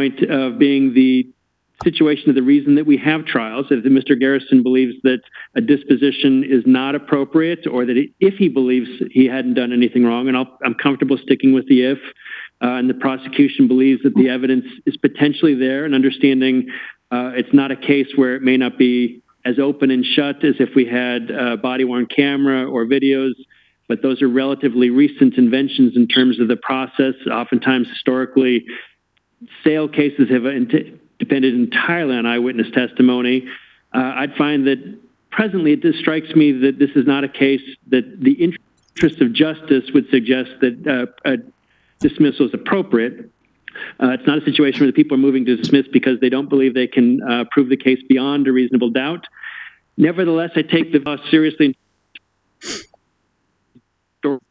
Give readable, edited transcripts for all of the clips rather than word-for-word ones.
point of being the situation of the reason that we have trials. If Mr. Garrison believes that a disposition is not appropriate, or that if he believes he hadn't done anything wrong, and I'm comfortable sticking with the if, and the prosecution believes that the evidence is potentially there, and understanding it's not a case where it may not be as open and shut as if we had a body-worn camera or videos, but those are relatively recent inventions in terms of the process. Oftentimes, historically, sale cases have depended entirely on eyewitness testimony. I'd find that presently it just strikes me that this is not a case that the interest of justice would suggest that a dismissal is appropriate. It's not a situation where the people are moving to dismiss because they don't believe they can prove the case beyond a reasonable doubt. Nevertheless, I take the law seriously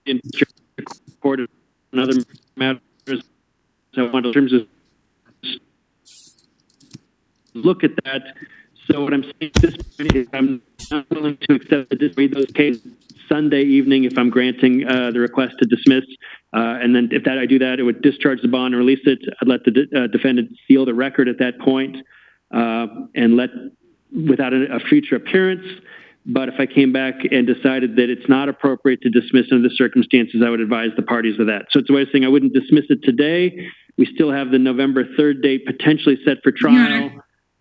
in court and other matters. So I want to, in terms of look at that. So what I'm saying at this point is I'm not willing to accept read those cases Sunday evening if I'm granting the request to dismiss. And then if I do that, it would discharge the bond and release it. I'd let the defendant seal the record at that point, and without a future appearance. But if I came back and decided that it's not appropriate to dismiss under the circumstances, I would advise the parties of that. So it's a way of saying I wouldn't dismiss it today. We still have the November 3rd date potentially set for trial.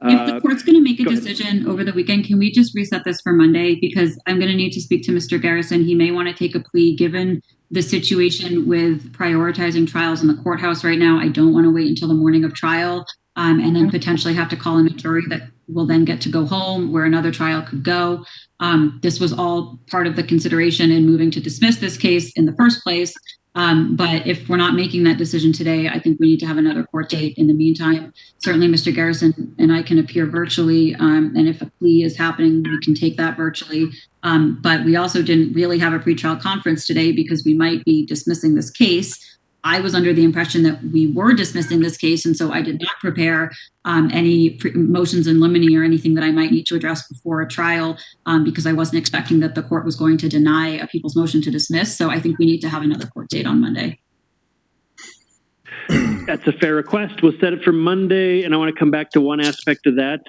If the court's going to make a decision over the weekend, can we just reset this for Monday? Because I'm going to need to speak to Mr. Garrison. He may want to take a plea given the situation with prioritizing trials in the courthouse right now. I don't want to wait until the morning of trial and then potentially have to call in a jury that will then get to go home where another trial could go. This was all part of the consideration in moving to dismiss this case in the first place. But if we're not making that decision today, I think we need to have another court date. In the meantime, certainly Mr. Garrison and I can appear virtually. And if a plea is happening, we can take that virtually. But we also didn't really have a pretrial conference today because we might be dismissing this case. I was under the impression that we were dismissing this case, and so I did not prepare any motions in limine or anything that I might need to address before a trial because I wasn't expecting that the court was going to deny a people's motion to dismiss. So I think we need to have another court date on Monday. That's a fair request. We'll set it for Monday, and I want to come back to one aspect of that.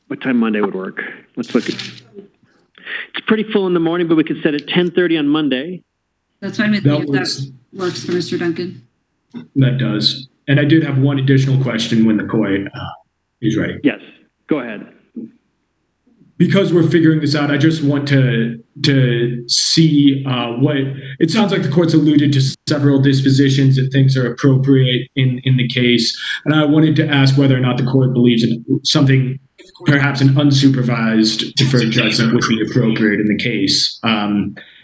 What time Monday would work? Let's look at. It's pretty full in the morning, but we could set it 10:30 on Monday. That's fine with me if that works for Mr. Duncan. That does. And I did have one additional question when the court is ready. Yes, go ahead. Because we're figuring this out, I just want to see what it sounds like the court's alluded to several dispositions that things are appropriate in the case. And I wanted to ask whether or not the court believes in something, perhaps an unsupervised deferred judgment would be appropriate in the case.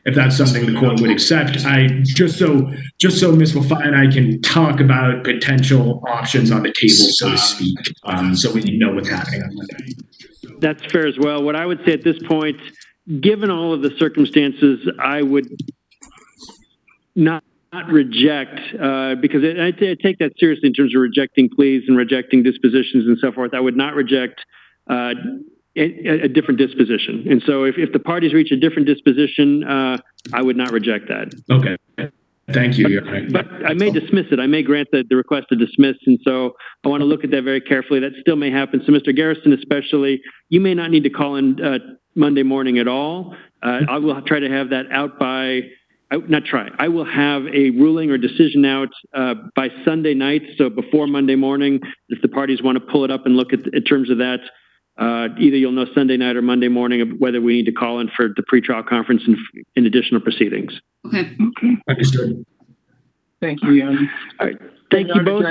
If that's something the court would accept, just so Ms. Wafai and I can talk about potential options on the table, so to speak, so we know what's happening on Monday. That's fair as well. What I would say at this point, given all of the circumstances, I would not reject, because I take that seriously in terms of rejecting pleas and rejecting dispositions and so forth. I would not reject a different disposition. And so if the parties reach a different disposition, I would not reject that. Okay. Thank you. But I may dismiss it. I may grant the request to dismiss. And so I want to look at that very carefully. That still may happen. So Mr. Garrison, especially, you may not need to call in Monday morning at all. I will try to have that out by, I will have a ruling or decision out by Sunday night. So before Monday morning, if the parties want to pull it up and look at in terms of that, either you'll know Sunday night or Monday morning of whether we need to call in for the pretrial conference and in additional proceedings. Okay. Understood. Thank you, Jan. All right. Thank you both.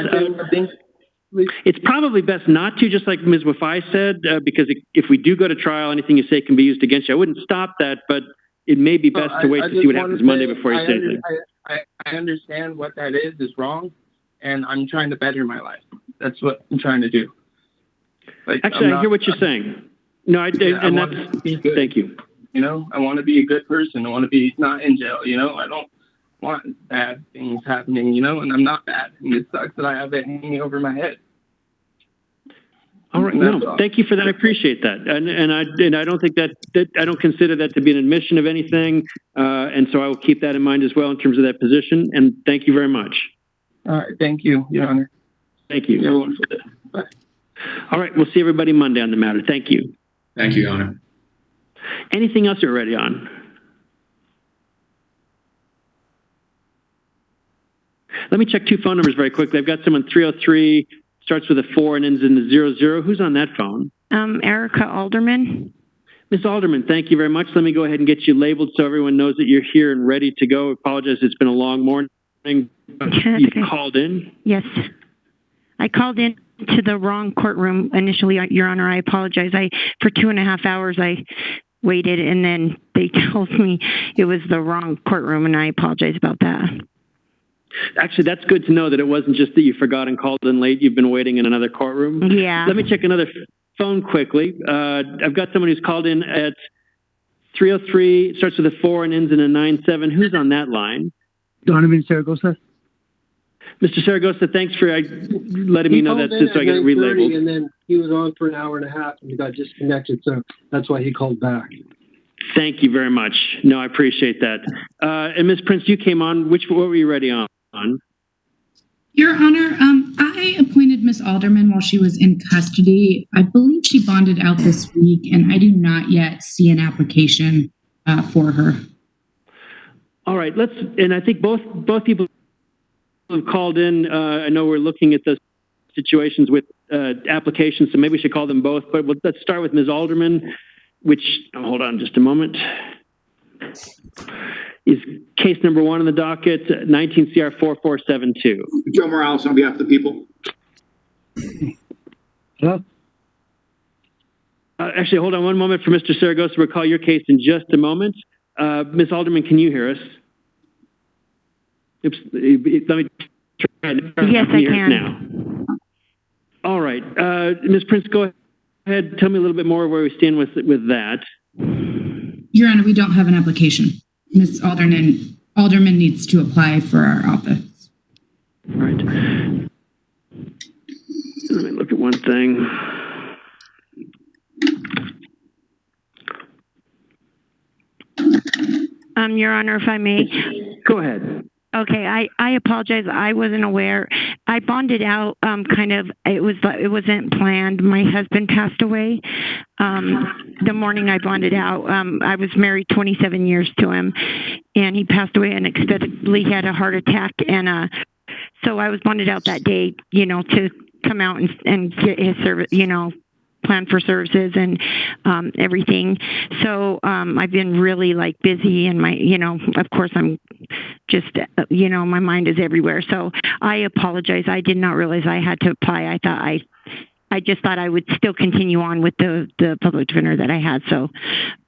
It's probably best not to, just like Ms. Wafai said, because if we do go to trial, anything you say can be used against you. I wouldn't stop that, but it may be best to wait to see what happens Monday before you say anything. I understand what that is wrong, and I'm trying to better my life. That's what I'm trying to do. Like, actually, I hear what you're saying. No, thank you. You know, I want to be a good person. I want to be not in jail. You know, I don't want bad things happening, you know, and I'm not bad. And it sucks that I have it hanging over my head. All right. No, thank you for that. I appreciate that. And I don't think that I don't consider that to be an admission of anything. And so I will keep that in mind as well in terms of that position. And thank you very much. All right. Thank you, Your Honor. Thank you. You have a wonderful day. Bye. All right. We'll see everybody Monday on the matter. Thank you. Thank you, Your Honor. Anything else you're ready on? Let me check two phone numbers very quickly. I've got someone 303, starts with a 4 and ends in a 00. Who's on that phone? Erica Alderman. Ms. Alderman, thank you very much. Let me go ahead and get you labeled so everyone knows that you're here and ready to go. I apologize, it's been a long morning. You called in? Yes. I called in to the wrong courtroom initially, Your Honor. I apologize. For 2.5 hours, I waited, and then they told me it was the wrong courtroom, and I apologize about that. Actually, that's good to know that it wasn't just that you forgot and called in late. You've been waiting in another courtroom. Yeah. Let me check another phone quickly. I've got someone who's called in at 303, starts with a 4 and ends in a 97. Who's on that line? Donovan Saragosa. Mr. Saragosa, thanks for letting me know that just so I get it relabeled. And then he was on for an hour and a half and he got disconnected, so that's why he called back. Thank you very much. No, I appreciate that. And Ms. Prince, you came on. What were you ready on? Your Honor, I appointed Ms. Alderman while she was in custody. I believe she bonded out this week, and I do not yet see an application for her. All right, and I think both people who have called in, I know we're looking at those situations with applications, so maybe we should call them both, but let's start with Ms. Alderman, hold on just a moment, is case number 1 on the docket, 19 CR 4472. Joe Morales on behalf of the people. Hello? Actually, hold on one moment for Mr. Saragosa. We'll call your case in just a moment. Ms. Alderman, can you hear us? Oops, let me try. Yes, I can. Now. All right. Ms. Prince, go ahead. Tell me a little bit more where we stand with that. Your Honor, we don't have an application. Ms. Alderman needs to apply for our office. All right. Let me look at one thing. Your Honor, if I may. Go ahead. Okay, I apologize. I wasn't aware. I bonded out it wasn't planned. My husband passed away the morning I bonded out. I was married 27 years to him, and he passed away unexpectedly. He had a heart attack, and so I was bonded out that day, to come out and get his service, plan for services and everything. So I've been really busy, and my, of course I'm just, my mind is everywhere. So I apologize. I did not realize I had to apply. I just thought I would still continue on with the public defender that I had. So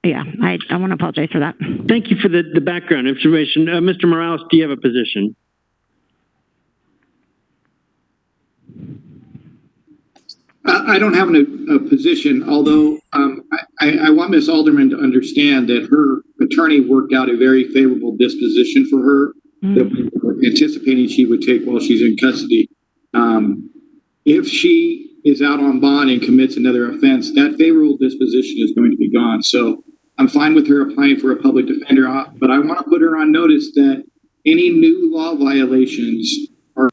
yeah, I want to apologize for that. Thank you for the background information. Mr. Morales, do you have a position? I don't have a position, although I want Ms. Alderman to understand that her attorney worked out a very favorable disposition for her that we were anticipating she would take while she's in custody. If she is out on bond and commits another offense, that favorable disposition is going to be gone. So I'm fine with her applying for a public defender, but I want to put her on notice that any new law violations are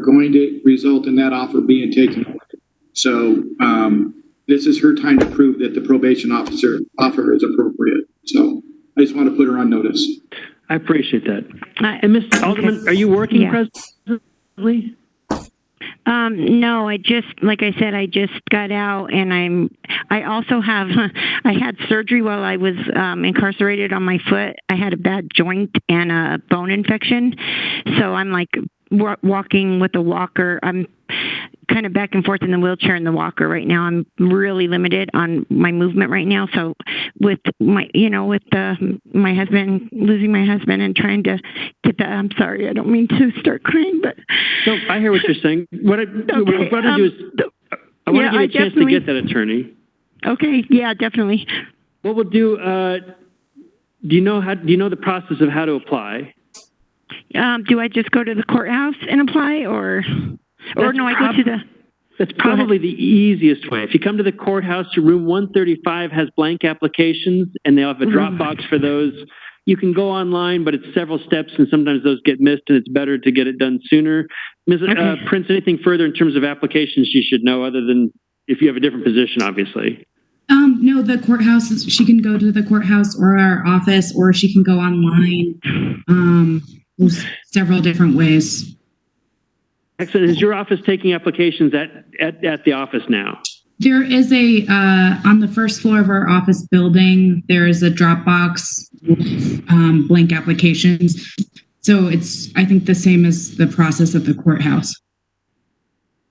going to result in that offer being taken away. So this is her time to prove that the probation officer offer is appropriate. So I just want to put her on notice. I appreciate that. And Ms. Alderman, are you working presently? No, like I said, I just got out, and I also have, I had surgery while I was incarcerated on my foot. I had a bad joint and a bone infection. So I'm walking with a walker. I'm kind of back and forth in the wheelchair and the walker right now. I'm really limited on my movement right now. So with my, my husband, losing my husband and trying to get that, I'm sorry, I don't mean to start crying, but. No, I hear what you're saying. What I want to do is, I want to give you a chance to get that attorney. Okay. Yeah, definitely. What we'll do, do you know the process of how to apply? Do I just go to the courthouse and apply, or no, I go to the... That's probably the easiest way. If you come to the courthouse, room 135 has blank applications, and they'll have a drop box for those. You can go online, but it's several steps, and sometimes those get missed, and it's better to get it done sooner. Ms. Prince, anything further in terms of applications she should know, other than if you have a different position, obviously? No, the courthouse, she can go to the courthouse or our office, or she can go online. There's several different ways. Excellent. Is your office taking applications at the office now? There is on the first floor of our office building, there is a drop box with blank applications. So it's, I think, the same as the process at the courthouse.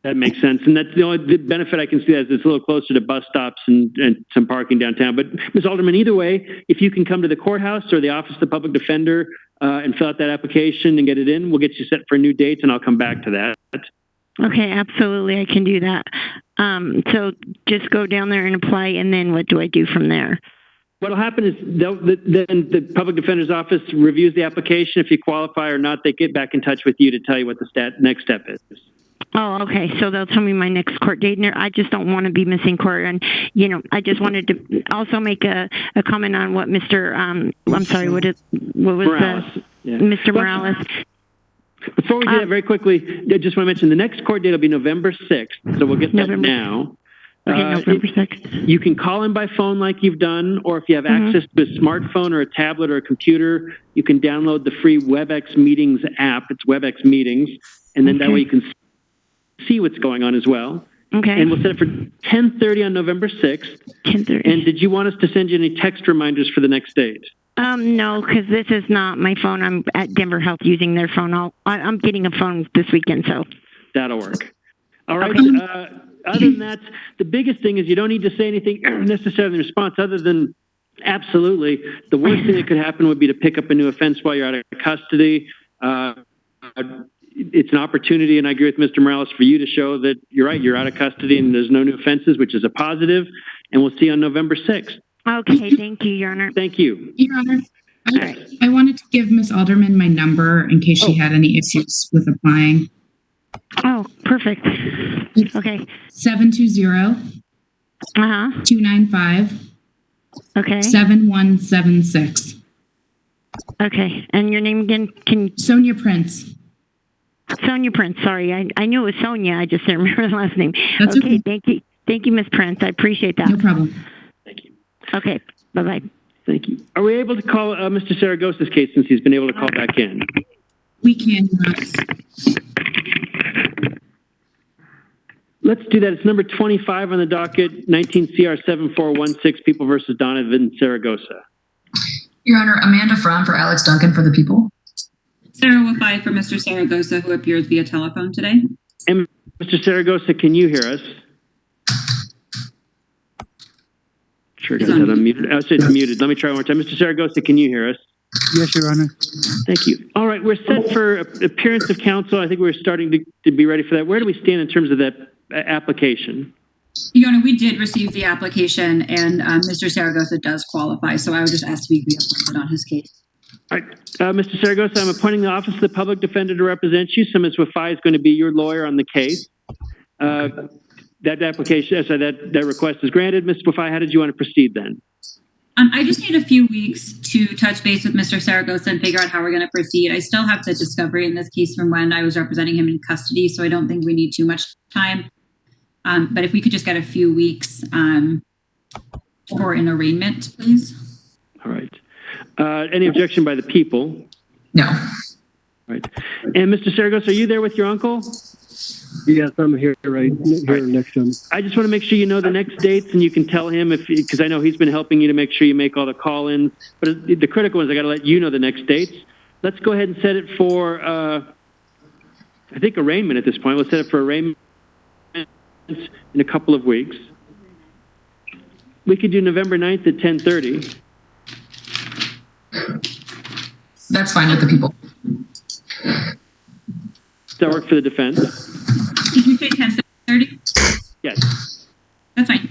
That makes sense. And that's the benefit I can see is it's a little closer to bus stops and some parking downtown. But Ms. Alderman, either way, if you can come to the courthouse or the Office of the Public Defender and fill out that application and get it in, we'll get you set for a new date, and I'll come back to that. Okay, absolutely. I can do that. So just go down there and apply, and then what do I do from there? What'll happen is then the public defender's office reviews the application. If you qualify or not, they get back in touch with you to tell you what the next step is. Oh, okay. So they'll tell me my next court date. And I just don't want to be missing court. And, I just wanted to also make a comment on what Mr. I'm sorry, what was Morales. Mr. Morales. Before we do that, very quickly, I just want to mention the next court date will be November 6th. So we'll get that now. Okay, November 6th. You can call in by phone like you've done, or if you have access to a smartphone or a tablet or a computer, you can download the free WebEx Meetings app. It's WebEx Meetings. And then that way you can see what's going on as well. Okay. And we'll set it for 10:30 on November 6th. 10:30. And did you want us to send you any text reminders for the next date? No, because this is not my phone. I'm at Denver Health using their phone. I'm getting a phone this weekend, so. That'll work. All right. Okay. Other than that, the biggest thing is you don't need to say anything necessarily in response other than absolutely. The worst thing that could happen would be to pick up a new offense while you're out of custody. It's an opportunity, and I agree with Mr. Morales, for you to show that you're right, you're out of custody and there's no new offenses, which is a positive, and we'll see you on November 6th. Okay, thank you, Your Honor. Thank you. Your Honor, I wanted to give Ms. Alderman my number in case she had any issues with applying. Oh, perfect. It's okay. 720-295 Okay. 7176. Okay. And your name again? Sonia Prince. Sonia Prince. Sorry. I knew it was Sonia. I just didn't remember the last name. That's okay. Thank you. Thank you, Ms. Prince. I appreciate that. No problem. Thank you. Okay. Bye-bye. Thank you. Are we able to call Mr. Saragosa's case since he's been able to call back in? We can. Let's do that. It's number 25 on the docket, 19 CR 7416, People versus Donovan Saragosa. Your Honor, Amanda Fromm for Alex Duncan for the People. Sarah Wafai for Mr. Saragosa, who appears via telephone today. And Mr. Saragosa, can you hear us? Sure, got that unmuted. Oh, so it's muted. Let me try one more time. Mr. Saragosa, can you hear us? Yes, Your Honor. Thank you. All right, we're set for appearance of counsel. I think we're starting to be ready for that. Where do we stand in terms of that application? Your Honor, we did receive the application, and Mr. Saragosa does qualify, so I would just ask to be reappointed on his case. All right, Mr. Saragosa, I'm appointing the Office of the Public Defender to represent you. So Ms. Wafai is going to be your lawyer on the case. That application, that request is granted. Ms. Wafai, how did you want to proceed then? I just need a few weeks to touch base with Mr. Saragosa and figure out how we're going to proceed. I still have the discovery in this case from when I was representing him in custody, so I don't think we need too much time. But if we could just get a few weeks for an arraignment, please. All right. Any objection by the people? No. All right. And Mr. Saragosa, are you there with your uncle? Yes, I'm here next to him. I just want to make sure you know the next dates, and you can tell him because I know he's been helping you to make sure you make all the call-ins. But the critical ones, I got to let you know the next dates. Let's go ahead and set it for, I think, arraignment at this point. Let's set it for arraignment in a couple of weeks. We could do November 9th at 10:30. That's fine with the people. Does that work for the defense? Did you say 10:30? Yes. That's fine.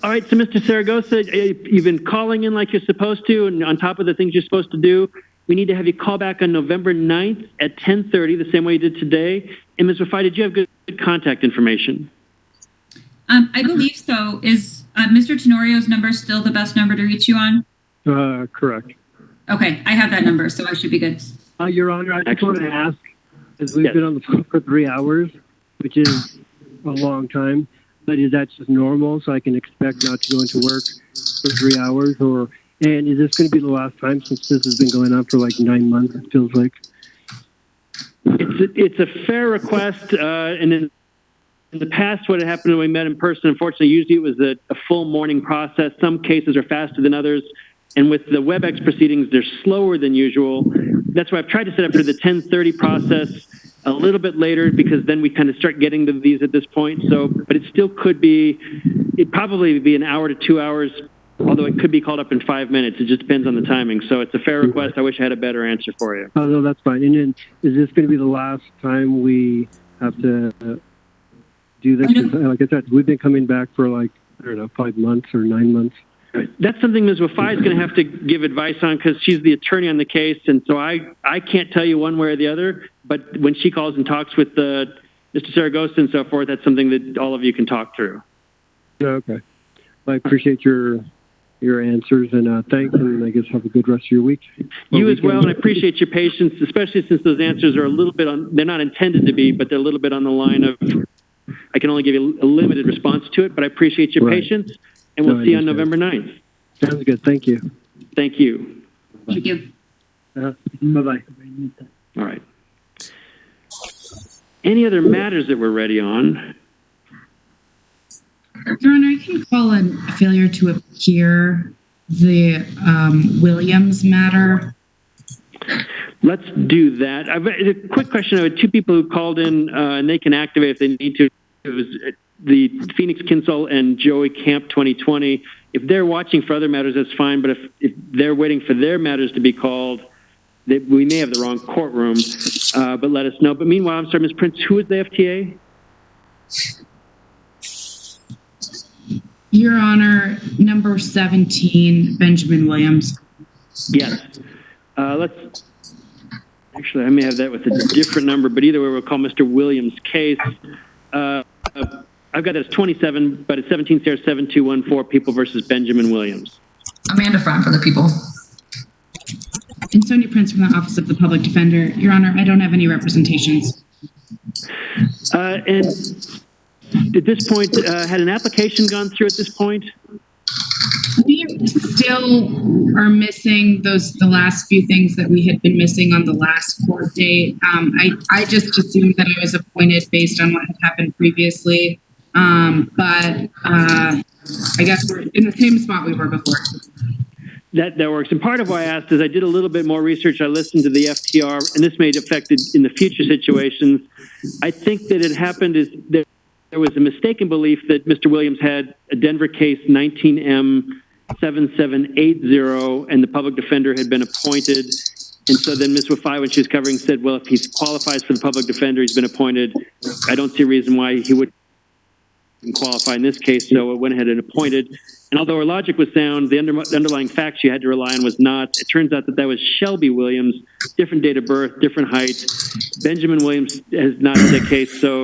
All right, so Mr. Saragosa, you've been calling in like you're supposed to, and on top of the things you're supposed to do, we need to have you call back on November 9th at 10:30, the same way you did today. And Ms. Wafai, did you have good contact information? I believe so. Is Mr. Tenorio's number still the best number to reach you on? Correct. Okay, I have that number, so I should be good. Your Honor, I just want to ask, as we've been on the phone for 3 hours, which is a long time, but is that just normal, so I can expect not to go into work for 3 hours? And is this going to be the last time, since this has been going on for like 9 months, it feels like? It's a fair request, and in the past, what had happened when we met in person, unfortunately, usually it was a full morning process. Some cases are faster than others, and with the WebEx proceedings, they're slower than usual. That's why I've tried to set up for the 10:30 process a little bit later, because then we kind of start getting to these at this point. So, but it still could be, it'd probably be an hour to 2 hours, although it could be called up in 5 minutes. It just depends on the timing. So it's a fair request. I wish I had a better answer for you. Oh, no, that's fine. And then is this going to be the last time we have to do this? Like I said, we've been coming back for like, I don't know, 5 months or 9 months. That's something Ms. Wafai is going to have to give advice on, because she's the attorney on the case, and so I can't tell you one way or the other, but when she calls and talks with Mr. Saragosa and so forth, that's something that all of you can talk through. Okay. I appreciate your answers, and thanks, and I guess have a good rest of your week. You as well, and I appreciate your patience, especially since those answers are a little bit they're not intended to be, but they're a little bit on the line of, I can only give you a limited response to it, but I appreciate your patience. And we'll see you on November 9th. Sounds good. Thank you. Thank you. Thank you. Bye-bye. All right. Any other matters that we're ready on? Your Honor, I can call a failure to appear the Williams matter. Let's do that. A quick question. I had two people who called in, and they can activate if they need to. It was the Phoenix Counsel and Joey Camp 2020. If they're watching for other matters, that's fine. But if they're waiting for their matters to be called, we may have the wrong courtroom. But let us know. But meanwhile, I'm sorry, Ms. Prince, who is the FTA? Your Honor, number 17, Benjamin Williams. Yes. Actually, I may have that with a different number, but either way, we'll call Mr. Williams' case. I've got it as 27, but it's 17 CR 7214, People versus Benjamin Williams. Amanda Fromm for the People. And Sonia Prince from the Office of the Public Defender. Your Honor, I don't have any representations. And at this point, had an application gone through at this point? We still are missing the last few things that we had been missing on the last court date. I just assumed that I was appointed based on what had happened previously. But I guess we're in the same spot we were before. That works. And part of why I asked is I did a little bit more research. I listened to the FTR, and this may affect it in the future situations. I think that it happened is that there was a mistaken belief that Mr. Williams had a Denver case 19M7780, and the public defender had been appointed. And so then Ms. Wafai, when she was covering, said, well, if he qualifies for the public defender, he's been appointed. I don't see a reason why he wouldn't qualify in this case, so it went ahead and appointed. And although her logic was sound, the underlying fact she had to rely on was not. It turns out that was Shelby Williams, different date of birth, different height. Benjamin Williams has not in that case, so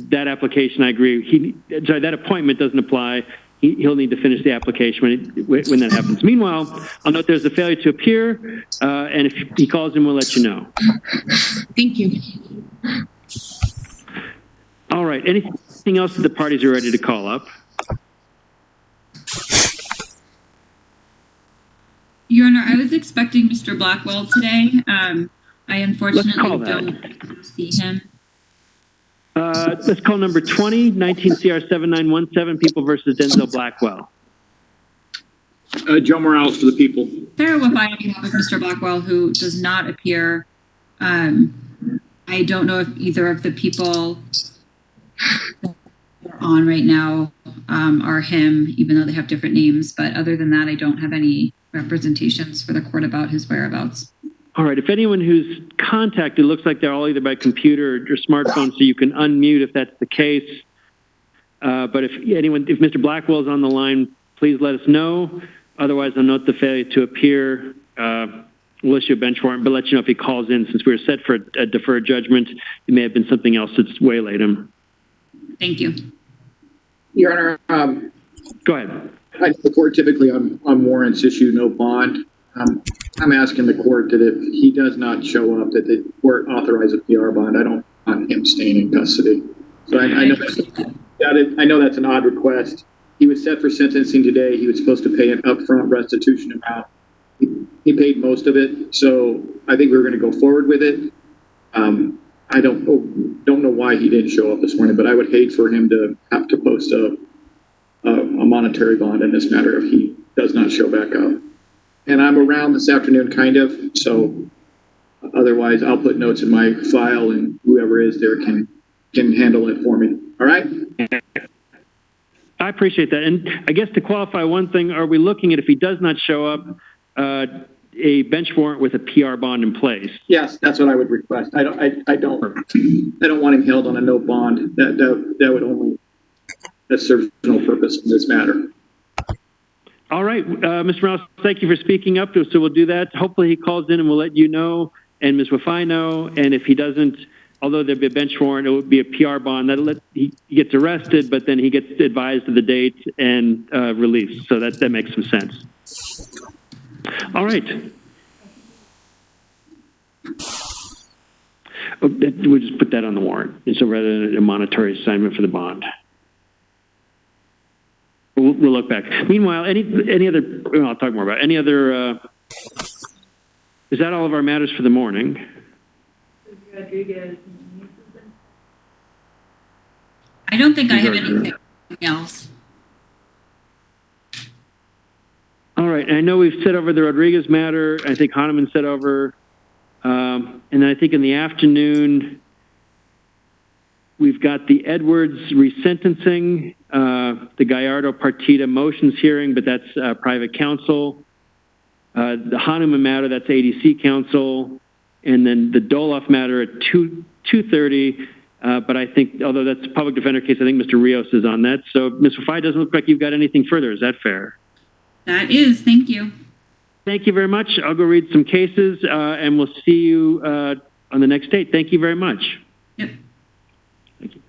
that application, I agree. That appointment doesn't apply. He'll need to finish the application when that happens. Meanwhile, I'll note there's a failure to appear, and if he calls in, we'll let you know. Thank you. All right. Anything else that the parties are ready to call up? Your Honor, I was expecting Mr. Blackwell today. I unfortunately don't see him. Let's call number 20, 19 CR 7917, People versus Denzel Blackwell. Joe Morales for the People. Sarah Wafai on behalf of Mr. Blackwell, who does not appear. I don't know if either of the people that are on right now are him, even though they have different names. But other than that, I don't have any representations for the court about his whereabouts. All right. If anyone who's contacted looks like they're all either by computer or smartphone, so you can unmute if that's the case. But if Mr. Blackwell is on the line, please let us know. Otherwise, I'll note the failure to appear. We'll issue a bench warrant, but let you know if he calls in. Since we were set for a deferred judgment, it may have been something else that's waylaid him. Thank you. Your Honor, Go ahead. The court typically on warrants issue no bond. I'm asking the court that if he does not show up, that the court authorize a PR bond. I don't want him staying in custody. So I know that's an odd request. He was set for sentencing today. He was supposed to pay an upfront restitution amount. He paid most of it, so I think we're going to go forward with it. I don't know why he didn't show up this morning, but I would hate for him to have to post a monetary bond in this matter if he does not show back up. And I'm around this afternoon, kind of, so otherwise I'll put notes in my file and whoever is there can handle it for me. All right? I appreciate that. And I guess to qualify one thing, are we looking at, if he does not show up, a bench warrant with a PR bond in place? Yes, that's what I would request. I don't want him held on a no bond. That would only, that serves no purpose in this matter. All right, Mr. Morales, thank you for speaking up. So we'll do that. Hopefully he calls in and we'll let you know, and Ms. Wafai know. And if he doesn't, although there'd be a bench warrant, it would be a PR bond. He gets arrested, but then he gets advised of the date and released. So that makes some sense. All right. We'll just put that on the warrant. So rather than a monetary assignment for the bond. We'll look back. Meanwhile, any other, well, I'll talk more about any other, is that all of our matters for the morning? I don't think I have anything else. All right. I know we've said over the Rodriguez matter. I think Hanan said over. And then I think in the afternoon, we've got the Edwards resentencing, the Garduno-Partida motions hearing, but that's private counsel. The Hanan matter, that's ADC counsel. And then the Dolloff matter at 2:30. But I think, although that's a public defender case, I think Mr. Rios is on that. So, Ms. Wafai, doesn't look like you've got anything further. Is that fair? That is. Thank you. Thank you very much. I'll go read some cases, and we'll see you on the next date. Thank you very much. Yep. Thank you.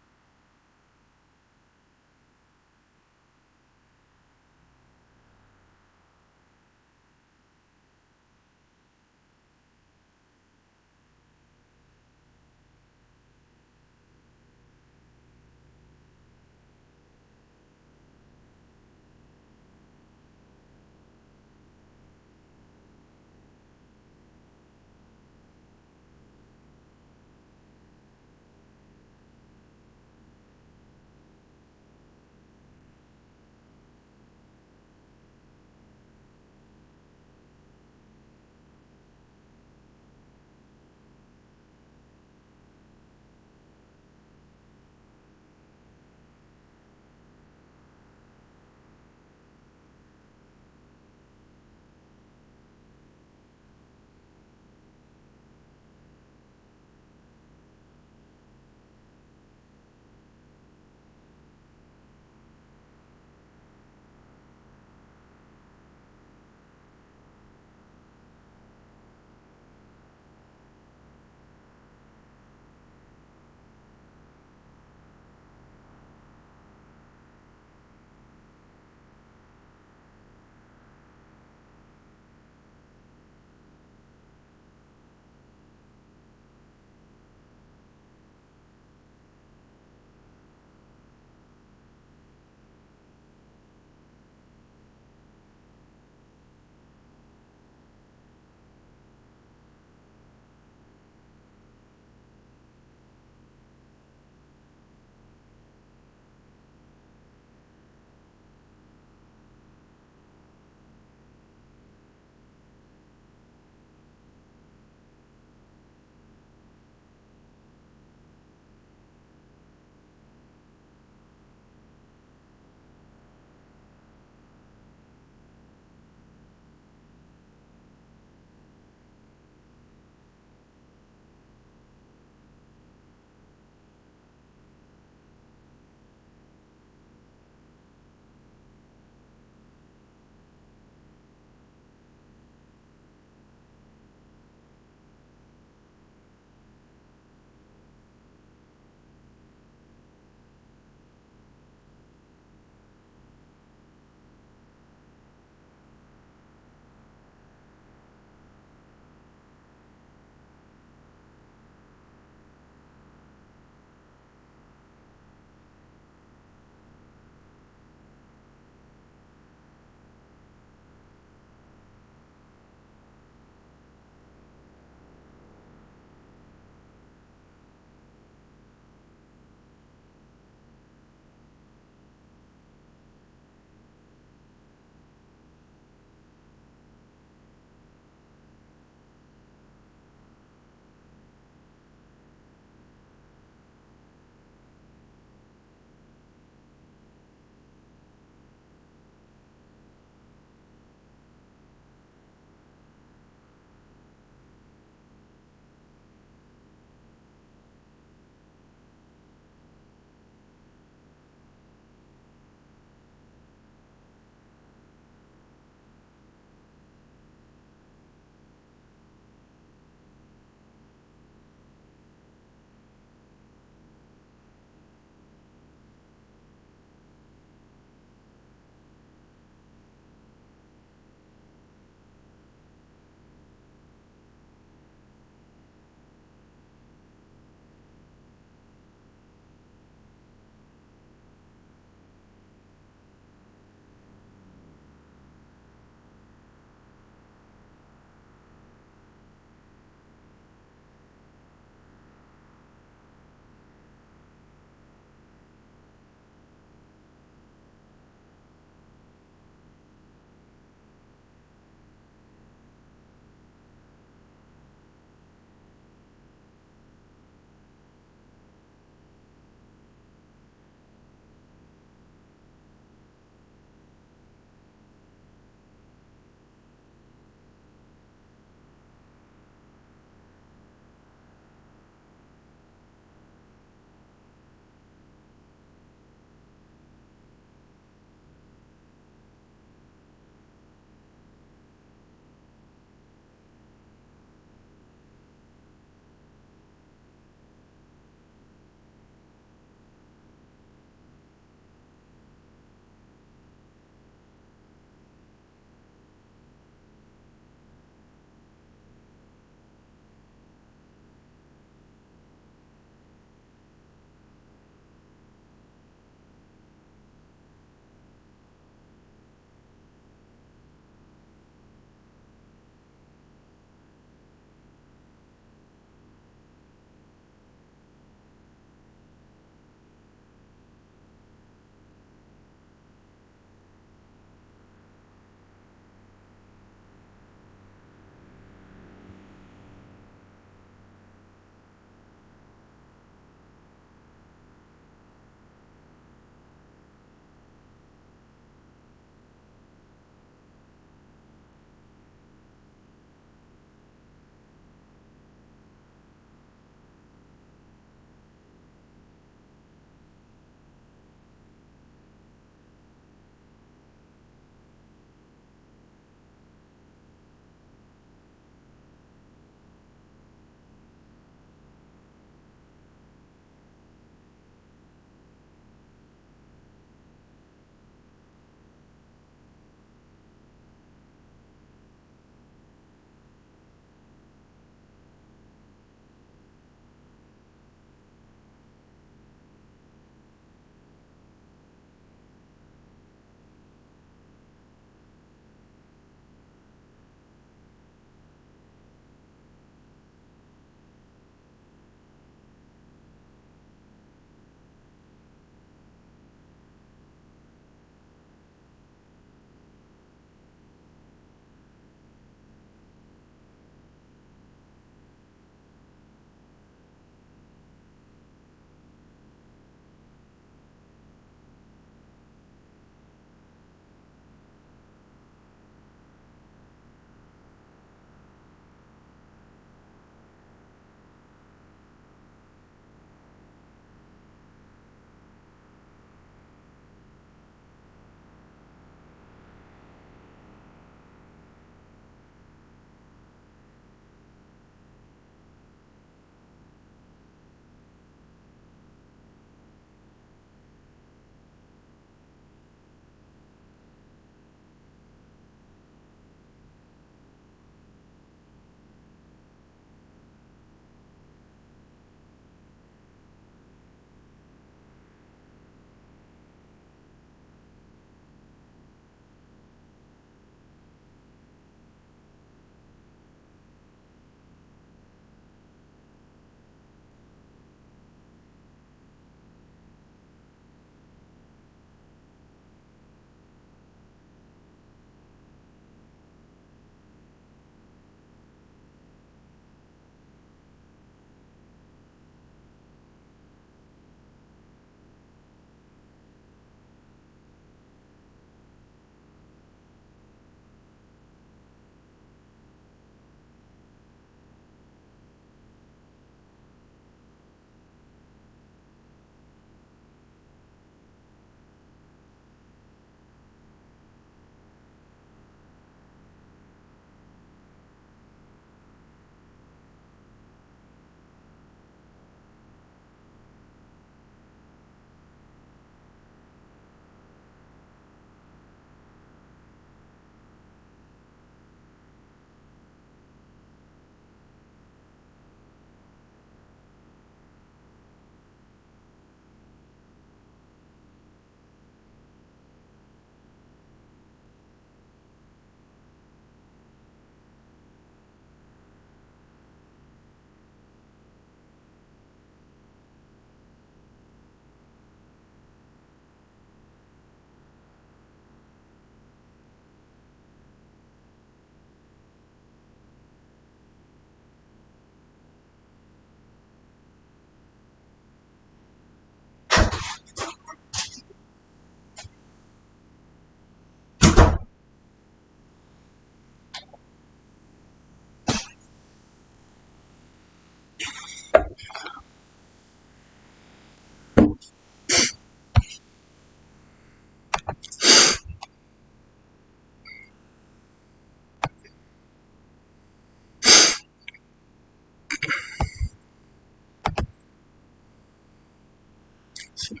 Let's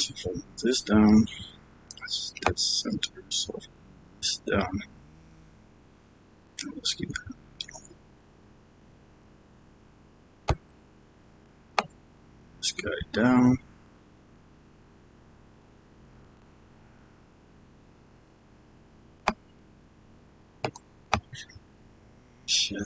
see if I move this down. That's center, so this down. Let's keep this guy down. Shit.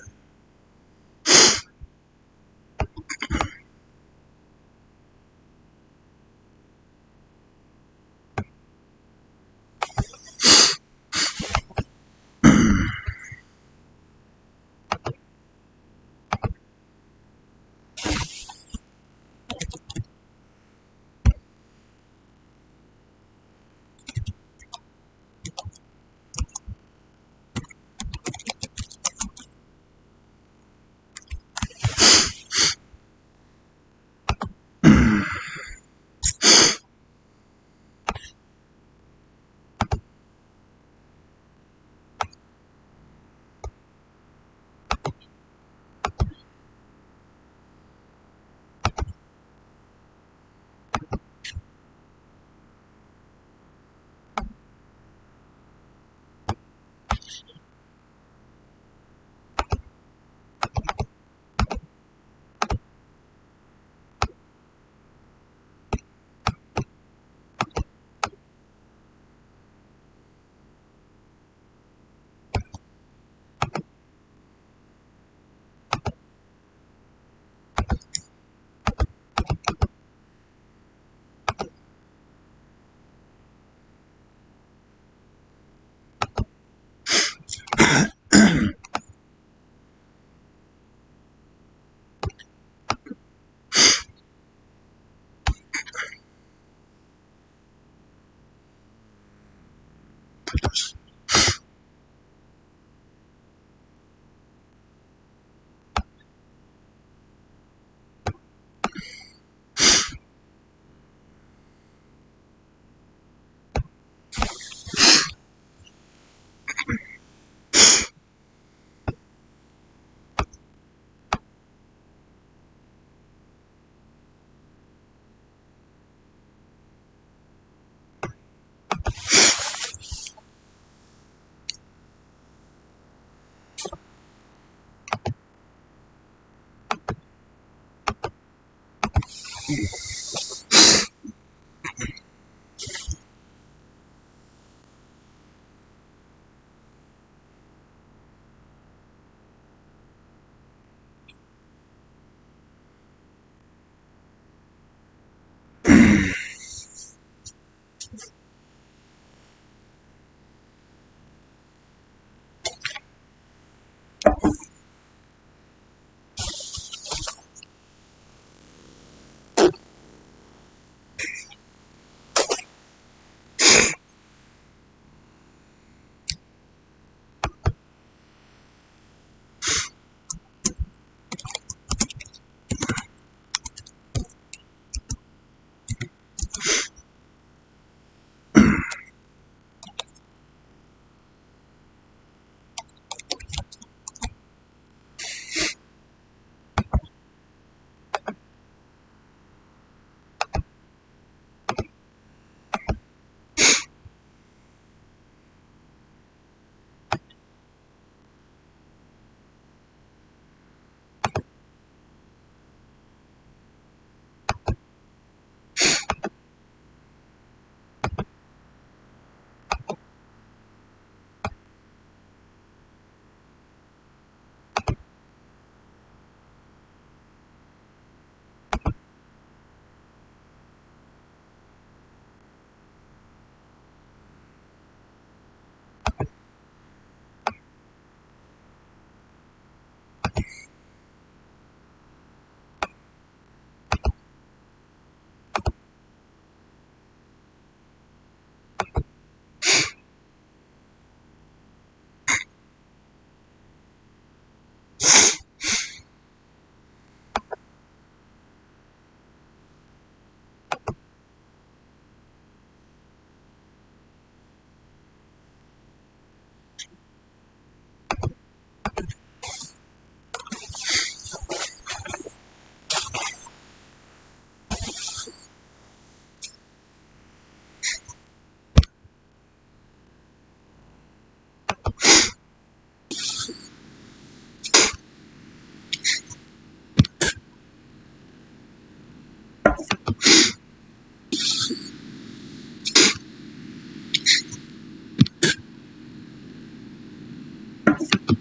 Hello?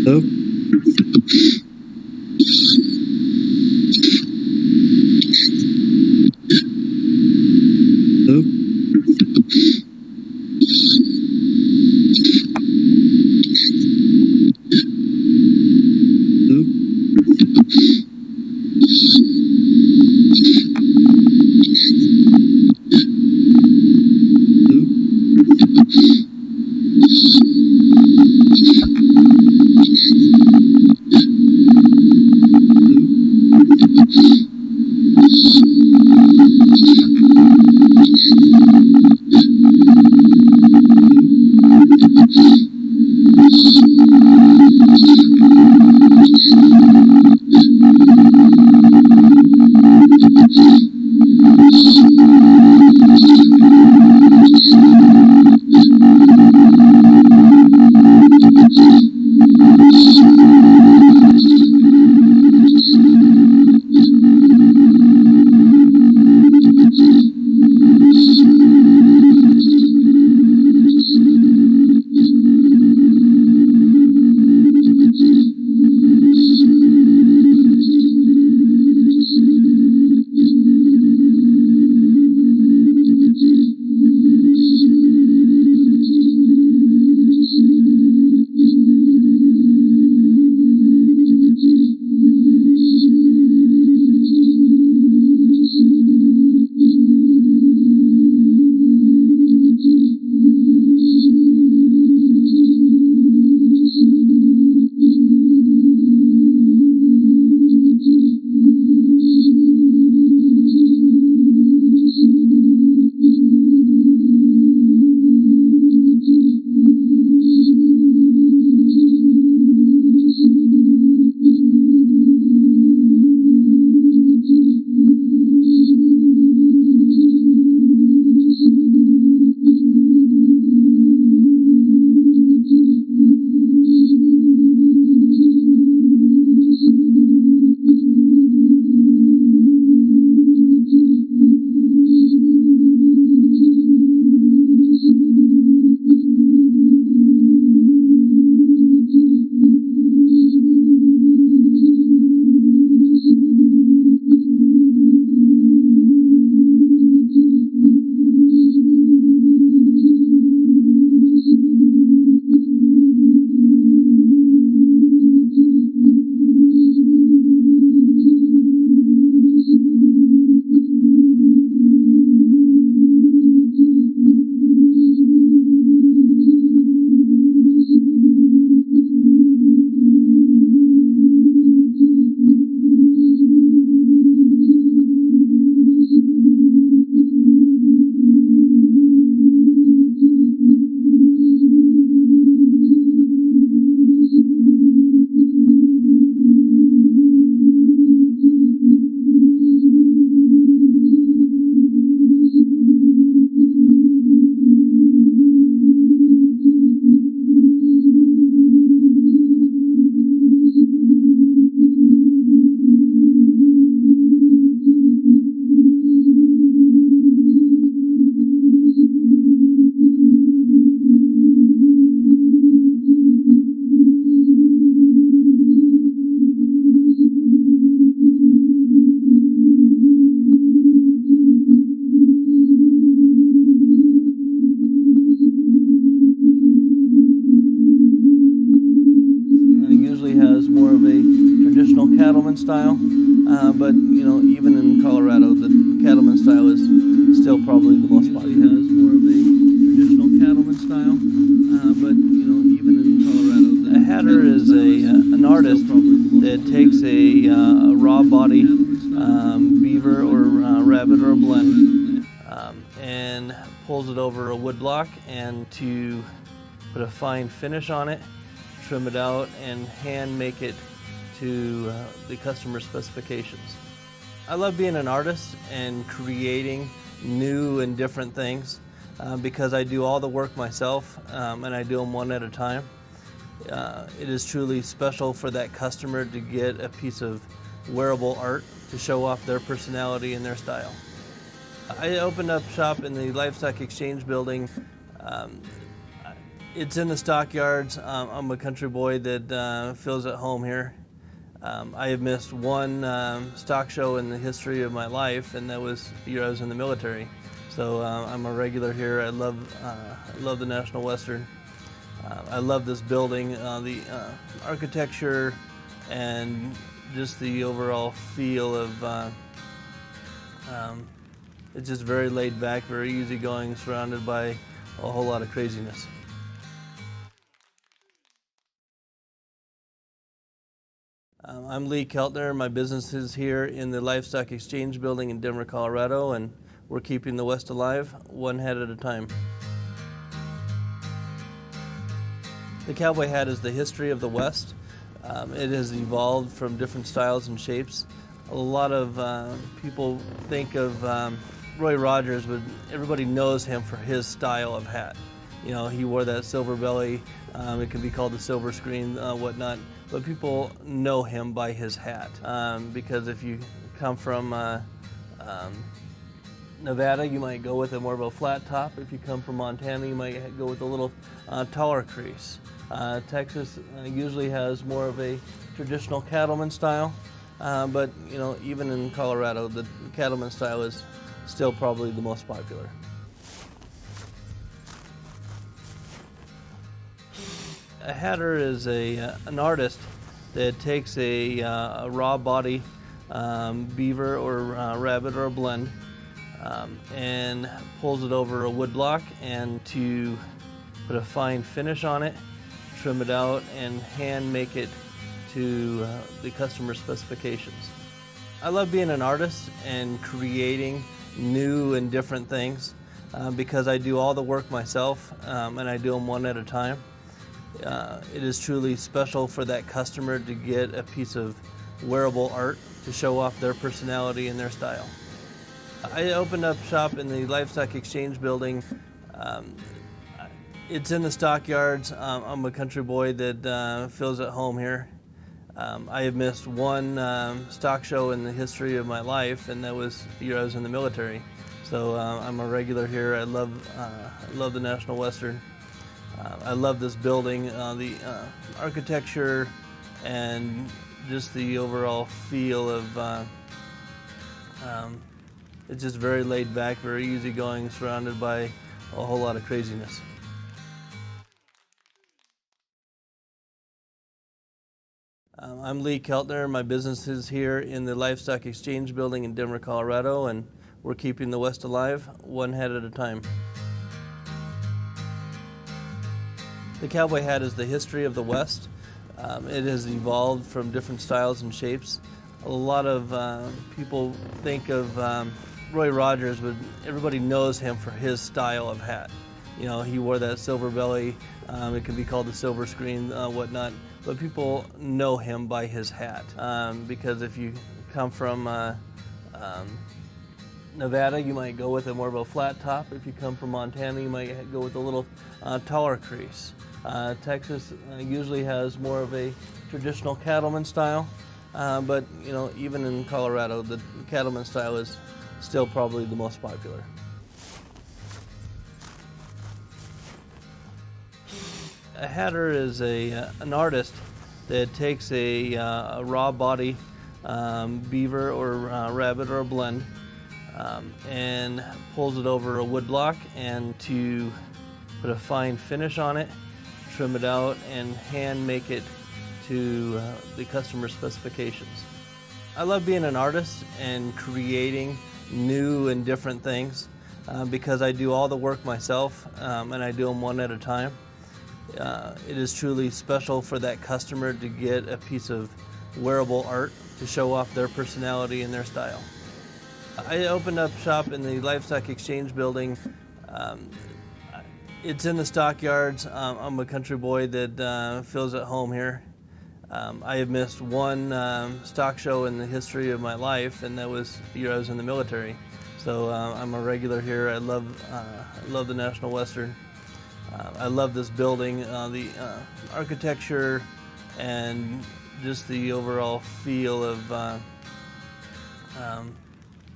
Hello? Hello? cattleman style, but you know, even in Colorado, the cattleman style is still probably the most popular. It has more of a traditional cattleman style, but you know, even in Colorado, a hatter is an artist that takes a raw body beaver or rabbit or a blend and pulls it over a wood block, and to put a fine finish on it, trim it out, and hand make it to the customer specifications. I love being an artist and creating new and different things because I do all the work myself and I do them one at a time. It is truly special for that customer to get a piece of wearable art to show off their personality and their style. I opened up shop in the Livestock Exchange building. It's in the stockyards. I'm a country boy that feels at home here. I have missed one stock show in the history of my life, and that was the year I was in the military. So I'm a regular here. I love the National Western. I love this building, the architecture, and just the overall feel of. It's just very laid back, very easygoing, surrounded by a whole lot of craziness. I'm Lee Kelner. My business is here in the Livestock Exchange building in Denver, Colorado, and we're keeping the West alive, one head at a time. The cowboy hat is the history of the West. It has evolved from different styles and shapes. A lot of people think of Roy Rogers, but everybody knows him for his style of hat. You know, he wore that silver belly. It can be called the silver screen, whatnot. But people know him by his hat because if you come from Nevada, you might go with a more of a flat top. If you come from Montana, you might go with a little taller crease. Texas usually has more of a traditional cattleman style, but you know, even in Colorado, the cattleman style is still probably the most popular. A hatter is an artist that takes a raw body beaver or rabbit or a blend and pulls it over a wood block, and to put a fine finish on it, trim it out, and hand make it to the customer specifications. I love being an artist and creating new and different things because I do all the work myself and I do them one at a time. It is truly special for that customer to get a piece of wearable art to show off their personality and their style. I opened up shop in the Livestock Exchange building. It's in the stockyards. I'm a country boy that feels at home here. I have missed one stock show in the history of my life, and that was the year I was in the military. So I'm a regular here. I love the National Western. I love this building, the architecture, and just the overall feel of. It's just very laid back, very easygoing, surrounded by a whole lot of craziness. I'm Lee Keltner. My business is here in the Livestock Exchange building in Denver, Colorado, and we're keeping the West alive, one head at a time. The cowboy hat is the history of the West. It has evolved from different styles and shapes. A lot of people think of Roy Rogers, but everybody knows him for his style of hat. You know, he wore that silver belly. It can be called the silver screen, whatnot. But people know him by his hat because if you come from Nevada, you might go with a more of a flat top. If you come from Montana, you might go with a little taller crease. Texas usually has more of a traditional cattleman style, but you know, even in Colorado, the cattleman style is still probably the most popular. A hatter is an artist that takes a raw body beaver or rabbit or a blend and pulls it over a wood block, and to put a fine finish on it, trim it out, and hand make it to the customer specifications. I love being an artist and creating new and different things because I do all the work myself and I do them one at a time. It is truly special for that customer to get a piece of wearable art to show off their personality and their style. I opened up shop in the Livestock Exchange building. It's in the stockyards. I'm a country boy that feels at home here. I have missed one stock show in the history of my life, and that was the year I was in the military. So I'm a regular here. I love the National Western. I love this building, the architecture, and just the overall feel of.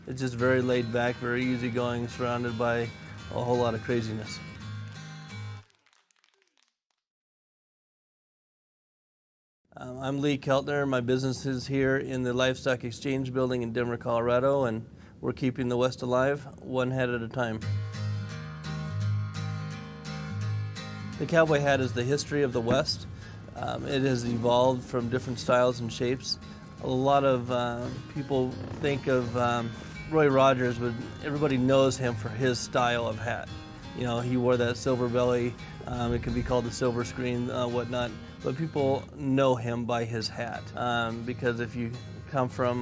It's just very laid back, very easygoing, surrounded by a whole lot of craziness. I'm Lee Kelner. My business is here in the Livestock Exchange building in Denver, Colorado, and we're keeping the West alive, one hat at a time. The cowboy hat is the history of the West. It has evolved from different styles and shapes. A lot of people think of Roy Rogers, but everybody knows him for his style of hat. You know, he wore that silver belly. It can be called the silver screen, whatnot. But people know him by his hat because if you come from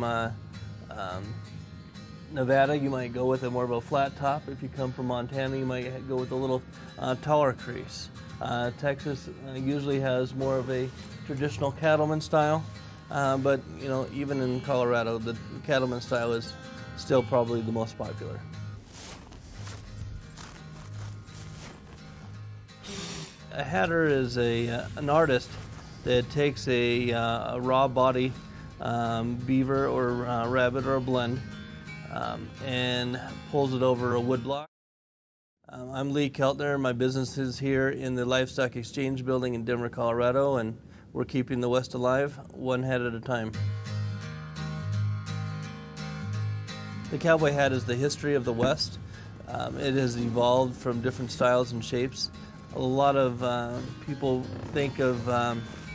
Nevada, you might go with a more of a flat top. If you come from Montana, you might go with a little taller crease. Texas usually has more of a traditional cattleman style, but you know, even in Colorado, the cattleman style is still probably the most popular. A hatter is an artist that takes a raw body beaver or rabbit or a blend and pulls it over a wood block. I'm Lee Keltner. My business is here in the Livestock Exchange building in Denver, Colorado, and we're keeping the West alive, one hat at a time. The cowboy hat is the history of the West. It has evolved from different styles and shapes. A lot of people think of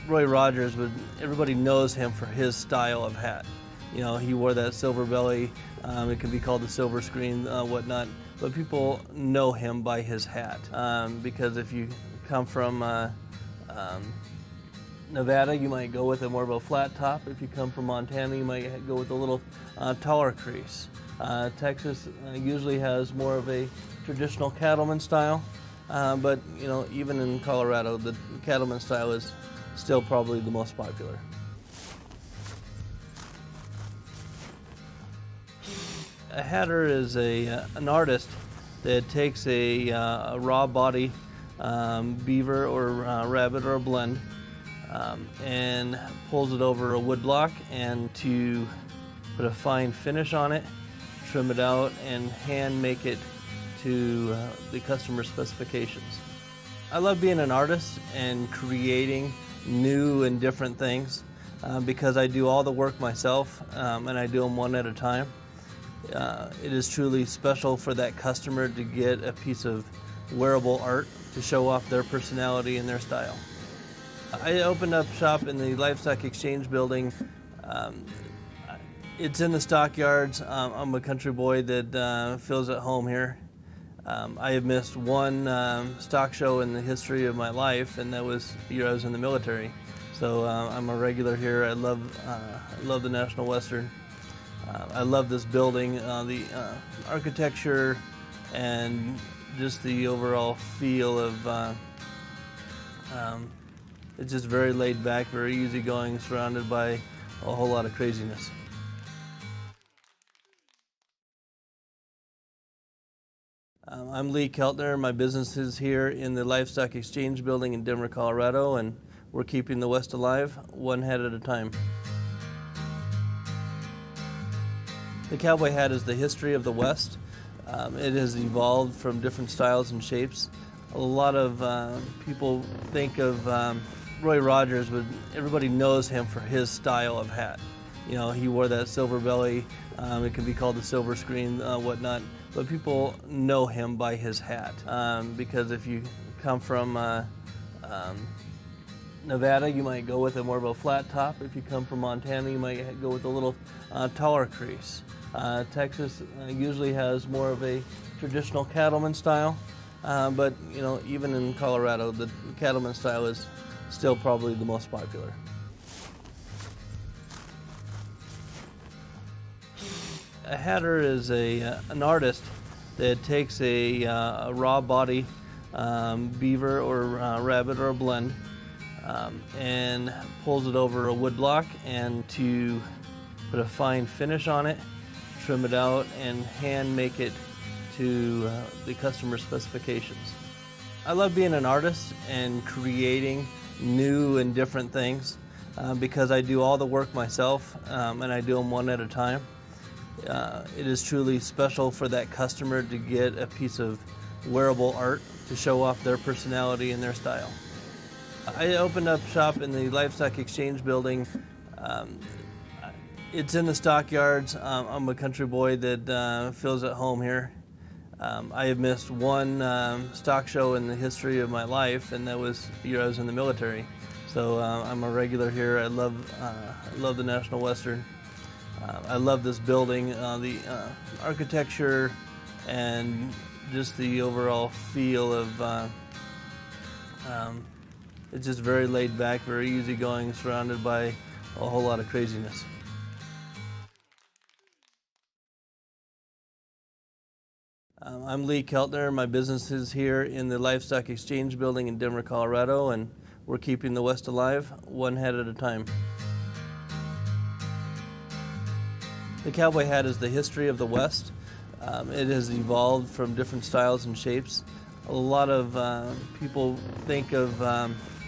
Roy Rogers, but everybody knows him for his style of hat. You know, he wore that silver belly. It can be called the silver screen, whatnot. But people know him by his hat because if you come from Nevada, you might go with a more of a flat top. If you come from Montana, you might go with a little taller crease. Texas usually has more of a traditional cattleman style, but you know, even in Colorado, the cattleman style is still probably the most popular. A hatter is an artist that takes a raw body beaver or rabbit or a blend and pulls it over a wood block, and to put a fine finish on it, trim it out, and hand make it to the customer specifications. I love being an artist and creating new and different things because I do all the work myself and I do them one at a time. It is truly special for that customer to get a piece of wearable art to show off their personality and their style. I opened up shop in the Livestock Exchange building. It's in the stockyards. I'm a country boy that feels at home here. I have missed one stock show in the history of my life, and that was the year I was in the military. So I'm a regular here. I love the National Western. I love this building, the architecture, and just the overall feel of. It's just very laid back, very easygoing, surrounded by a whole lot of craziness. I'm Lee Keltner. My business is here in the Livestock Exchange building in Denver, Colorado, and we're keeping the West alive, one hat at a time. The cowboy hat is the history of the West. It has evolved from different styles and shapes. A lot of people think of Roy Rogers, but everybody knows him for his style of hat. You know, he wore that silver belly. It can be called the silver screen, whatnot. But people know him by his hat because if you come from Nevada, you might go with a more of a flat top. If you come from Montana, you might go with a little taller crease. Texas usually has more of a traditional cattleman style, but you know, even in Colorado, the cattleman style is still probably the most popular. A hatter is an artist that takes a raw body beaver or rabbit or a blend and pulls it over a wood block, and to put a fine finish on it, trim it out, and hand make it to the customer specifications. I love being an artist and creating new and different things because I do all the work myself and I do them one at a time. It is truly special for that customer to get a piece of wearable art to show off their personality and their style. I opened up shop in the Livestock Exchange building. It's in the stockyards. I'm a country boy that feels at home here. I have missed one stock show in the history of my life, and that was the year I was in the military. So I'm a regular here. I love the National Western. I love this building, the architecture, and just the overall feel of. It's just very laid back, very easygoing, surrounded by a whole lot of craziness. I'm Lee Kelner. My business is here in the Livestock Exchange building in Denver, Colorado, and we're keeping the West alive, one head at a time. The cowboy hat is the history of the West. It has evolved from different styles and shapes. A lot of people think of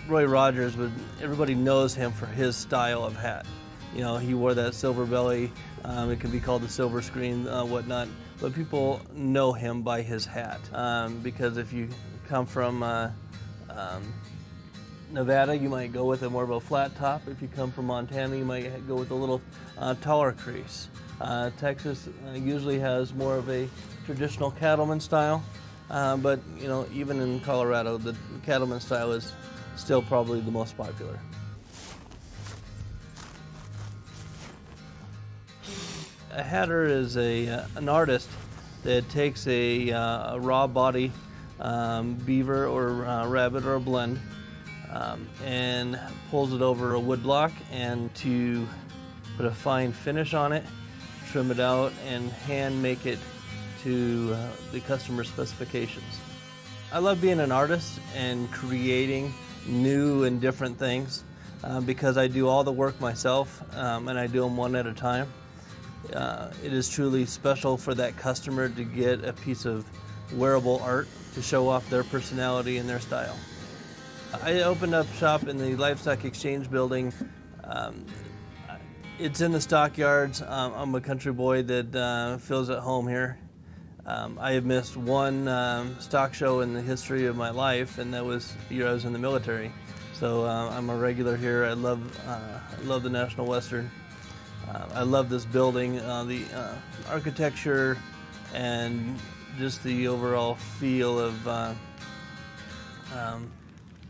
Roy Rogers, but everybody knows him for his style of hat. You know, he wore that silver belly. It can be called the silver screen, whatnot. But people know him by his hat because if you come from Nevada, you might go with a more of a flat top. If you come from Montana, you might go with a little taller crease. Texas usually has more of a traditional cattleman style, but you know, even in Colorado, the cattleman style is still probably the most popular. A hatter is an artist that takes a raw body beaver or rabbit or a blend and pulls it over a wood block, and to put a fine finish on it, trim it out, and hand make it to the customer specifications. I love being an artist and creating new and different things because I do all the work myself and I do them one at a time. It is truly special for that customer to get a piece of wearable art to show off their personality and their style. I opened up shop in the Livestock Exchange building. It's in the stockyards. I'm a country boy that feels at home here. I have missed one stock show in the history of my life, and that was the year I was in the military. So I'm a regular here. I love the National Western. I love this building, the architecture, and just the overall feel of.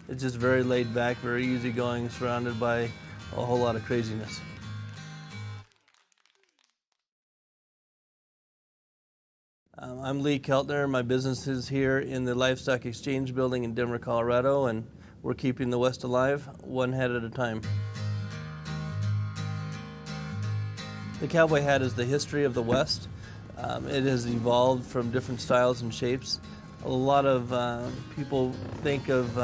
It's just very laid back, very easygoing, surrounded by a whole lot of craziness. I'm Lee Keltner. My business is here in the Livestock Exchange building in Denver, Colorado, and we're keeping the West alive, one head at a time. The cowboy hat is the history of the West. It has evolved from different styles and shapes. A lot of people think of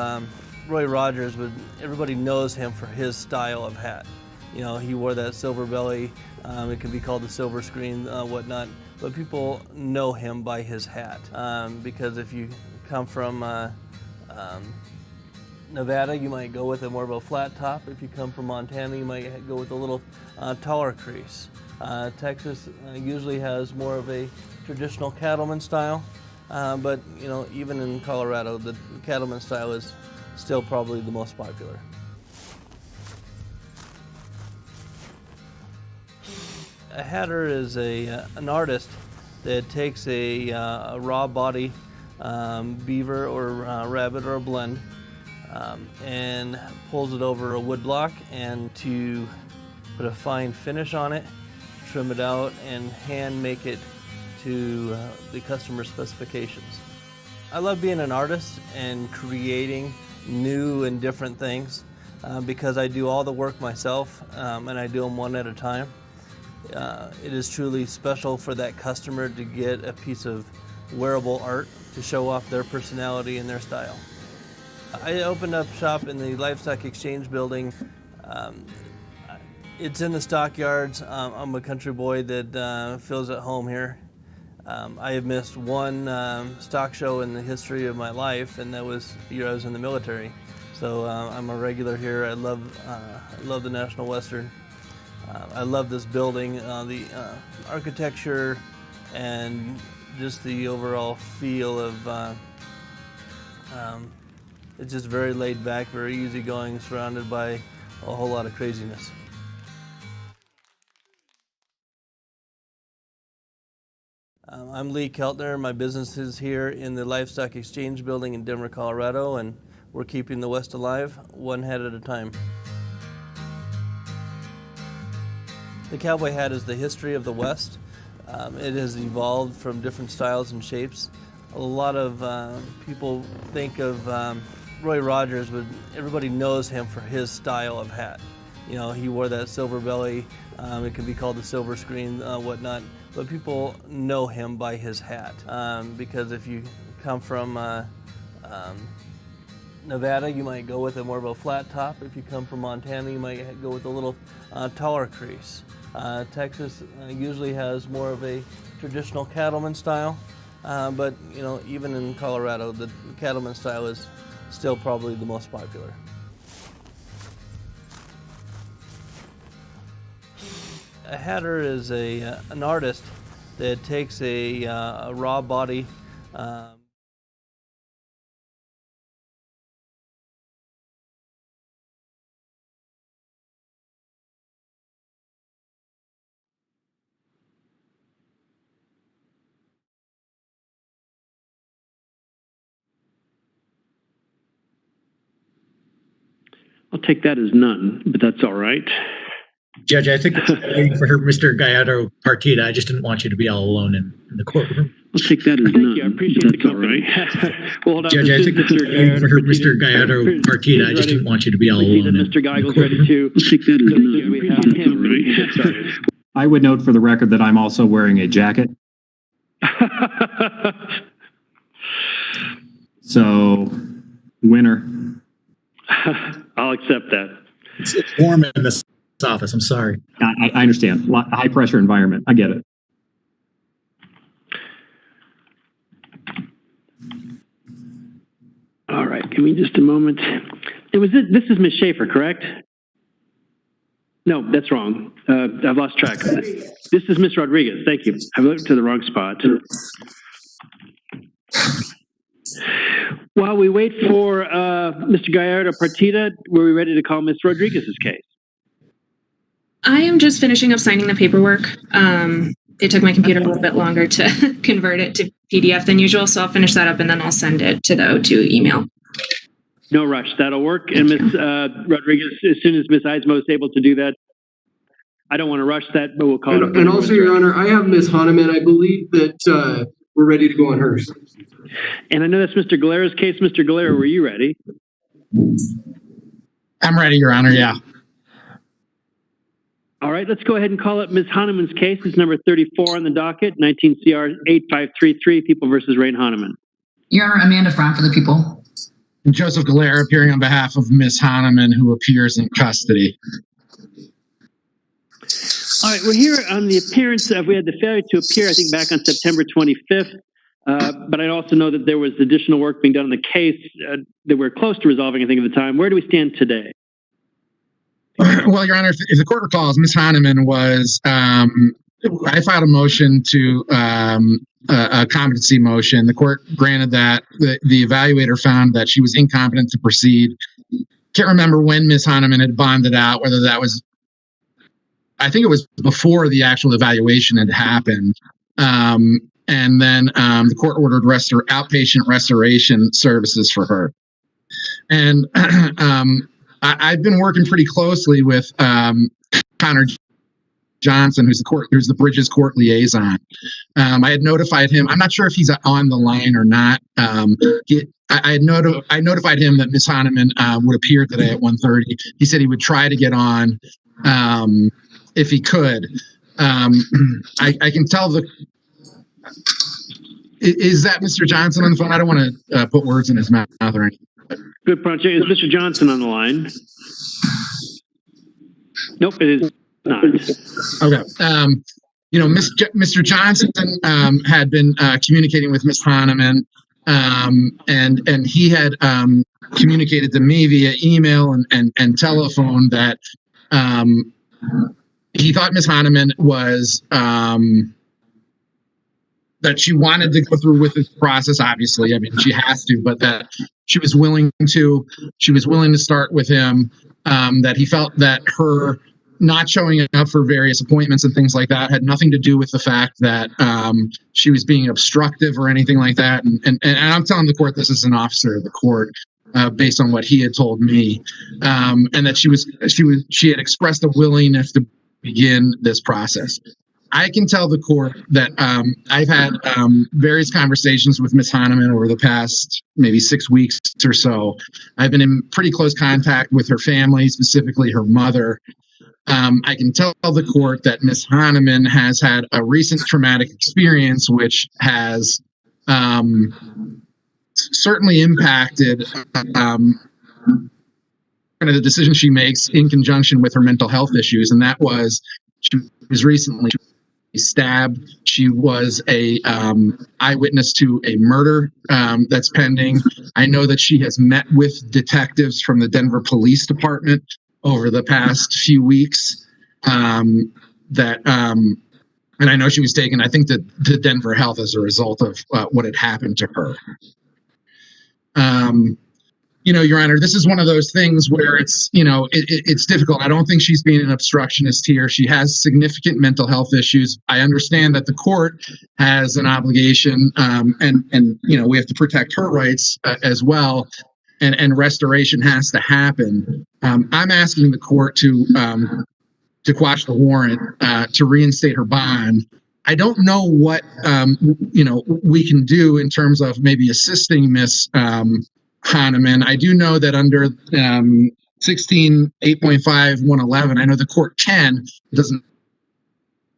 Roy Rogers, but everybody knows him for his style of hat. You know, he wore that silver belly. It can be called the silver screen, whatnot. But people know him by his hat because if you come from Nevada, you might go with a more of a flat top. If you come from Montana, you might go with a little taller crease. Texas usually has more of a traditional cattleman style, but you know, even in Colorado, the cattleman style is still probably the most popular. A hatter is an artist that takes a raw body beaver or rabbit or a blend and pulls it over a wood block, and to put a fine finish on it, trim it out, and hand make it to the customer specifications. I love being an artist and creating new and different things because I do all the work myself and I do them one at a time. It is truly special for that customer to get a piece of wearable art to show off their personality and their style. I opened up shop in the Livestock Exchange building. It's in the stockyards. I'm a country boy that feels at home here. I have missed one stock show in the history of my life, and that was the year I was in the military. So I'm a regular here. I love the National Western. I love this building, the architecture, and just the overall feel of. It's just very laid back, very easygoing, surrounded by a whole lot of craziness. I'm Lee Kelner. My business is here in the Livestock Exchange building in Denver, Colorado, and we're keeping the West alive, one hat at a time. The cowboy hat is the history of the West. It has evolved from different styles and shapes. A lot of people think of Roy Rogers, but everybody knows him for his style of hat. You know, he wore that silver belly. It can be called the silver screen, whatnot. But people know him by his hat because if you come from Nevada, you might go with more of a flat top. If you come from Montana, you might go with a little taller crease. Texas usually has more of a traditional cattleman style, but you know, even in Colorado, the cattleman style is still probably the most popular. A hatter is an artist that takes a raw body. I'll take that as none, but that's all right. Judge, I think it's waiting for her, Mr. Garduno-Partida. I just didn't want you to be all alone in the courtroom. I'll take that as none. Thank you. I appreciate the company. Well, hold on. Judge, I think it's waiting for her, Mr. Garduno-Partida. I just didn't want you to be all alone. Mr. Geigel's ready to. I'll take that as none. We have him. I would note for the record that I'm also wearing a jacket. So, winner. I'll accept that. It's warm in this office. I'm sorry. I understand. High pressure environment. I get it. All right. Give me just a moment. This is Ms. Schaefer, correct? No, that's wrong. I've lost track. This is Ms. Rodriguez. Thank you. I looked to the wrong spot. While we wait for Mr. Garduno-Partida, were we ready to call Ms. Rodriguez's case? I am just finishing up signing the paperwork. It took my computer a little bit longer to convert it to PDF than usual, so I'll finish that up and then I'll send it to the O2 email. No rush. That'll work. And Ms. Rodriguez, as soon as Ms. Eismo is able to do that, I don't want to rush that, but we'll call it. And also, Your Honor, I have Ms. Hanan. I believe that we're ready to go on hers. And I know that's Mr. Galera's case. Mr. Galera, were you ready? I'm ready, Your Honor, yeah. All right, let's go ahead and call up Ms. Haneman's case. It's number 34 on the docket, 19 CR 8533, People versus Rain Haneman. Your Honor, Amanda Fromm for the people. Joseph Galera appearing on behalf of Ms. Haneman, who appears in custody. All right, we're here on the appearance of, we had the failure to appear, I think, back on September 25th. But I also know that there was additional work being done on the case that we're close to resolving, I think, at the time. Where do we stand today? Well, Your Honor, if the court recalls, Ms. Haneman was, I filed a motion to a competency motion. The court granted that. The evaluator found that she was incompetent to proceed. Can't remember when Ms. Haneman had bonded out, whether that was, I think it was before the actual evaluation had happened. And then the court ordered outpatient restoration services for her. And I've been working pretty closely with Connor Johnson, who's the Bridges Court liaison. I had notified him. I'm not sure if he's on the line or not. I notified him that Ms. Haneman would appear today at 1:30. He said he would try to get on if he could. I can tell is that Mr. Johnson on the phone? I don't want to put words in his mouth or anything. Good, Pranche. Is Mr. Johnson on the line? Nope, it is not. Okay. Mr. Johnson had been communicating with Ms. Hahnemann, and he had communicated to me via email and telephone that he thought Ms. Hahnemann was that she wanted to go through with this process. Obviously, I mean, she has to, but that she was willing to start with him. That he felt that her not showing up for various appointments and things like that had nothing to do with the fact that she was being obstructive or anything like that. And I'm telling the court this is an officer of the court based on what he had told me, and that she had expressed a willingness to begin this process. I can tell the court that I've had various conversations with Ms. Hahnemann over the past maybe 6 weeks or so. I've been in pretty close contact with her family, specifically her mother. I can tell the court that Ms. Hahnemann has had a recent traumatic experience, which has certainly impacted the decision she makes in conjunction with her mental health issues. And that was, she was recently stabbed. She was a eyewitness to a murder that's pending. I know that she has met with detectives from the Denver Police Department over the past few weeks. And I know she was taken, I think, to Denver Health as a result of what had happened to her. Your Honor, this is one of those things where it's, it's difficult. I don't think she's being an obstructionist here. She has significant mental health issues. I understand that the court has an obligation, and we have to protect her rights as well, and restoration has to happen. I'm asking the court to quash the warrant, to reinstate her bond. I don't know what we can do in terms of maybe assisting Miss Hahnemann. I do know that under 16.8.5.111, I know the court can, it doesn't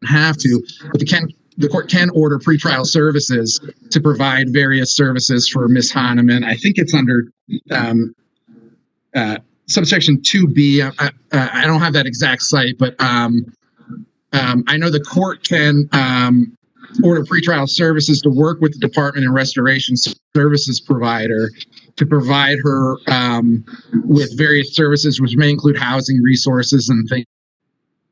have to, but the court can order pretrial services to provide various services for Miss Hahnemann. I think it's under subsection 2B. I don't have that exact site, but I know the court can order pretrial services to work with the Department and Restoration Services provider to provide her with various services, which may include housing resources and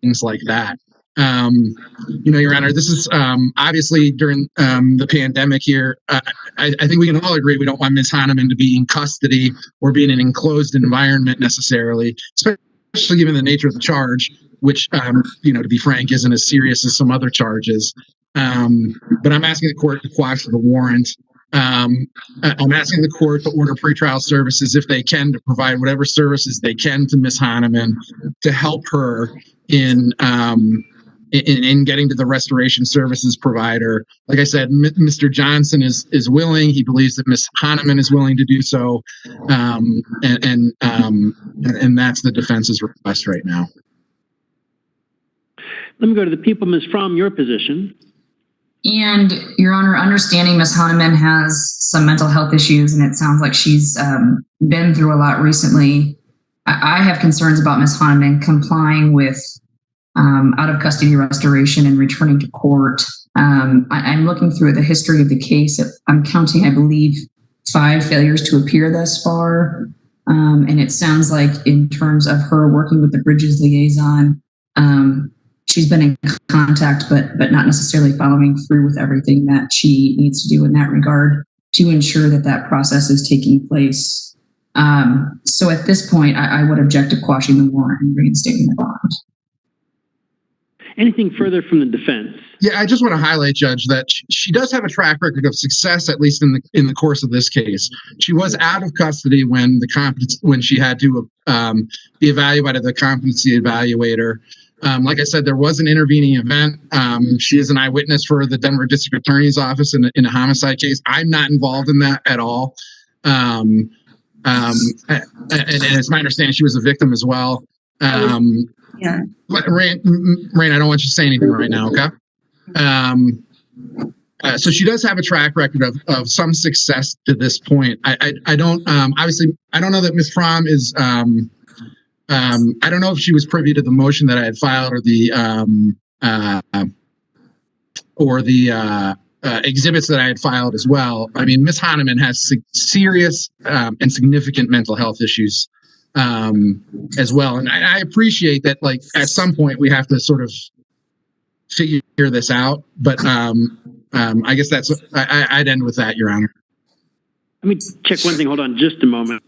things like that. Your Honor, this is obviously during the pandemic here. I think we can all agree we don't want Ms. Hahnemann to be in custody or be in an enclosed environment necessarily, especially given the nature of the charge, which, to be frank, isn't as serious as some other charges. But I'm asking the court to quash the warrant. I'm asking the court to order pretrial services if they can, to provide whatever services they can to Ms. Hahnemann to help her in getting to the restoration services provider. Like I said, Mr. Johnson is willing. He believes that Ms. Hahnemann is willing to do so, and that's the defense's request right now. Let me go to the people. Ms. Fromm, your position. And, Your Honor, understanding Ms. Hahnemann has some mental health issues, and it sounds like she's been through a lot recently. I have concerns about Ms. Hahnemann complying with out of custody restoration and returning to court. I'm looking through the history of the case. I'm counting, I believe, 5 failures to appear thus far. And it sounds like in terms of her working with the Bridges liaison, she's been in contact, but not necessarily following through with everything that she needs to do in that regard to ensure that process is taking place. So at this point, I would object to quashing the warrant and reinstating the bond. Anything further from the defense? Yeah, I just want to highlight, Judge, that she does have a track record of success, at least in the course of this case. She was out of custody when she had to be evaluated by the competency evaluator. Like I said, there was an intervening event. She is an eyewitness for the Denver District Attorney's Office in a homicide case. I'm not involved in that at all. And it's my understanding she was a victim as well. Yeah. Rain, I don't want you to say anything right now, okay? So she does have a track record of some success to this point. I don't obviously I don't know that Ms. Fromm is I don't know if she was privy to the motion that I had filed or the exhibits that I had filed as well. I mean, Ms. Hanan has serious and significant mental health issues as well, and I appreciate that. Like at some point, we have to sort of figure this out, but I guess I'd end with that, Your Honor. Let me check one thing. Hold on just a moment.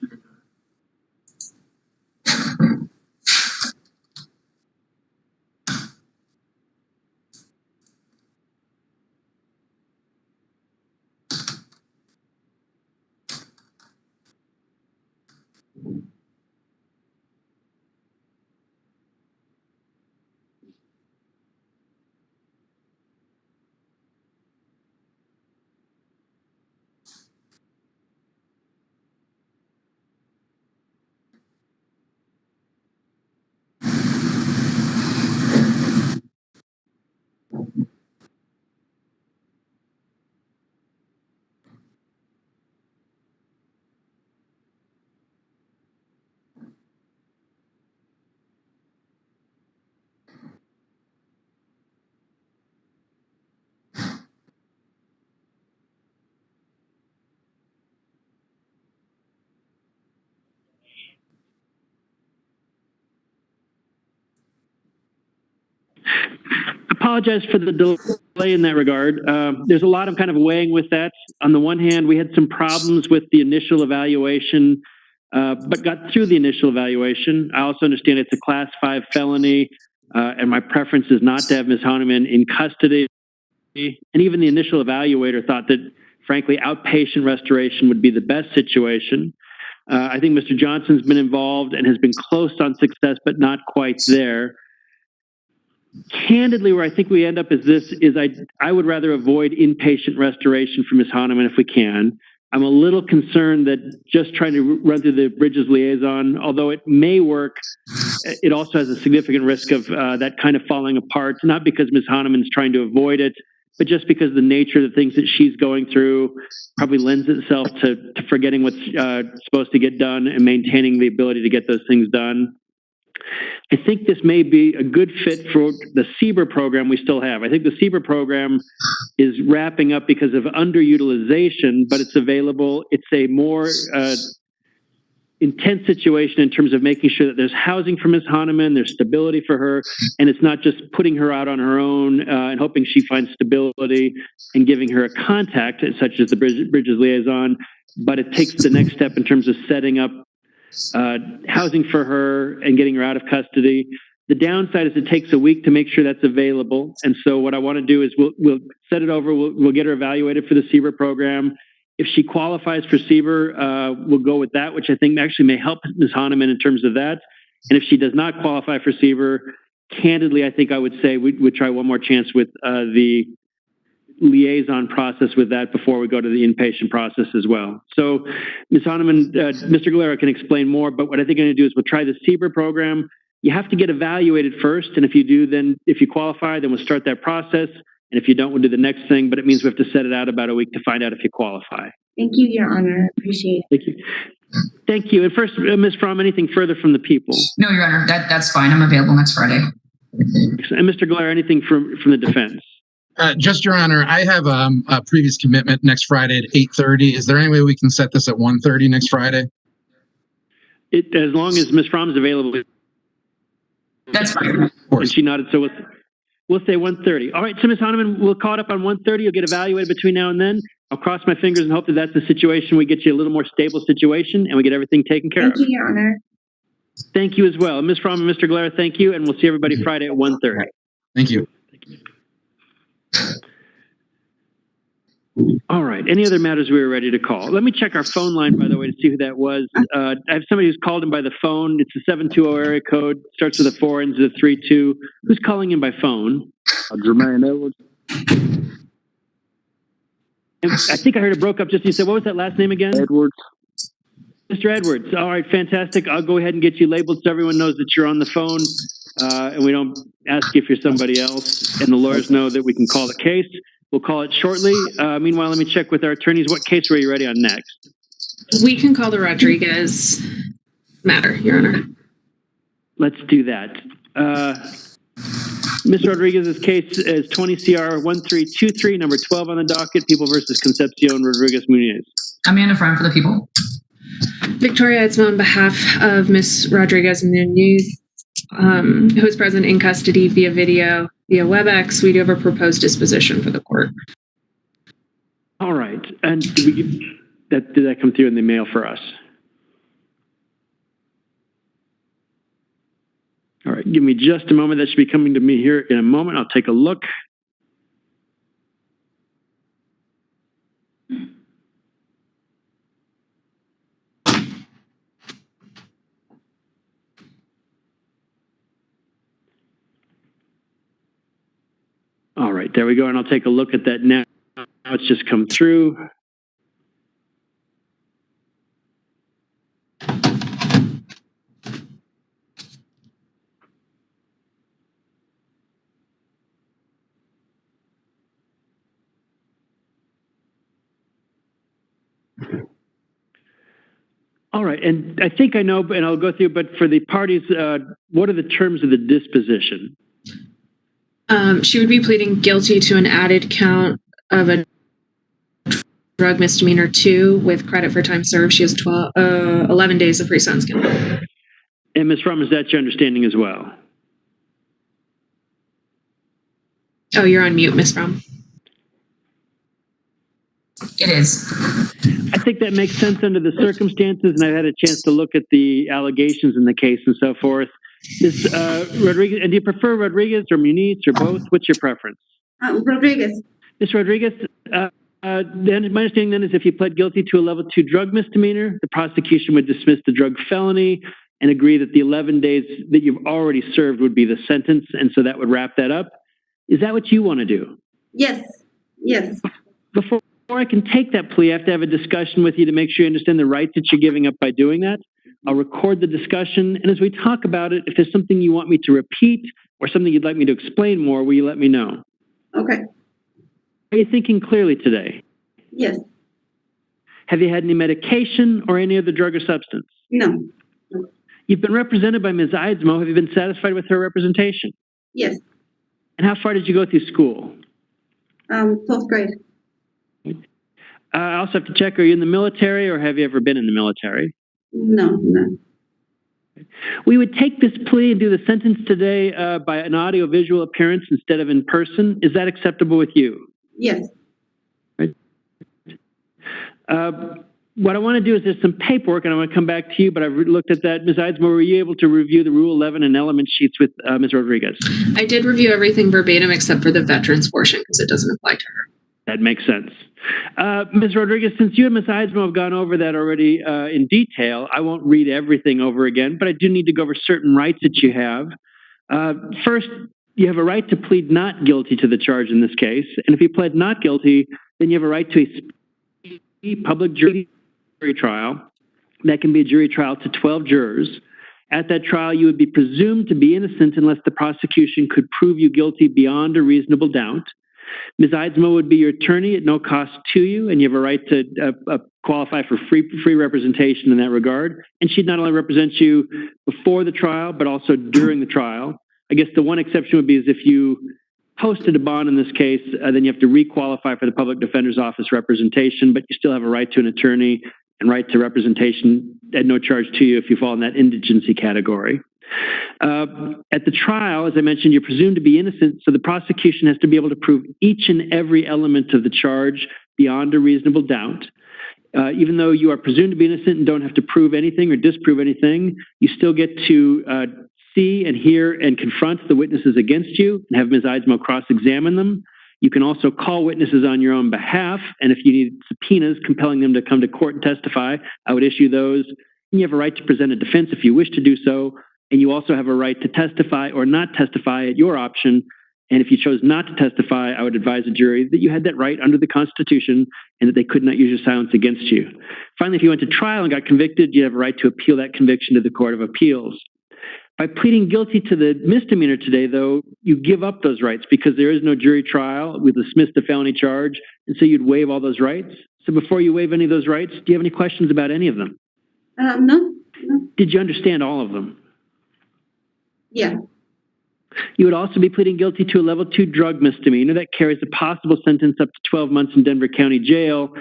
Apologize for the delay in that regard. There's a lot of kind of weighing with that. On the one hand, we had some problems with the initial evaluation, but got through the initial evaluation. I also understand it's a Class 5 felony, and my preference is not to have Ms. Hanan in custody. And even the initial evaluator thought that, frankly, outpatient restoration would be the best situation. I think Mr. Johnson's been involved and has been close on success, but not quite there. Candidly, where I think we end up is I would rather avoid inpatient restoration for Ms. Hanan if we can. I'm a little concerned that just trying to run through the Bridges liaison, although it may work, it also has a significant risk of that kind of falling apart, not because Ms. Hanan is trying to avoid it, but just because the nature of the things that she's going through probably lends itself to forgetting what's supposed to get done and maintaining the ability to get those things done. I think this may be a good fit for the CBER program we still have. I think the CBER program is wrapping up because of underutilization, but it's available. It's a more intense situation in terms of making sure that there's housing for Ms. Hanan, there's stability for her, and it's not just putting her out on her own and hoping she finds stability and giving her a contact, such as the Bridges liaison, but it takes the next step in terms of setting up housing for her and getting her out of custody. The downside is it takes a week to make sure that's available. And so what I want to do is we'll set it over. We'll get her evaluated for the CBER program. If she qualifies for CBER, we'll go with that, which I think actually may help Ms. Hanan in terms of that. And if she does not qualify for CBER, candidly, I think I would say we'd try one more chance with the liaison process with that before we go to the inpatient process as well. So Ms. Hanan, Mr. Galera can explain more, but what I think I'm going to do is we'll try the CBER program. You have to get evaluated first, and if you do, then if you qualify, then we'll start that process, and if you don't, we'll do the next thing, but it means we have to set it out about a week to find out if you qualify. Thank you, Your Honor. Appreciate it. Thank you. Thank you. And first, Ms. Fromm, anything further from the people? No, Your Honor, that's fine. I'm available next Friday. And Mr. Galera, anything from the defense? Just, Your Honor, I have a previous commitment next Friday at 8:30. Is there any way we can set this at 1:30 next Friday? As long as Ms. Fromm is available. That's fine. And she nodded, so we'll say 1:30. All right, so Ms. Hanan, we'll call it up on 1:30. You'll get evaluated between now and then. I'll cross my fingers and hope that that's the situation. We get you a little more stable situation and we get everything taken care of. Thank you, Your Honor. Thank you as well. Ms. Fromm and Mr. Galera, thank you, and we'll see everybody Friday at 1:30. Thank you. All right. Any other matters we were ready to call? Let me check our phone line, by the way, to see who that was. I have somebody who's called in by the phone. It's a 720 area code. Starts with a 4, ends with a 32. Who's calling in by phone? Jermaine Edwards. And I think I heard it broke up just you said, what was that last name again? Edwards. Mr. Edwards. All right. Fantastic. I'll go ahead and get you labeled so everyone knows that you're on the phone and we don't ask if you're somebody else, and the lawyers know that we can call the case. We'll call it shortly. Meanwhile, let me check with our attorneys. What case were you ready on next? We can call the Rodriguez matter, Your Honor. Let's do that. Ms. Rodriguez's case is 20 CR 1323, number 12 on the docket, People versus Concepcion Rodriguez Muniz. Amanda Fromm for the people. Victoria Edsma on behalf of Ms. Rodriguez Muniz, who is present in custody via video, via WebEx. We do have a proposed disposition for the court. All right. And did that come through in the mail for us? All right. Give me just a moment. That should be coming to me here in a moment. I'll take a look. All right, there we go. And I'll take a look at that now. It's just come through. All right, and I think I know, and I'll go through, but for the parties, what are the terms of the disposition? She would be pleading guilty to an added count of a drug misdemeanor 2 with credit for time served. She has 11 days of pre-sentence. And Ms. Fromm, is that your understanding as well? Oh, you're on mute, Ms. Fromm. It is. I think that makes sense under the circumstances, and I've had a chance to look at the allegations in the case and so forth. Ms. Rodriguez, and do you prefer Rodriguez or Muniz or both? What's your preference? Rodriguez. Ms. Rodriguez, then my understanding then is if you pled guilty to a level 2 drug misdemeanor, the prosecution would dismiss the drug felony and agree that the 11 days that you've already served would be the sentence, and so that would wrap that up. Is that what you want to do? Yes. Yes. Before I can take that plea, I have to have a discussion with you to make sure you understand the rights that you're giving up by doing that. I'll record the discussion, and as we talk about it, if there's something you want me to repeat or something you'd like me to explain more, will you let me know? Okay. Are you thinking clearly today? Yes. Have you had any medication or any other drug or substance? No. You've been represented by Ms. Eidsmo. Have you been satisfied with her representation? Yes. And how far did you go through school? 12th grade. I also have to check, are you in the military or have you ever been in the military? No. We would take this plea and do the sentence today by an audio-visual appearance instead of in person. Is that acceptable with you? Yes. Right. What I want to do is there's some paperwork, and I want to come back to you, but I've looked at that. Ms. Eidsmo, were you able to review the Rule 11 and element sheets with Ms. Rodriguez? I did review everything verbatim except for the veterans portion because it doesn't apply to her. That makes sense. Ms. Rodriguez, since you and Ms. Eidsmo have gone over that already in detail, I won't read everything over again, but I do need to go over certain rights that you have. First, you have a right to plead not guilty to the charge in this case, and if you pled not guilty, then you have a right to a public jury trial. That can be a jury trial to 12 jurors. At that trial, you would be presumed to be innocent unless the prosecution could prove you guilty beyond a reasonable doubt. Ms. Eidsmo would be your attorney at no cost to you, and you have a right to qualify for free representation in that regard. And she'd not only represent you before the trial, but also during the trial. I guess the one exception would be is if you posted a bond in this case, then you have to requalify for the public defender's office representation, but you still have a right to an attorney and right to representation at no charge to you if you fall in that indigency category. At the trial, as I mentioned, you're presumed to be innocent, so the prosecution has to be able to prove each and every element of the charge beyond a reasonable doubt. Even though you are presumed to be innocent and don't have to prove anything or disprove anything, you still get to see and hear and confront the witnesses against you and have Ms. Eidsmo cross-examine them. You can also call witnesses on your own behalf, and if you need subpoenas compelling them to come to court and testify, I would issue those. And you have a right to present a defense if you wish to do so, and you also have a right to testify or not testify at your option. And if you chose not to testify, I would advise the jury that you had that right under the Constitution and that they could not use your silence against you. Finally, if you went to trial and got convicted, you have a right to appeal that conviction to the Court of Appeals. By pleading guilty to the misdemeanor today, though, you give up those rights because there is no jury trial. We dismiss the felony charge, and so you'd waive all those rights. So before you waive any of those rights, do you have any questions about any of them? No. Did you understand all of them? Yeah. You would also be pleading guilty to a level 2 drug misdemeanor that carries a possible sentence up to 12 months in Denver County Jail.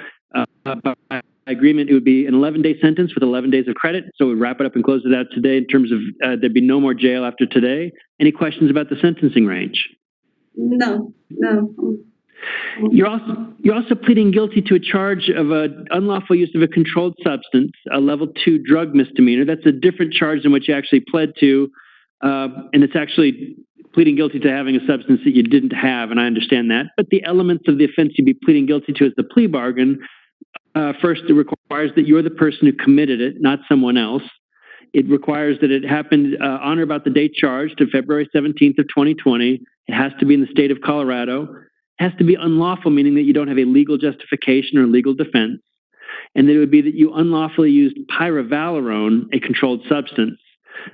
By agreement, it would be an 11-day sentence with 11 days of credit. So we'd wrap it up and close it out today in terms of there'd be no more jail after today. Any questions about the sentencing range? No. You're also pleading guilty to a charge of an unlawful use of a controlled substance, a level 2 drug misdemeanor. That's a different charge than what you actually pled to. And it's actually pleading guilty to having a substance that you didn't have, and I understand that. But the elements of the offense you'd be pleading guilty to is the plea bargain. First, it requires that you're the person who committed it, not someone else. It requires that it happened on or about the date charged, to February 17th of 2020. It has to be in the state of Colorado. It has to be unlawful, meaning that you don't have a legal justification or legal defense. And then it would be that you unlawfully used pyrovalerone, a controlled substance.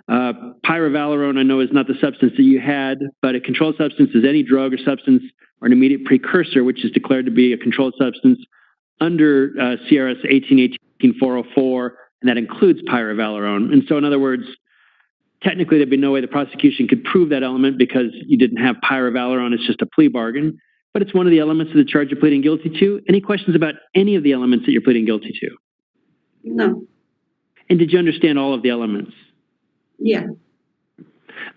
Pyrovalerone, I know, is not the substance that you had, but a controlled substance is any drug or substance or an immediate precursor, which is declared to be a controlled substance under CRS 1818-404, and that includes pyrovalerone. And so, in other words, technically there'd be no way the prosecution could prove that element because you didn't have pyrovalerone. It's just a plea bargain. But it's one of the elements of the charge you're pleading guilty to. Any questions about any of the elements that you're pleading guilty to? No. And did you understand all of the elements? Yeah.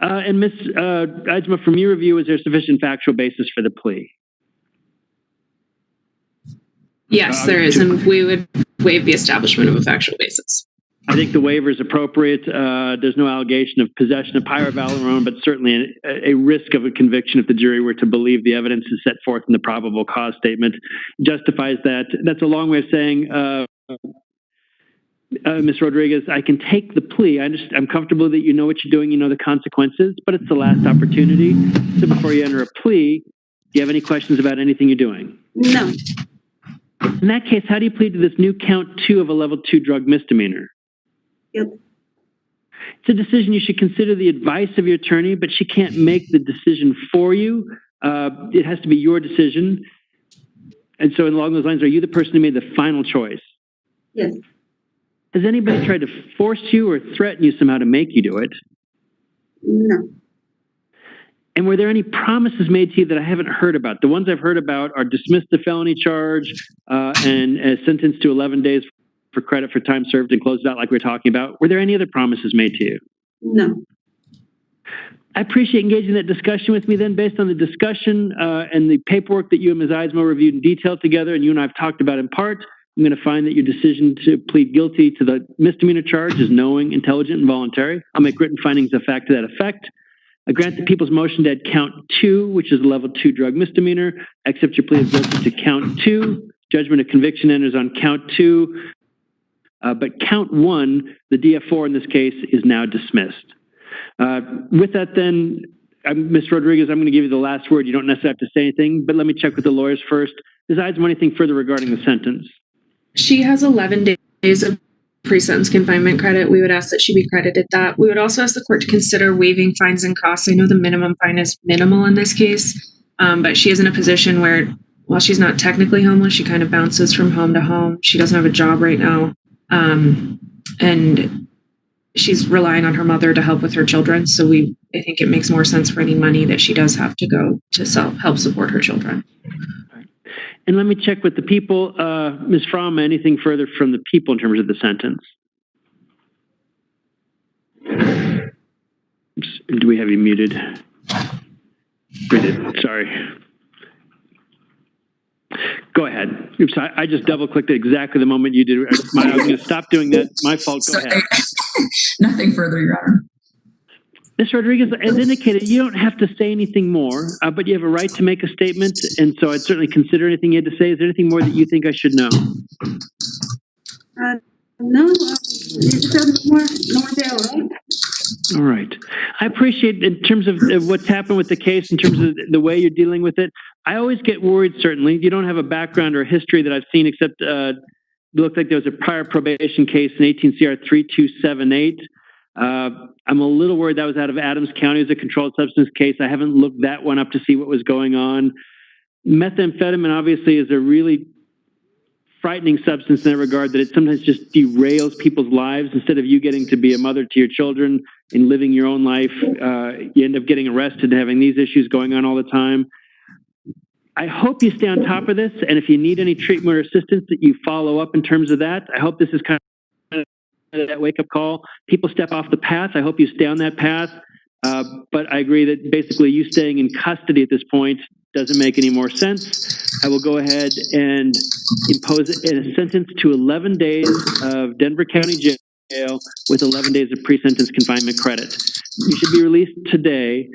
And Ms. Eidsma, from your review, is there sufficient factual basis for the plea? Yes, there is, and we would waive the establishment of a factual basis. I think the waiver is appropriate. There's no allegation of possession of pyrovalerone, but certainly a risk of a conviction if the jury were to believe the evidence is set forth in the probable cause statement justifies that. That's a long way of saying, Ms. Rodriguez, I can take the plea. I'm comfortable that you know what you're doing, you know the consequences, but it's the last opportunity. So before you enter a plea, do you have any questions about anything you're doing? No. In that case, how do you plead to this new count 2 of a level 2 drug misdemeanor? Yep. It's a decision you should consider the advice of your attorney, but she can't make the decision for you. It has to be your decision. And so along those lines, are you the person who made the final choice? Yes. Has anybody tried to force you or threaten you somehow to make you do it? No. And were there any promises made to you that I haven't heard about? The ones I've heard about are dismiss the felony charge and sentenced to 11 days for credit for time served and closed out like we were talking about. Were there any other promises made to you? No. I appreciate engaging that discussion with me then. Based on the discussion and the paperwork that you and Ms. Eidsma reviewed in detail together and you and I have talked about in part, I'm going to find that your decision to plead guilty to the misdemeanor charge is knowing, intelligent, and voluntary. I'll make written findings of fact to that effect. I grant the people's motion to add count 2, which is a level 2 drug misdemeanor. Accept your plea of guilty to count 2. Judgment of conviction enters on count 2. But count 1, the DF4 in this case, is now dismissed. With that then, Ms. Rodriguez, I'm going to give you the last word. You don't necessarily have to say anything, but let me check with the lawyers first. Ms. Eidsma, anything further regarding the sentence? She has 11 days of pre-sentence confinement credit. We would ask that she be credited that. We would also ask the court to consider waiving fines and costs. I know the minimum fine is minimal in this case, but she is in a position where, while she's not technically homeless, she kind of bounces from home to home. She doesn't have a job right now, and she's relying on her mother to help with her children. So I think it makes more sense for any money that she does have to go to help support her children. And let me check with the people. Ms. Fromm, anything further from the people in terms of the sentence? Oops, do we have you muted? We did, sorry. Go ahead. Oops, I just double-clicked at exactly the moment you did. I was going to stop doing that. My fault. Go ahead. Nothing further, Your Honor. Ms. Rodriguez, as indicated, you don't have to say anything more, but you have a right to make a statement, and so I'd certainly consider anything you had to say. Is there anything more that you think I should know? No, you said no more there, right? All right. I appreciate in terms of what's happened with the case, in terms of the way you're dealing with it. I always get worried, certainly. You don't have a background or a history that I've seen, except it looked like there was a prior probation case in 18 CR 3278. I'm a little worried that was out of Adams County as a controlled substance case. I haven't looked that one up to see what was going on. Methamphetamine obviously is a really frightening substance in that regard, that it sometimes just derails people's lives. Instead of you getting to be a mother to your children and living your own life, you end up getting arrested and having these issues going on all the time. I hope you stay on top of this, and if you need any treatment or assistance, that you follow up in terms of that. I hope this is kind of that wake-up call. People step off the path. I hope you stay on that path. But I agree that basically you staying in custody at this point doesn't make any more sense. I will go ahead and impose a sentence to 11 days of Denver County Jail with 11 days of pre-sentence confinement credit. You should be released today.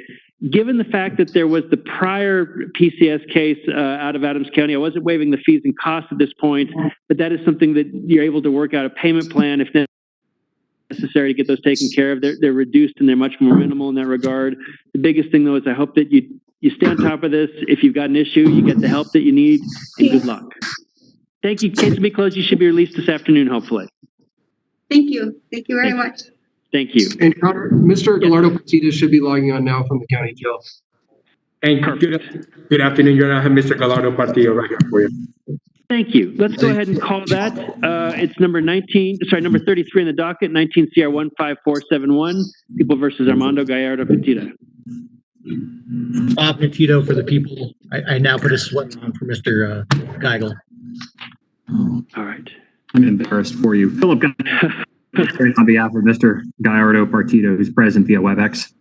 Given the fact that there was the prior PCS case out of Adams County, I wasn't waiving the fees and costs at this point, but that is something that you're able to work out a payment plan if necessary to get those taken care of. They're reduced and they're much more minimal in that regard. The biggest thing, though, is I hope that you stay on top of this. If you've got an issue, you get the help that you need, and good luck. Thank you. Case will be closed. You should be released this afternoon, hopefully. Thank you. Thank you very much. Thank you. And Your Honor, Mr. Gallardo-Partida should be logging on now from the county jail. And good afternoon, Your Honor. I have Mr. Gallardo-Partida right here for you. Thank you. Let's go ahead and call that. It's number 33 in the docket, 19 CR 15471, People versus Armando Gallardo-Partida. Bob Petito for the people. I now put a sweat on for Mr. Geigel. All right. I'm embarrassed for you. Philip, on behalf of Mr. Gallardo-Partida, who's present via WebEx.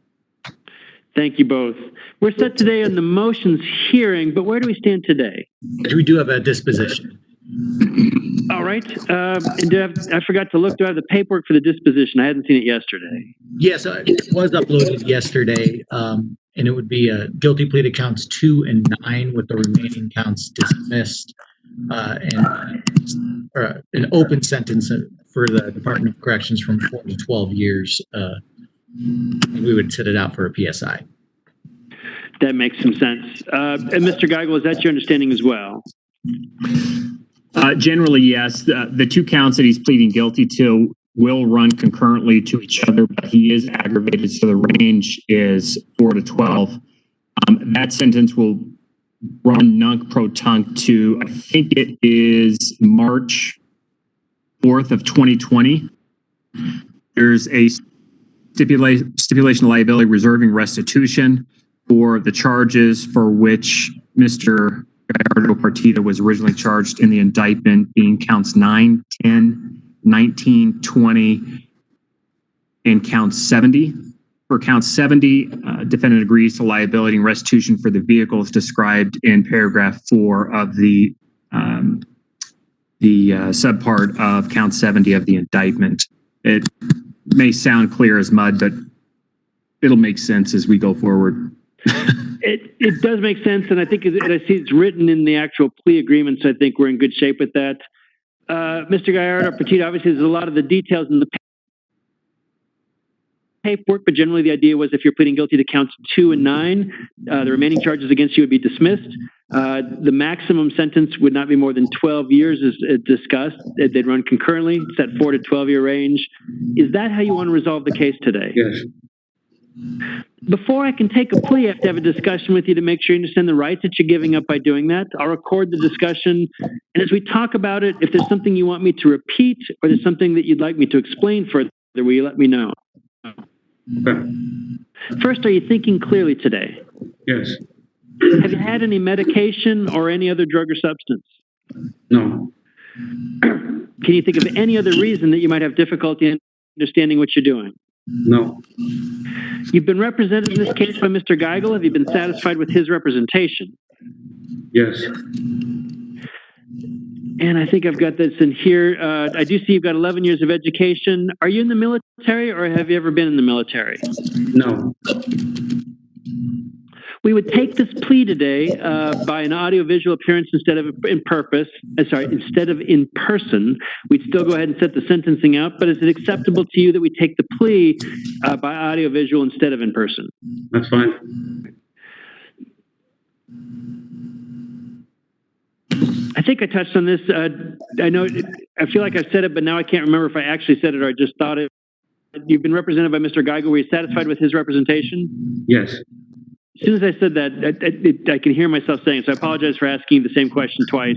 Thank you both. We're set today on the motions hearing, but where do we stand today? We do have a disposition. All right. And I forgot to look. Do I have the paperwork for the disposition? I hadn't seen it yesterday. Yes, it was uploaded yesterday, and it would be a guilty plea to counts 2 and 9 with the remaining counts dismissed, and an open sentence for the Department of Corrections from 4 to 12 years. And we would set it out for a PSI. That makes some sense. And Mr. Geigel, is that your understanding as well? Generally, yes. The two counts that he's pleading guilty to will run concurrently to each other, but he is aggravated, so the range is 4 to 12. That sentence will run nunc-pro-tunc to, I think it is March 4th of 2020. There's a stipulation of liability reserving restitution for the charges for which Mr. Gallardo-Partida was originally charged in the indictment, being counts 9, 10, 19, 20, and count 70. For count 70, defendant agrees to liability and restitution for the vehicles described in paragraph 4 of the subpart of count 70 of the indictment. It may sound clear as mud, but it'll make sense as we go forward. It does make sense, and I think I see it's written in the actual plea agreement, so I think we're in good shape with that. Mr. Gallardo-Partida, obviously there's a lot of the details in the paperwork, but generally the idea was if you're pleading guilty to counts 2 and 9, the remaining charges against you would be dismissed. The maximum sentence would not be more than 12 years as discussed. They'd run concurrently. It's that 4 to 12 year range. Is that how you want to resolve the case today? Yes. Before I can take a plea, I have to have a discussion with you to make sure you understand the rights that you're giving up by doing that. I'll record the discussion. And as we talk about it, if there's something you want me to repeat or there's something that you'd like me to explain further, will you let me know? Okay. First, are you thinking clearly today? Yes. Have you had any medication or any other drug or substance? No. Can you think of any other reason that you might have difficulty understanding what you're doing? No. You've been represented in this case by Mr. Geigel. Have you been satisfied with his representation? Yes. And I think I've got this in here. I do see you've got 11 years of education. Are you in the military or have you ever been in the military? No. We would take this plea today by an audiovisual appearance instead of in person. We'd still go ahead and set the sentencing out, but is it acceptable to you that we take the plea by audiovisual instead of in person? That's fine. I think I touched on this. I feel like I said it, but now I can't remember if I actually said it or I just thought it. you've been represented by Mr. Geigel. Were you satisfied with his representation? Yes. As soon as I said that, I can hear myself saying it, so I apologize for asking you the same question twice.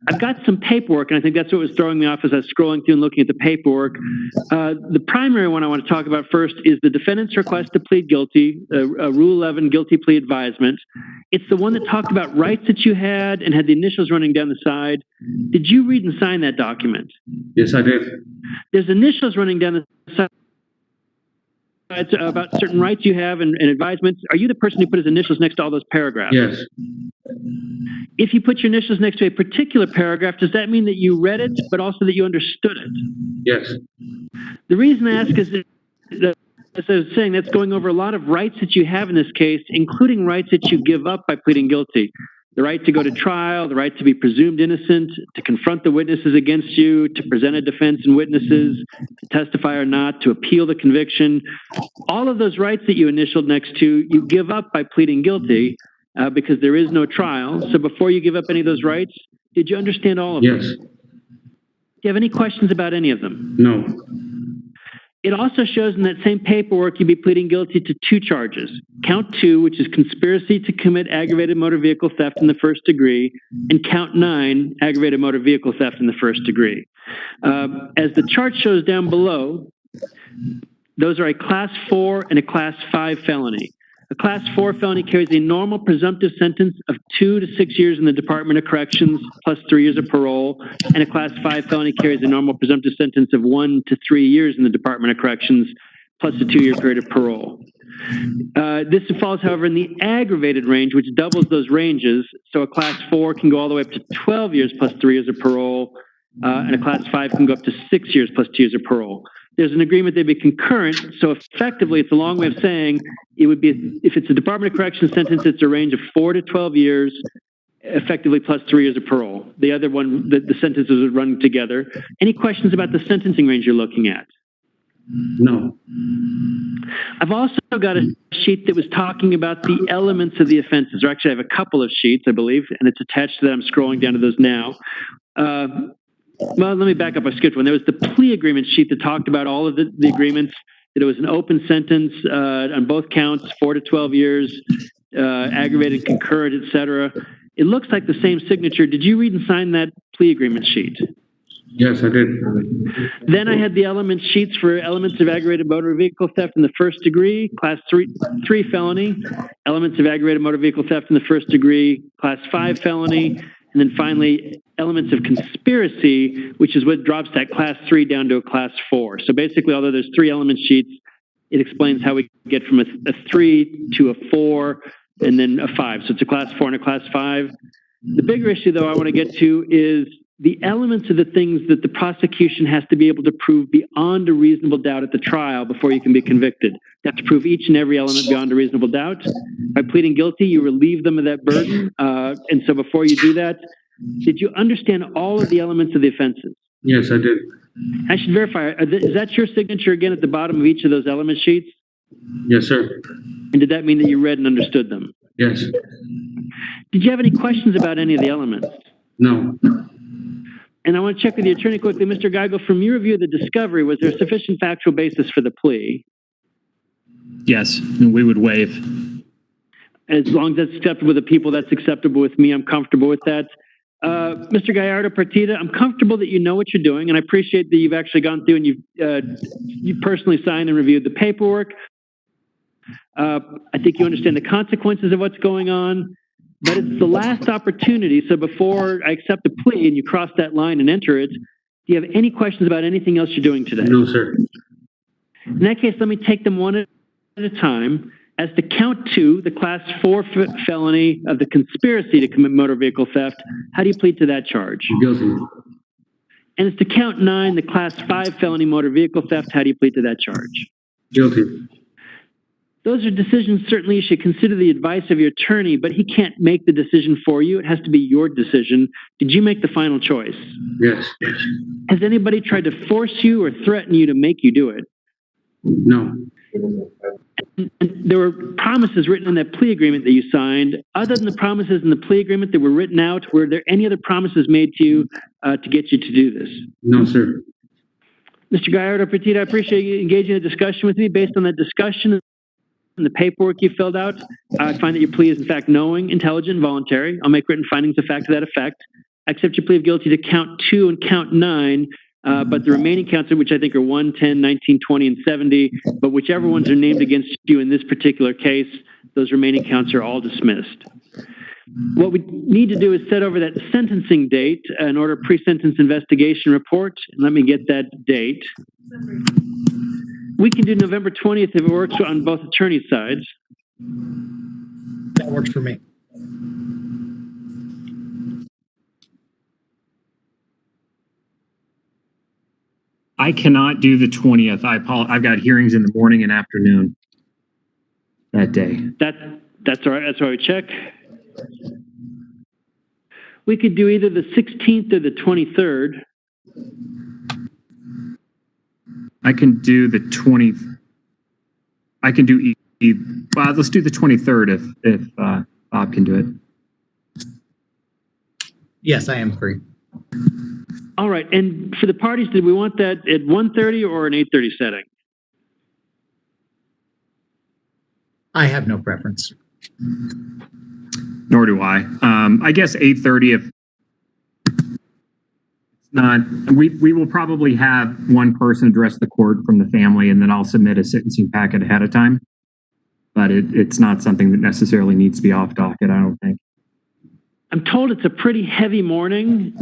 I've got some paperwork, and I think that's what was throwing me off as I was scrolling through and looking at the paperwork. The primary one I want to talk about first is the defendant's request to plead guilty, Rule 11 guilty plea advisement. It's the one that talked about rights that you had and had the initials running down the side. Did you read and sign that document? Yes, I did. There's initials running down the side about certain rights you have and advisements. Are you the person who put his initials next to all those paragraphs? Yes. If you put your initials next to a particular paragraph, does that mean that you read it, but also that you understood it? Yes. The reason I ask is that, as I was saying, that's going over a lot of rights that you have in this case, including rights that you give up by pleading guilty. The right to go to trial, the right to be presumed innocent, to confront the witnesses against you, to present a defense and witnesses, to testify or not, to appeal the conviction. All of those rights that you initialed next to, you give up by pleading guilty because there is no trial. So before you give up any of those rights, did you understand all of them? Yes. Do you have any questions about any of them? No. It also shows in that same paperwork you'd be pleading guilty to 2 charges. Count 2, which is conspiracy to commit aggravated motor vehicle theft in the first degree, and count 9, aggravated motor vehicle theft in the first degree. As the chart shows down below, those are a Class 4 and a Class 5 felony. A Class 4 felony carries a normal presumptive sentence of 2 to 6 years in the Department of Corrections plus 3 years of parole, and a Class 5 felony carries a normal presumptive sentence of 1 to 3 years in the Department of Corrections plus a 2-year period of parole. This falls, however, in the aggravated range, which doubles those ranges. So a Class 4 can go all the way up to 12 years plus 3 years of parole, and a Class 5 can go up to 6 years plus 2 years of parole. There's an agreement they'd be concurrent, so effectively it's a long way of saying it would be, if it's a Department of Corrections sentence, it's a range of 4 to 12 years, effectively plus 3 years of parole. The other one, the sentences would run together. Any questions about the sentencing range you're looking at? No. I've also got a sheet that was talking about the elements of the offenses, or actually I have a couple of sheets, I believe, and it's attached to that. I'm scrolling down to those now. Well, let me back up. I skipped one. There was the plea agreement sheet that talked about all of the agreements, that it was an open sentence on both counts, 4 to 12 years, aggravated, concurrent, etc. It looks like the same signature. Did you read and sign that plea agreement sheet? Yes, I did. Then I had the element sheets for elements of aggravated motor vehicle theft in the first degree, Class 3 felony, elements of aggravated motor vehicle theft in the first degree, Class 5 felony, and then finally, elements of conspiracy, which is what drops that Class 3 down to a Class 4. So basically, although there's 3 element sheets, it explains how we get from a 3 to a 4 and then a 5. So it's a Class 4 and a Class 5. The bigger issue, though, I want to get to is the elements of the things that the prosecution has to be able to prove beyond a reasonable doubt at the trial before you can be convicted. You have to prove each and every element beyond a reasonable doubt. By pleading guilty, you relieve them of that burden. And so before you do that, did you understand all of the elements of the offenses? Yes, I did. I should verify. Is that your signature again at the bottom of each of those element sheets? Yes, sir. And did that mean that you read and understood them? Yes. Did you have any questions about any of the elements? No. And I want to check with the attorney quickly. Mr. Geigel, from your review of the discovery, was there sufficient factual basis for the plea? Yes, we would waive. As long as that's acceptable with the people, that's acceptable with me. I'm comfortable with that. Mr. Garduno-Partida, I'm comfortable that you know what you're doing, and I appreciate that you've actually gone through and you've personally signed and reviewed the paperwork. I think you understand the consequences of what's going on, but it's the last opportunity. So before I accept the plea and you cross that line and enter it, do you have any questions about anything else you're doing today? No, sir. In that case, let me take them one at a time. As to count 2, the Class 4 felony of the conspiracy to commit motor vehicle theft, how do you plead to that charge? Guilty. And as to count 9, the Class 5 felony motor vehicle theft, how do you plead to that charge? Guilty. Those are decisions certainly you should consider the advice of your attorney, but he can't make the decision for you. It has to be your decision. Did you make the final choice? Yes. Has anybody tried to force you or threaten you to make you do it? No. And there were promises written in that plea agreement that you signed. Other than the promises in the plea agreement that were written out, were there any other promises made to you to get you to do this? No, sir. Mr. Gallardo-Partida, I appreciate you engaging in a discussion with me. Based on that discussion and the paperwork you filled out, I find that your plea is in fact knowing, intelligent, and voluntary. I'll make written findings of fact to that effect. I accept your plea of guilty to count 2 and count 9, but the remaining counts, which I think are 1, 10, 19, 20, and 70, but whichever ones are named against you in this particular case, those remaining counts are all dismissed. What we need to do is set over that sentencing date and order a pre-sentence investigation report. Let me get that date. We can do November 20th if it works on both attorney sides. That works for me. I cannot do the 20th. I've got hearings in the morning and afternoon that day. That's all right. That's why we check. We could do either the 16th or the 23rd. I can do the 20th. I can do let's do the 23rd if Bob can do it. Yes, I am free. All right. And for the parties, did we want that at 1:30 or an 8:30 setting? I have no preference. Nor do I. I guess 8:30 if it's not. We will probably have one person address the court from the family, and then I'll submit a sentencing packet ahead of time. But it's not something that necessarily needs to be off docket, I don't think. I'm told it's a pretty heavy morning.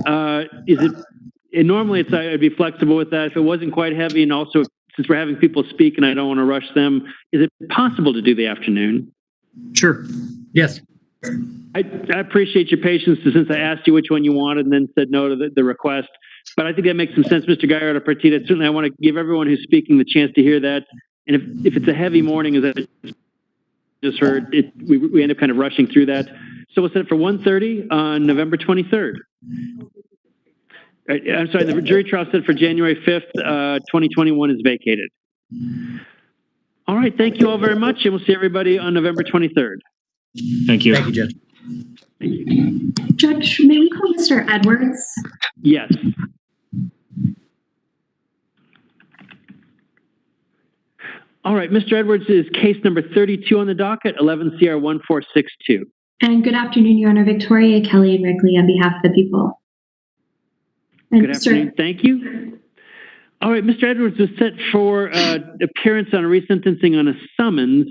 Normally I'd be flexible with that. If it wasn't quite heavy, and also since we're having people speak and I don't want to rush them, is it possible to do the afternoon? Sure. Yes. I appreciate your patience since I asked you which one you wanted and then said no to the request. But I think that makes some sense, Mr. Gallardo-Partida. Certainly I want to give everyone who's speaking the chance to hear that. And if it's a heavy morning, as I just heard, we end up kind of rushing through that. So we'll set it for 1:30 on November 23rd. I'm sorry, the jury trial set for January 5th, 2021 is vacated. All right, thank you all very much, and we'll see everybody on November 23rd. Thank you. Thank you, Judge. Thank you. Judge, may we call Mr. Edwards? Yes. All right, Mr. Edwards is case number 32 on the docket, 11 CR 1462. And good afternoon, Your Honor. Victoria Kelly and Wrigley on behalf of the people. And good afternoon. Thank you. All right, Mr. Edwards was set for appearance on a resentencing on a summons,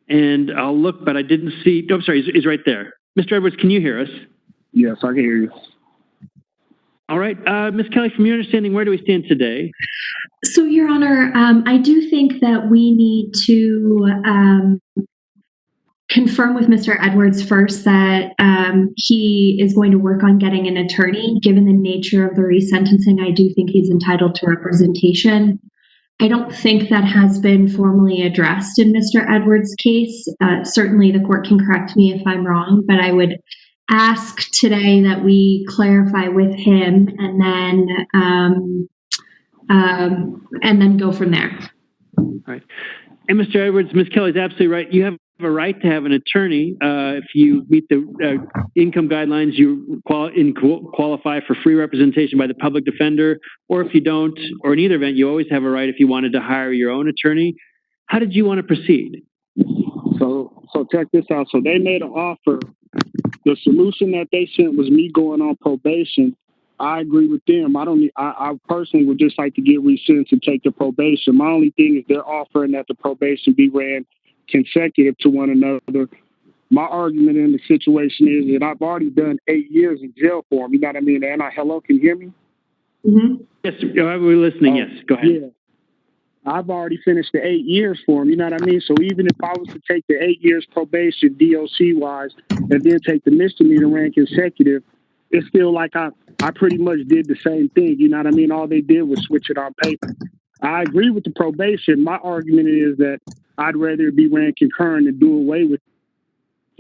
and I'll look, but I didn't see. Oh, I'm sorry, he's right there. Mr. Edwards, can you hear us? Yes, I can hear you. All right, Ms. Kelly, from your understanding, where do we stand today? So, Your Honor, I do think that we need to confirm with Mr. Edwards first that he is going to work on getting an attorney. Given the nature of the resentencing, I do think he's entitled to representation. I don't think that has been formally addressed in Mr. Edwards' case. Certainly the court can correct me if I'm wrong, but I would ask today that we clarify with him and then go from there. All right. And Mr. Edwards, Ms. Kelly's absolutely right. You have a right to have an attorney. If you meet the income guidelines, you qualify for free representation by the public defender, or if you don't, or in either event, you always have a right if you wanted to hire your own attorney. How did you want to proceed? So check this out. So they made an offer. The solution that they sent was me going on probation. I agree with them. I personally would just like to get resentenced and take the probation. My only thing is they're offering that the probation be ran consecutive to one another. My argument in the situation is that I've already done 8 years in jail for them. You know what I mean? And hello, can you hear me? Mm-hmm. Yes, we're listening. Yes, go ahead. Yeah. I've already finished the 8 years for them. You know what I mean? So even if I was to take the 8 years probation, DOC-wise, and then take the misdemeanor ran consecutive, it's still like I pretty much did the same thing. You know what I mean? All they did was switch it on paper. I agree with the probation. My argument is that I'd rather it be ran concurrent and do away with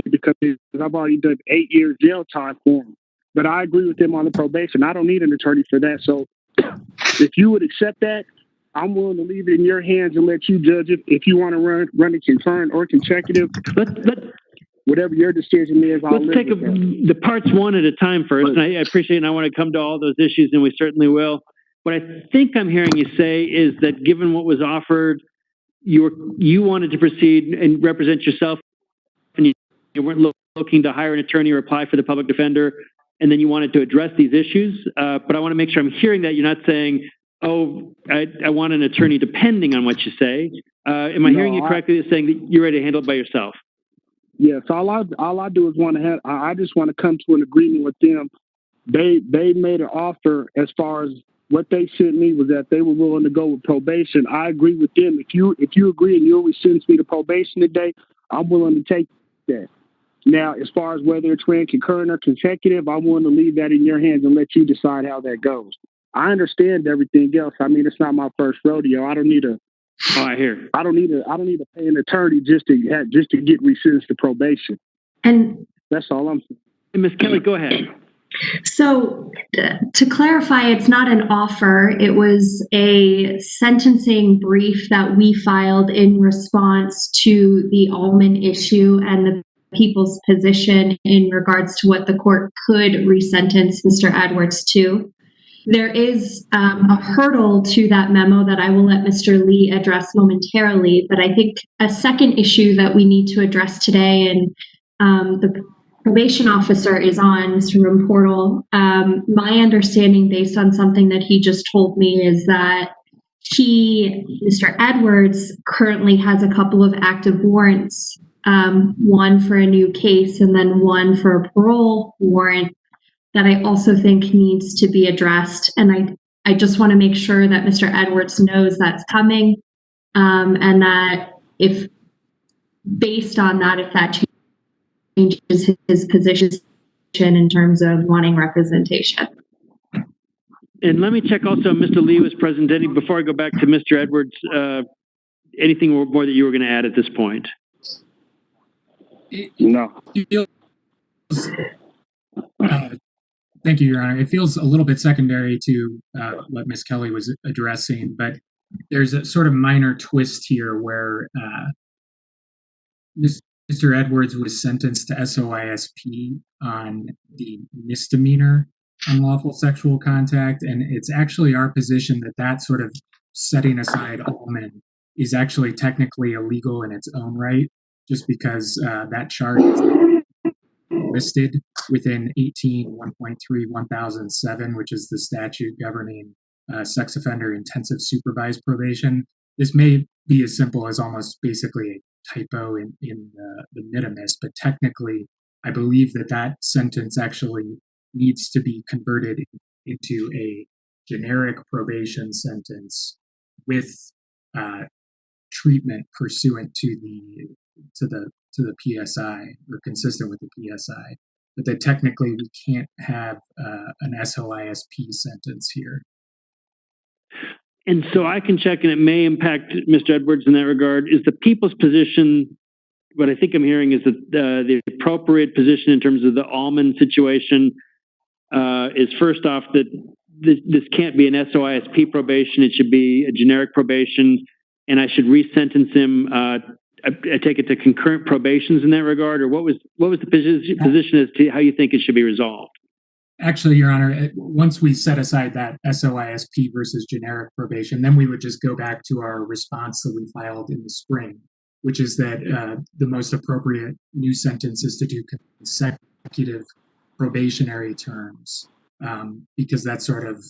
it because I've already done 8 years jail time for them. But I agree with them on the probation. I don't need an attorney for that. So if you would accept that, I'm willing to leave it in your hands and let you judge it. If you want to run it concurrent or consecutive, whatever your decision is, I'll let's take the parts one at a time first. And I appreciate, and I want to come to all those issues, and we certainly will. what I think I'm hearing you say is that given what was offered, you wanted to proceed and represent yourself, and you weren't looking to hire an attorney or apply for the public defender, and then you wanted to address these issues. But I want to make sure I'm hearing that you're not saying, oh, I want an attorney depending on what you say. Am I hearing you correctly? You're saying that you're ready to handle it by yourself? Yes, all I do is I just want to come to an agreement with them. They made an offer as far as what they sent me was that they were willing to go with probation. I agree with them. If you agree and you'll send me to probation today, I'm willing to take that. Now, as far as whether it's ran concurrent or consecutive, I'm willing to leave that in your hands and let you decide how that goes. I understand everything else. I mean, it's not my first rodeo. I don't need to. Oh, I hear. I don't need to pay an attorney just to get resentenced to probation. And that's all I'm saying. And Ms. Kelly, go ahead. So to clarify, it's not an offer. It was a sentencing brief that we filed in response to the Allman issue and the people's position in regards to what the court could resentence Mr. Edwards to. There is a hurdle to that memo that I will let Mr. Lee address momentarily, but I think a second issue that we need to address today, and the probation officer is on, Mr. Rimportal. My understanding, based on something that he just told me, is that Mr. Edwards, currently has a couple of active warrants, one for a new case and then one for a parole warrant that I also think needs to be addressed. And I just want to make sure that Mr. Edwards knows that's coming, and that if, based on that, if that changes his position in terms of wanting representation. And let me check also, Mr. Lee was present. Before I go back to Mr. Edwards, anything more that you were going to add at this point? No. Thank you, Your Honor. It feels a little bit secondary to what Ms. Kelly was addressing, but there's a sort of minor twist here where Mr. Edwards was sentenced to SOISP on the misdemeanor unlawful sexual contact, and it's actually our position that that sort of setting aside Allman is actually technically illegal in its own right, just because that charge is listed within 18.1.3/1007, which is the statute governing sex offender intensive supervised probation. This may be as simple as almost basically a typo in the minimus, but technically, I believe that sentence actually needs to be converted into a generic probation sentence with treatment pursuant to the PSI, or consistent with the PSI, but that technically we can't have an SOISP sentence here. And so I can check, and it may impact Mr. Edwards in that regard. Is the people's position, what I think I'm hearing is that the appropriate position in terms of the Allman situation is, first off, that this can't be an SOISP probation. It should be a generic probation, and I should resentence him. I take it to concurrent probations in that regard, or what was the position as to how you think it should be resolved? Actually, Your Honor, once we set aside that SOISP versus generic probation, then we would just go back to our response that we filed in the spring, which is that the most appropriate new sentence is to do consecutive probationary terms, because that sort of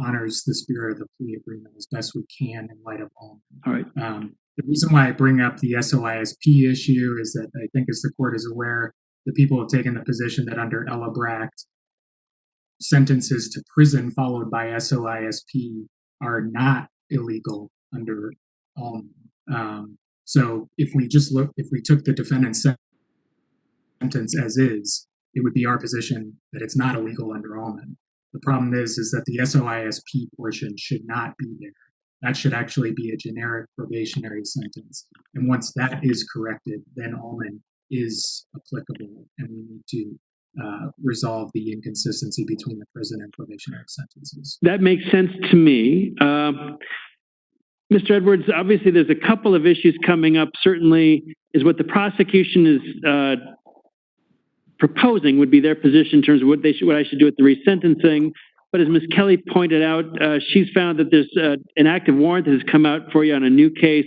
honors the spirit of the plea agreement as best we can in light of Allman. All right. The reason why I bring up the SOISP issue is that I think, as the court is aware, the people have taken the position that under Ella Bracht, sentences to prison followed by SOISP are not illegal under Allman. So if we took the defendant's sentence as is, it would be our position that it's not illegal under Allman. The problem is that the SOISP portion should not be there. That should actually be a generic probationary sentence. And once that is corrected, then Allman is applicable, and we need to resolve the inconsistency between the prison and probationary sentences. That makes sense to me. Mr. Edwards, obviously there's a couple of issues coming up. Certainly is what the prosecution is proposing would be their position in terms of what I should do at the resentencing. but as Ms. Kelly pointed out, she's found that there's an active warrant that has come out for you on a new case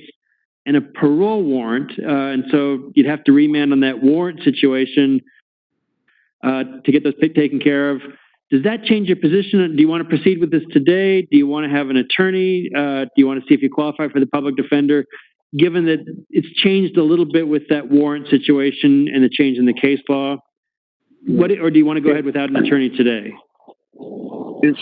and a parole warrant. And so you'd have to remand on that warrant situation to get those taken care of. Does that change your position? Do you want to proceed with this today? Do you want to have an attorney? Do you want to see if you qualify for the public defender? Given that it's changed a little bit with that warrant situation and the change in the case law, or do you want to go ahead without an attorney today? If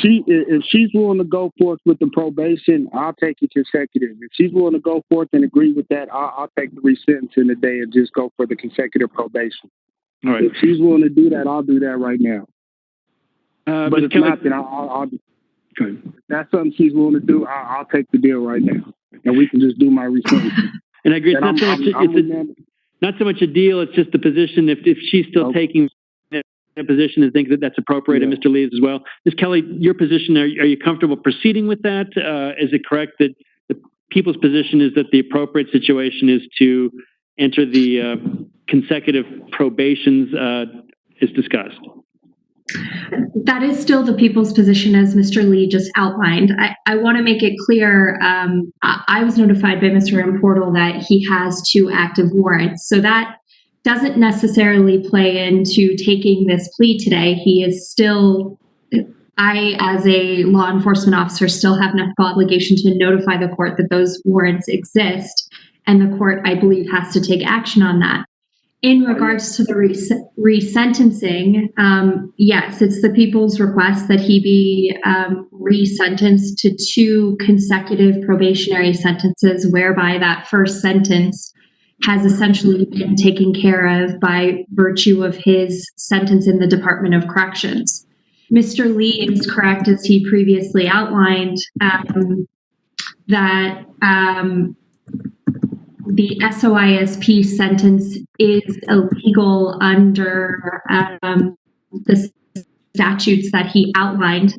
she's willing to go forth with the probation, I'll take it consecutive. If she's willing to go forth and agree with that, I'll take the resentencing today and just go for the consecutive probation. All right. If she's willing to do that, I'll do that right now. But if not, then I'll if that's something she's willing to do, I'll take the deal right now, and we can just do my resentencing. And I agree. It's not so much a deal. It's just the position. If she's still taking a position and think that that's appropriate, and Mr. Lee's as well. Ms. Kelly, your position, are you comfortable proceeding with that? Is it correct that the people's position is that the appropriate situation is to enter the consecutive probations as discussed? That is still the people's position, as Mr. Lee just outlined. I want to make it clear, I was notified by Mr. Portal that he has 2 active warrants. So that doesn't necessarily play into taking this plea today. He is still, I, as a law enforcement officer, still have an obligation to notify the court that those warrants exist. And the court, I believe, has to take action on that. In regards to the resentencing, yes, it's the people's request that he be resentenced to 2 consecutive probationary sentences, whereby that first sentence has essentially been taken care of by virtue of his sentence in the Department of Corrections. Mr. Lee is correct, as he previously outlined, that the SOISP sentence is illegal under the statutes that he outlined.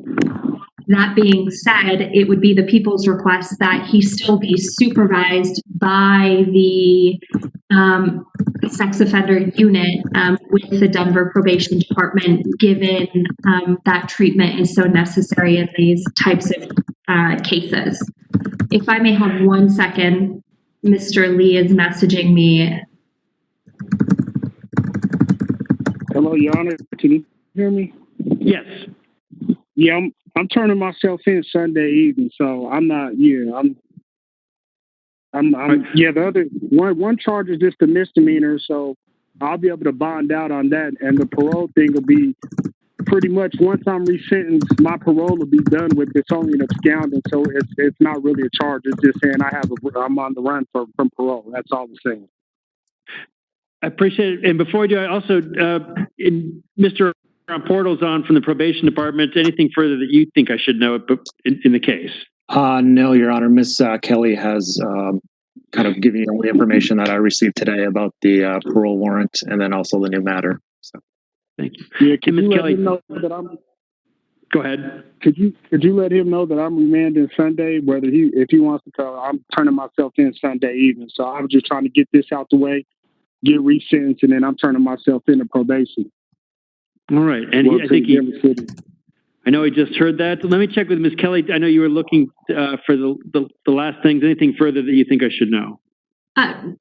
That being said, it would be the people's request that he still be supervised by the sex offender unit with the Denver Probation Department, given that treatment is so necessary in these types of cases. If I may have 1 second, Mr. Lee is messaging me. Hello, Your Honor. Can you hear me? Yes. Yeah, I'm turning myself in Sunday evening, so I'm not. Yeah, the other one charge is just a misdemeanor, so I'll be able to bond out on that, and the parole thing will be pretty much once I'm resentenced, my parole will be done with. It's only an absconding, so it's not really a charge. It's just saying I'm on the run from parole. That's all I'm saying. I appreciate it. And before I do, I also, Mr. Portal's on from the probation department. Anything further that you think I should know in the case? No, Your Honor. Ms. Kelly has kind of given you all the information that I received today about the parole warrant and then also the new matter. So. Thank you. Yeah, can Ms. you Kelly, let him know that I'm? Go ahead. Could you let him know that I'm remanding Sunday? If he wants to come, I'm turning myself in Sunday evening. So I was just trying to get this out the way, get resentenced, and then I'm turning myself into probation. All right, and I think I know he just heard that. Let me check with Ms. Kelly. I know you were looking for the last things. Anything further that you think I should know?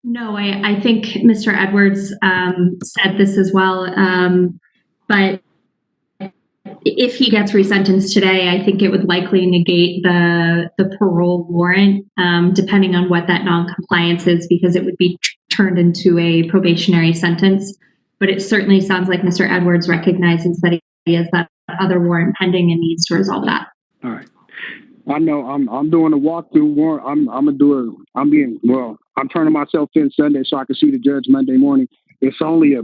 No, I think Mr. Edwards said this as well. But if he gets resentenced today, I think it would likely negate the parole warrant, depending on what that noncompliance is, because it would be turned into a probationary sentence. But it certainly sounds like Mr. Edwards recognizes that he has that other warrant pending and needs to resolve that. All right. I know I'm doing a walkthrough warrant. I'm turning myself in Sunday so I can see the judge Monday morning. It's only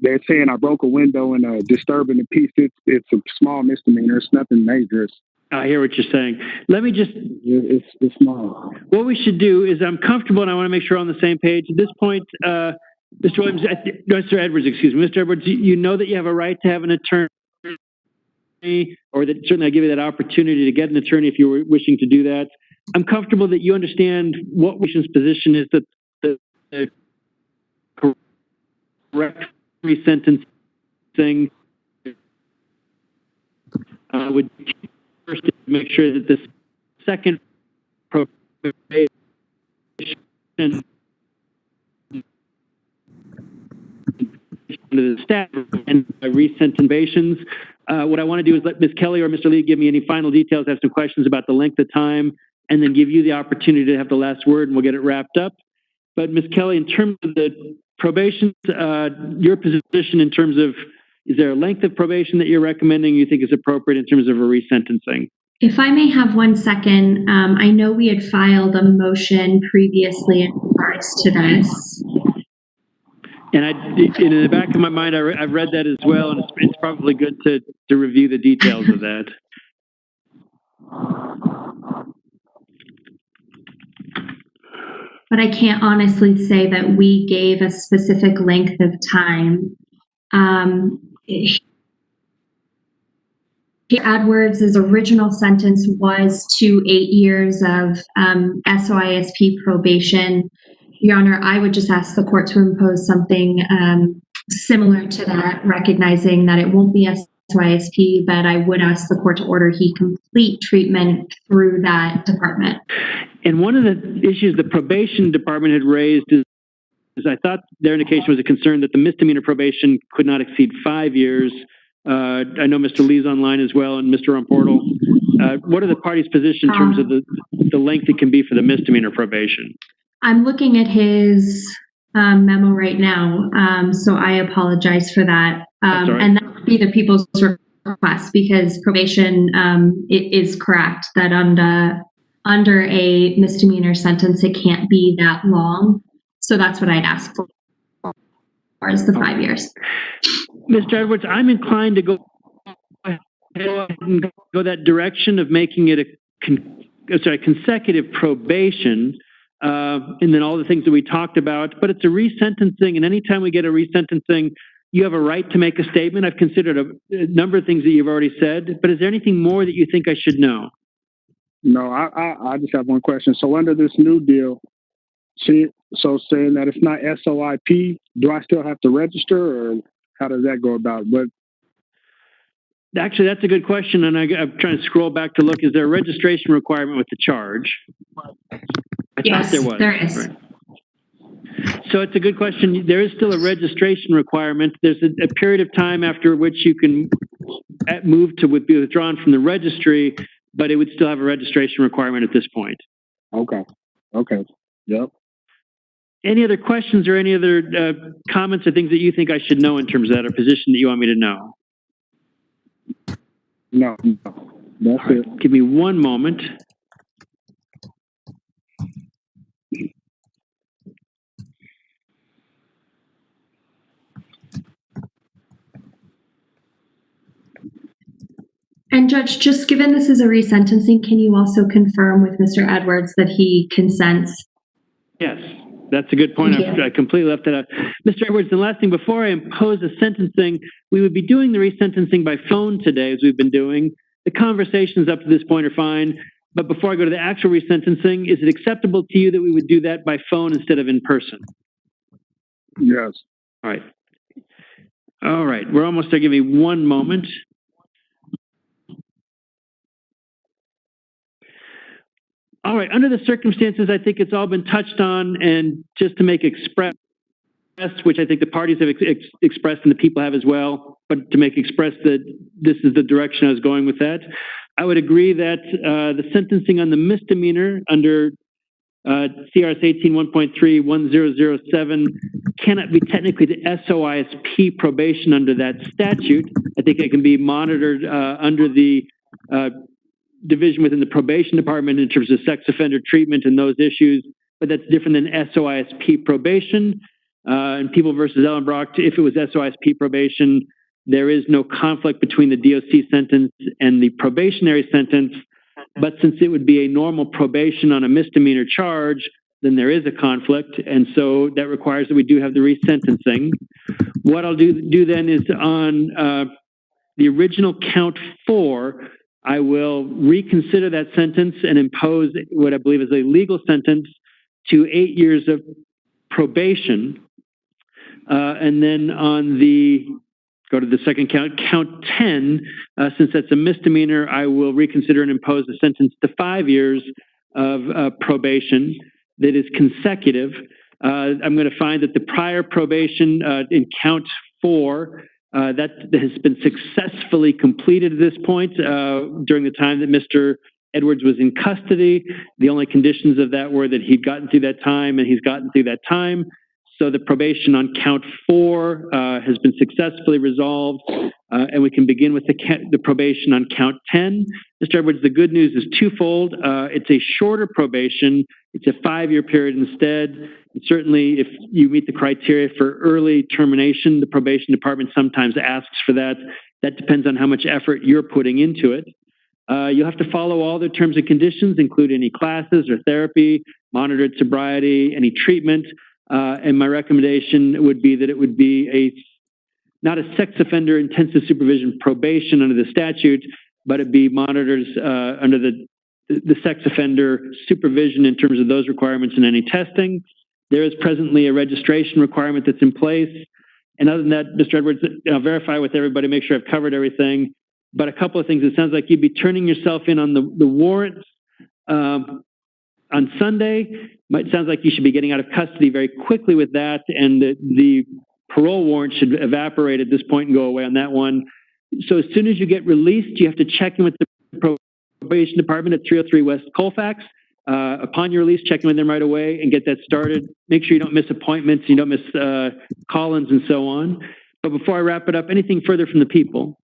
they're saying I broke a window and disturbing the peace. It's a small misdemeanor. It's nothing major. I hear what you're saying. Let me just. It's small. What we should do is I'm comfortable and I want to make sure we're on the same page. At this point, Mr. Williams, Mr. Edwards, excuse me. Mr. Edwards, you know that you have a right to have an attorney, or that certainly I give you that opportunity to get an attorney if you were wishing to do that. I'm comfortable that you understand what Washington's position is, that the correct resentencing would is to make sure that the second probation under the statute and resentences. What I want to do is let Ms. Kelly or Mr. Lee give me any final details. I have some questions about the length of time, and then give you the opportunity to have the last word, and we'll get it wrapped up. But Ms. Kelly, in terms of the probation, your position in terms of, is there a length of probation that you're recommending you think is appropriate in terms of a resentencing? If I may have 1 second, I know we had filed a motion previously in regards to this. And in the back of my mind, I've read that as well, and it's probably good to review the details of that. But I can't honestly say that we gave a specific length of time. Edwards' original sentence was to 8 years of SOISP probation. Your Honor, I would just ask the court to impose something similar to that, recognizing that it won't be SOISP, but I would ask the court to order he complete treatment through that department. And one of the issues the probation department had raised is I thought their indication was a concern that the misdemeanor probation could not exceed 5 years. I know Mr. Lee's online as well, and Mr. Portal. What are the parties' position in terms of the length it can be for the misdemeanor probation? I'm looking at his memo right now, so I apologize for that. Right. And that would be the people's request, because probation it is correct that under a misdemeanor sentence, it can't be that long. So that's what I'd ask for, is the 5 years. Mr. Edwards, I'm inclined to go ahead and go that direction of making it a consecutive probation, and then all the things that we talked about. But it's a resentencing, and anytime we get a resentencing, you have a right to make a statement. I've considered a number of things that you've already said, but is there anything more that you think I should know? No, I just have one question. So under this new deal, saying that it's not SOIP, do I still have to register, or how does that go about? But actually, that's a good question, and I'm trying to scroll back to look. Is there a registration requirement with the charge? Yes, there is. Right. So it's a good question. There is still a registration requirement. There's a period of time after which you can move to be withdrawn from the registry, but it would still have a registration requirement at this point. Okay. Yep. Any other questions or any other comments or things that you think I should know in terms of that, or position that you want me to know? No. That's it. Give me one moment. And Judge, just given this is a resentencing, can you also confirm with Mr. Edwards that he consents? Yes, that's a good point. I completely left that out. Mr. Edwards, the last thing, before I impose a sentencing, we would be doing the resentencing by phone today, as we've been doing. The conversations up to this point are fine, but before I go to the actual resentencing, is it acceptable to you that we would do that by phone instead of in person? Yes. All right, we're almost there. Give me one moment. All right, under the circumstances, I think it's all been touched on, and just to make express, which I think the parties have expressed and the people have as well, but to make express that this is the direction I was going with that, I would agree that the sentencing on the misdemeanor under CRS 18-1.3-1007 cannot be technically the SOISP probation under that statute. I think it can be monitored under the division within the probation department in terms of sex offender treatment and those issues, but that's different than SOISP probation. And People versus Ellenbrock, if it was SOISP probation, there is no conflict between the DOC sentence and the probationary sentence. But since it would be a normal probation on a misdemeanor charge, then there is a conflict. And so that requires that we do have the resentencing. What I'll do then is on the original count 4, I will reconsider that sentence and impose what I believe is a legal sentence to 8 years of probation. And then on the go to the second count. Count 10, since that's a misdemeanor, I will reconsider and impose a sentence to 5 years of probation that is consecutive. I'm going to find that the prior probation in count 4, that has been successfully completed at this point during the time that Mr. Edwards was in custody. The only conditions of that were that he'd gotten through that time and he's gotten through that time. So the probation on count 4 has been successfully resolved, and we can begin with the probation on count 10. Mr. Edwards, the good news is twofold. It's a shorter probation. It's a 5-year period instead. And certainly, if you meet the criteria for early termination, the probation department sometimes asks for that. That depends on how much effort you're putting into it. You'll have to follow all the terms and conditions, include any classes or therapy, monitored sobriety, any treatment. And my recommendation would be that it would be not a sex offender intensive supervision probation under the statute, but it be monitors under the sex offender supervision in terms of those requirements and any testing. There is presently a registration requirement that's in place. And other than that, Mr. Edwards, I'll verify with everybody, make sure I've covered everything. But a couple of things, it sounds like you'd be turning yourself in on the warrants on Sunday. It sounds like you should be getting out of custody very quickly with that, and the parole warrant should evaporate at this point and go away on that one. So as soon as you get released, you have to check in with the probation department at 303 West Colfax. Upon your release, check in with them right away and get that started. Make sure you don't miss appointments, you don't miss call-ins and so on. But before I wrap it up, anything further from the people?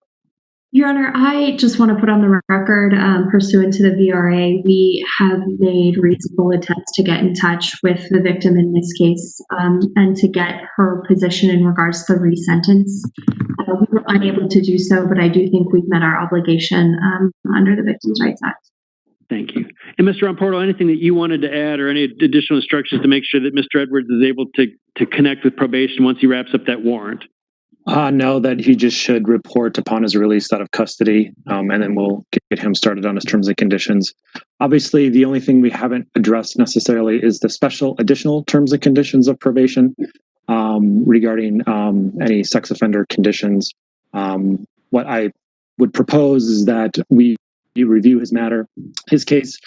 Your Honor, I just want to put on the record, pursuant to the VRA, we have made reasonable attempts to get in touch with the victim in this case and to get her position in regards to the resentence. We were unable to do so, but I do think we've met our obligation under the Victims' Rights Act. Thank you. And Mr. Ramporto, anything that you wanted to add or any additional instructions to make sure that Mr. Edwards is able to connect with probation once he wraps up that warrant? No, that he just should report upon his release out of custody, and then we'll get him started on his terms and conditions. Obviously, the only thing we haven't addressed necessarily is the special additional terms and conditions of probation regarding any sex offender conditions. What I would propose is that we review his case,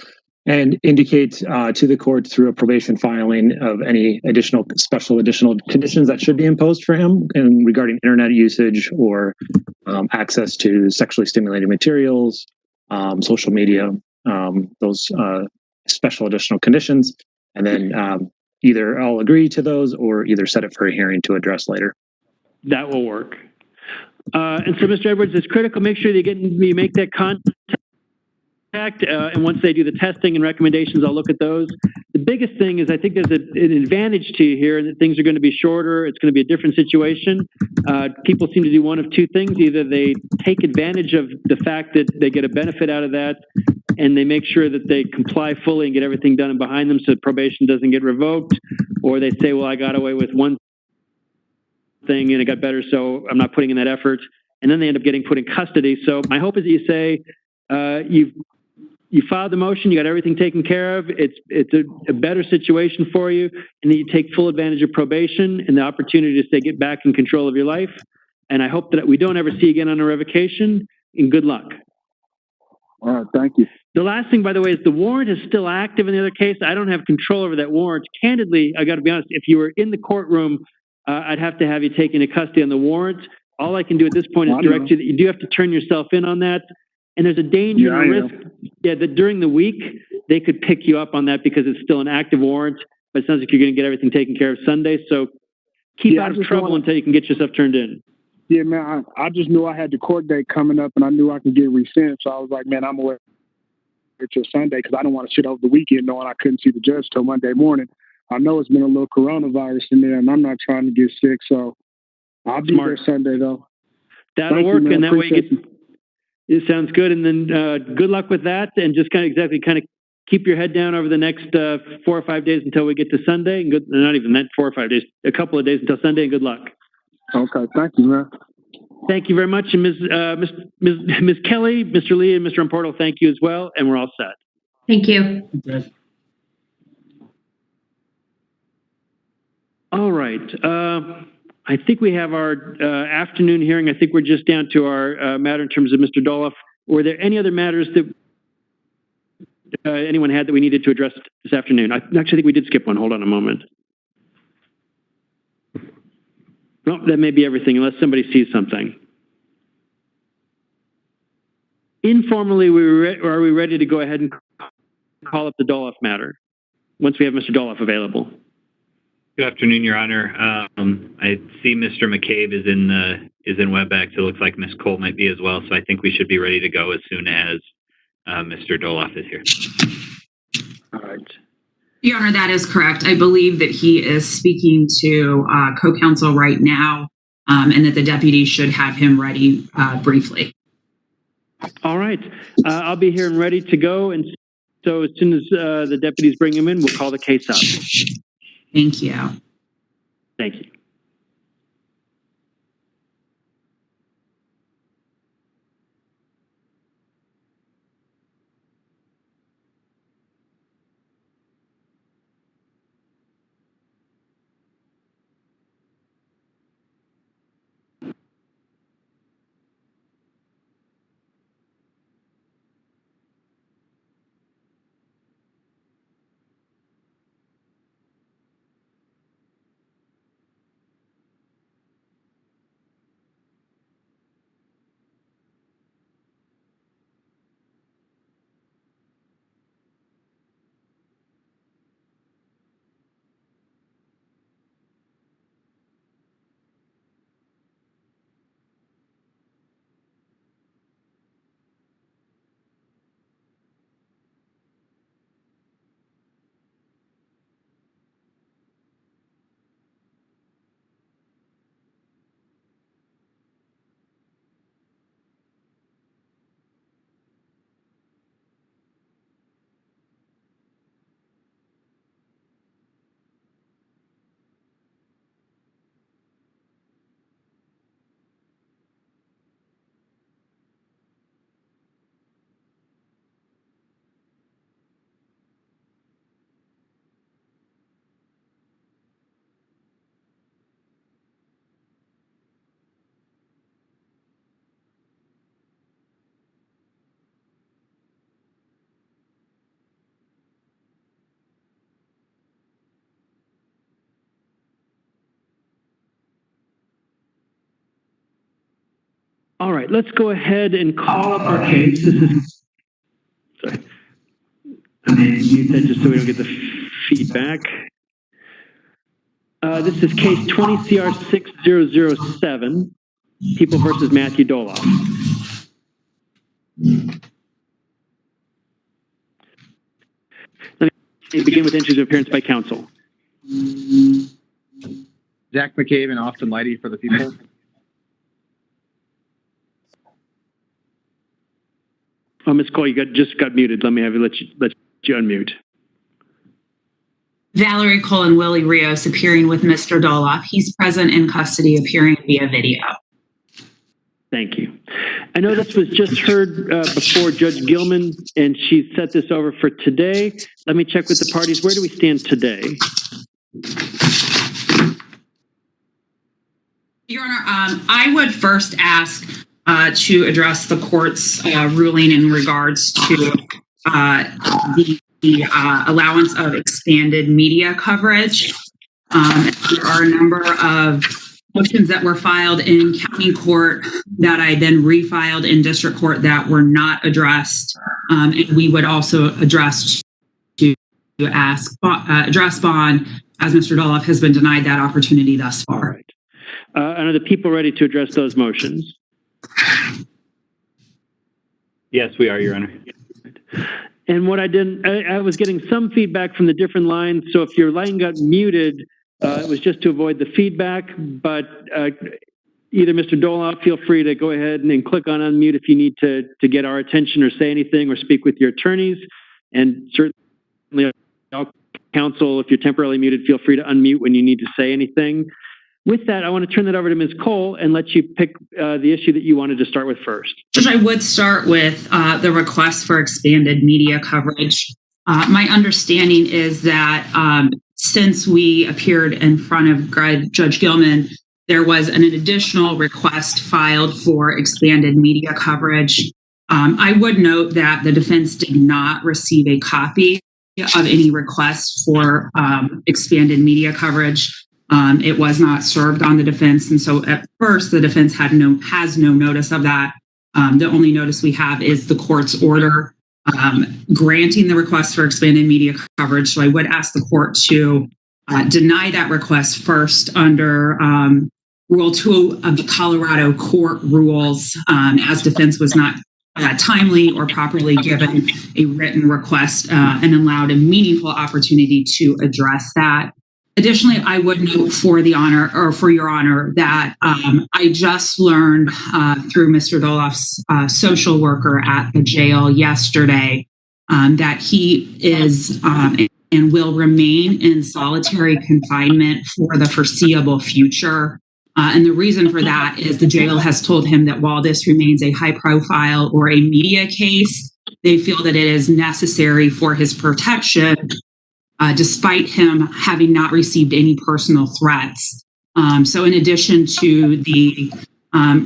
and indicate to the court through a probation filing of any special additional conditions that should be imposed for him and regarding internet usage or access to sexually stimulating materials, social media, those special additional conditions. And then either I'll agree to those or either set it for a hearing to address later. That will work. And so, Mr. Edwards, it's critical. Make sure you make that contact. And once they do the testing and recommendations, I'll look at those. The biggest thing is I think there's an advantage to you here, and that things are going to be shorter. It's going to be a different situation. People seem to do one of two things. Either they take advantage of the fact that they get a benefit out of that, and they make sure that they comply fully and get everything done and behind them so probation doesn't get revoked, or they say, well, I got away with one thing and it got better, so I'm not putting in that effort. And then they end up getting put in custody. So my hope is that you say you filed the motion, you got everything taken care of, it's a better situation for you, and then you take full advantage of probation and the opportunity to say get back in control of your life. And I hope that we don't ever see you again on a revocation, and good luck. All right, thank you. The last thing, by the way, is the warrant is still active in the other case. I don't have control over that warrant. Candidly, I got to be honest, if you were in the courtroom, I'd have to have you taken into custody on the warrant. All I can do at this point is direct you that you do have to turn yourself in on that. And there's a danger and a risk that during the week, they could pick you up on that because it's still an active warrant, but it sounds like you're going to get everything taken care of Sunday. So keep out of trouble until you can get yourself turned in. Yeah, man, I just knew I had the court date coming up and I knew I could get resent. So I was like, man, I'm going to wait till Sunday because I don't want to sit over the weekend knowing I couldn't see the judge till Monday morning. I know it's been a little coronavirus in there and I'm not trying to get sick. So I'll be there Sunday, though. That'll work, and that way you get... It sounds good. And then good luck with that. And just kind of keep your head down over the next 4 or 5 days until we get to Sunday. And not even that 4 or 5 days, a couple of days until Sunday, and good luck. Okay. Thank you, man. Thank you very much. And Ms. Kelly, Mr. Lee, and Mr. Ramporto, thank you as well. And we're all set. Thank you. Okay. All right. I think we have our afternoon hearing. I think we're just down to our matter in terms of Mr. Dolloff. Were there any other matters that anyone had that we needed to address this afternoon? I actually think we did skip one. Hold on a moment. No, that may be everything, unless somebody sees something. Informally, are we ready to go ahead and call up the Dolloff matter once we have Mr. Dolloff available? Good afternoon, Your Honor. I see Mr. McCabe is in WebEx. It looks like Ms. Cole might be as well, so I think we should be ready to go as soon as Mr. Dolloff is here. All right. Your Honor, that is correct. I believe that he is speaking to co-counsel right now, and that the deputy should have him ready briefly. All right. I'll be here and ready to go. And so as soon as the deputies bring him in, we'll call the case up. Thank you. Thank you. All right, let's go ahead and call up our case. This is, sorry. And mute that just so we don't get the feedback. This is case 20 CR 6007, People versus Matthew Dolloff. Let me begin with entries of appearance by counsel. Zach McCabe and Austin Leidy for the people. Oh, Ms. Cole, you just got muted. Let me have you let you unmute. Valerie Cole and Willie Rios appearing with Mr. Dolloff. He's present in custody, appearing via video. Thank you. I know this was just heard before Judge Gilman, and she set this over for today. Let me check with the parties. Where do we stand today? Your Honor, I would first ask to address the court's ruling in regards to the allowance of expanded media coverage. There are a number of motions that were filed in county court that I then refiled in district court that were not addressed. And we would also address to address bond, as Mr. Dolloff has been denied that opportunity thus far. All right. And are the people ready to address those motions? Yes, we are, Your Honor. And what I was getting some feedback from the different lines. So if your line got muted, it was just to avoid the feedback. But either Mr. Dolloff, feel free to go ahead and click on unmute if you need to get our attention or say anything or speak with your attorneys. And certainly, counsel, if you're temporarily muted, feel free to unmute when you need to say anything. With that, I want to turn that over to Ms. Cole and let you pick the issue that you wanted to start with first. Judge, I would start with the request for expanded media coverage. My understanding is that since we appeared in front of Judge Gilman, there was an additional request filed for expanded media coverage. I would note that the defense did not receive a copy of any request for expanded media coverage. It was not served on the defense, and so at first the defense has no notice of that. The only notice we have is the court's order granting the request for expanded media coverage. So I would ask the court to deny that request first under Rule 2 of the Colorado court rules, as defense was not timely or properly given a written request and allowed a meaningful opportunity to address that. Additionally, I would note for your honor that I just learned through Mr. Dolloff's social worker at the jail yesterday that he is and will remain in solitary confinement for the foreseeable future. And the reason for that is the jail has told him that while this remains a high profile or a media case, they feel that it is necessary for his protection, despite him having not received any personal threats. So in addition to the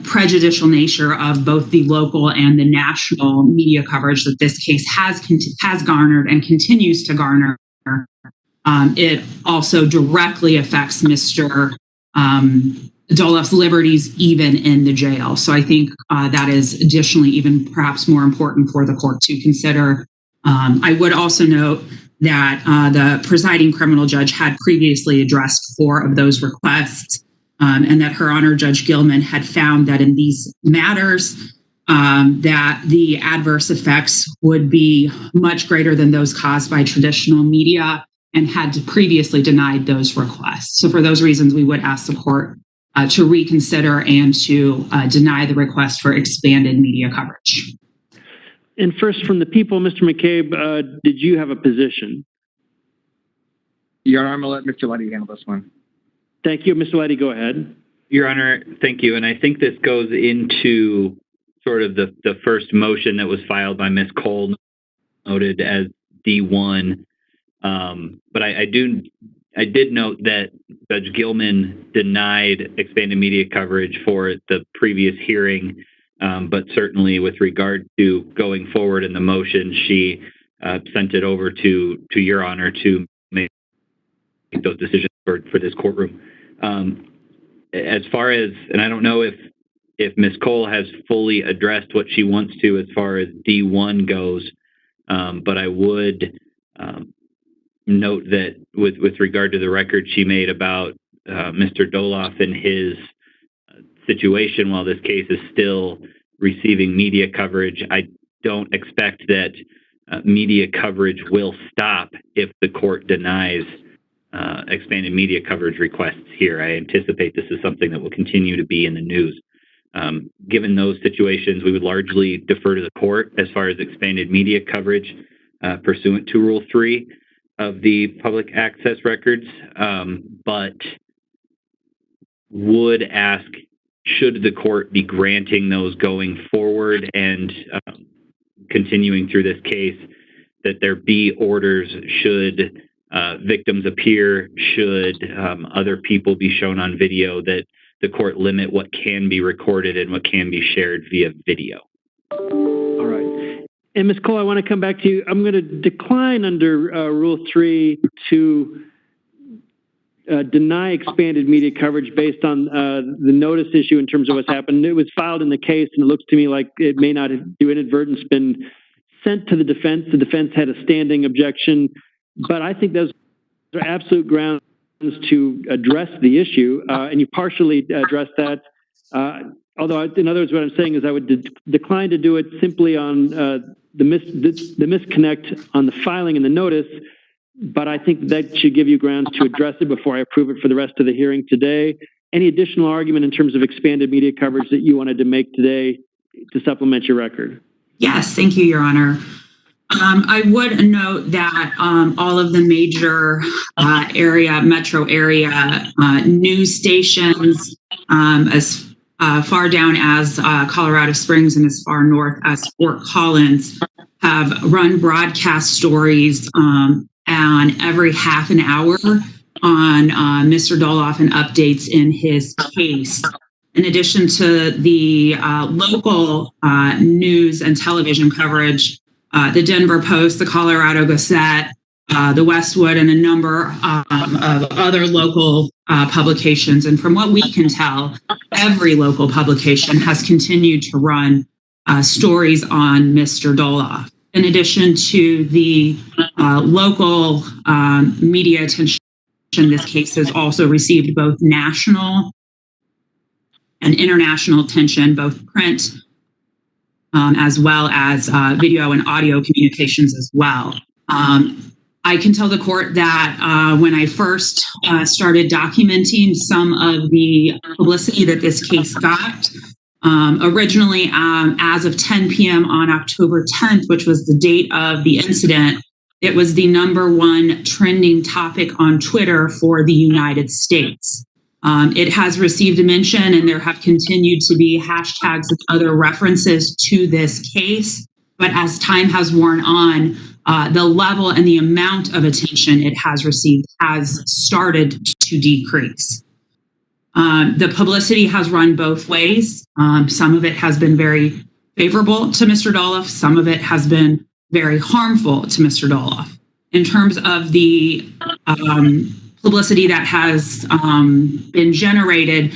prejudicial nature of both the local and the national media coverage that this case has garnered and continues to garner, it also directly affects Mr. Dolloff's liberties even in the jail. So I think that is additionally even perhaps more important for the court to consider. I would also note that the presiding criminal judge had previously addressed 4 of those requests, and that Her Honor Judge Gilman had found that in these matters that the adverse effects would be much greater than those caused by traditional media and had previously denied those requests. So for those reasons, we would ask the court to reconsider and to deny the request for expanded media coverage. And first, from the people, Mr. McCabe, did you have a position? Your Honor, I'm going to let Mr. Leddy handle this one. Thank you. Mr. Leddy, go ahead. Your Honor, thank you. And I think this goes into sort of the first motion that was filed by Ms. Cole, noted as D1. But I did note that Judge Gilman denied expanded media coverage for the previous hearing, but certainly with regard to going forward in the motion, she sent it over to Your Honor to make those decisions for this courtroom. As far as, and I don't know if Ms. Cole has fully addressed what she wants to as far as D1 goes, but I would note that with regard to the record she made about Mr. Dolloff and his situation while this case is still receiving media coverage, I don't expect that media coverage will stop if the court denies expanded media coverage requests here. I anticipate this is something that will continue to be in the news. Given those situations, we would largely defer to the court as far as expanded media coverage pursuant to Rule 3 of the public access records, but would ask, should the court be granting those going forward and continuing through this case, that there be orders should victims appear, should other people be shown on video, that the court limit what can be recorded and what can be shared via video. All right. And Ms. Cole, I want to come back to you. I'm going to decline under Rule 3 to deny expanded media coverage based on the notice issue in terms of what's happened. It was filed in the case, and it looks to me like it may not have, through inadvertence, been sent to the defense. The defense had a standing objection, but I think those are absolute grounds to address the issue, and you partially addressed that. Although, in other words, what I'm saying is I would decline to do it simply on the misconnect on the filing and the notice, but I think that should give you grounds to address it before I approve it for the rest of the hearing today. Any additional argument in terms of expanded media coverage that you wanted to make today to supplement your record? Yes, thank you, Your Honor. I would note that all of the major metro area news stations, as far down as Colorado Springs and as far north as Fort Collins, have run broadcast stories on every half an hour on Mr. Dolloff and updates in his case. In addition to the local news and television coverage, the Denver Post, the Colorado Gazette, the Westwood, and a number of other local publications. And from what we can tell, every local publication has continued to run stories on Mr. Dolloff. In addition to the local media attention, this case has also received both national and international attention, both print as well as video and audio communications as well. I can tell the court that when I first started documenting some of the publicity that this case got, originally as of 10 p.m. on October 10th, which was the date of the incident, it was the #1 trending topic on Twitter for the United States. It has received a mention, and there have continued to be hashtags and other references to this case. But as time has worn on, the level and the amount of attention it has received has started to decrease. The publicity has run both ways. Some of it has been very favorable to Mr. Dolloff. Some of it has been very harmful to Mr. Dolloff. In terms of the publicity that has been generated,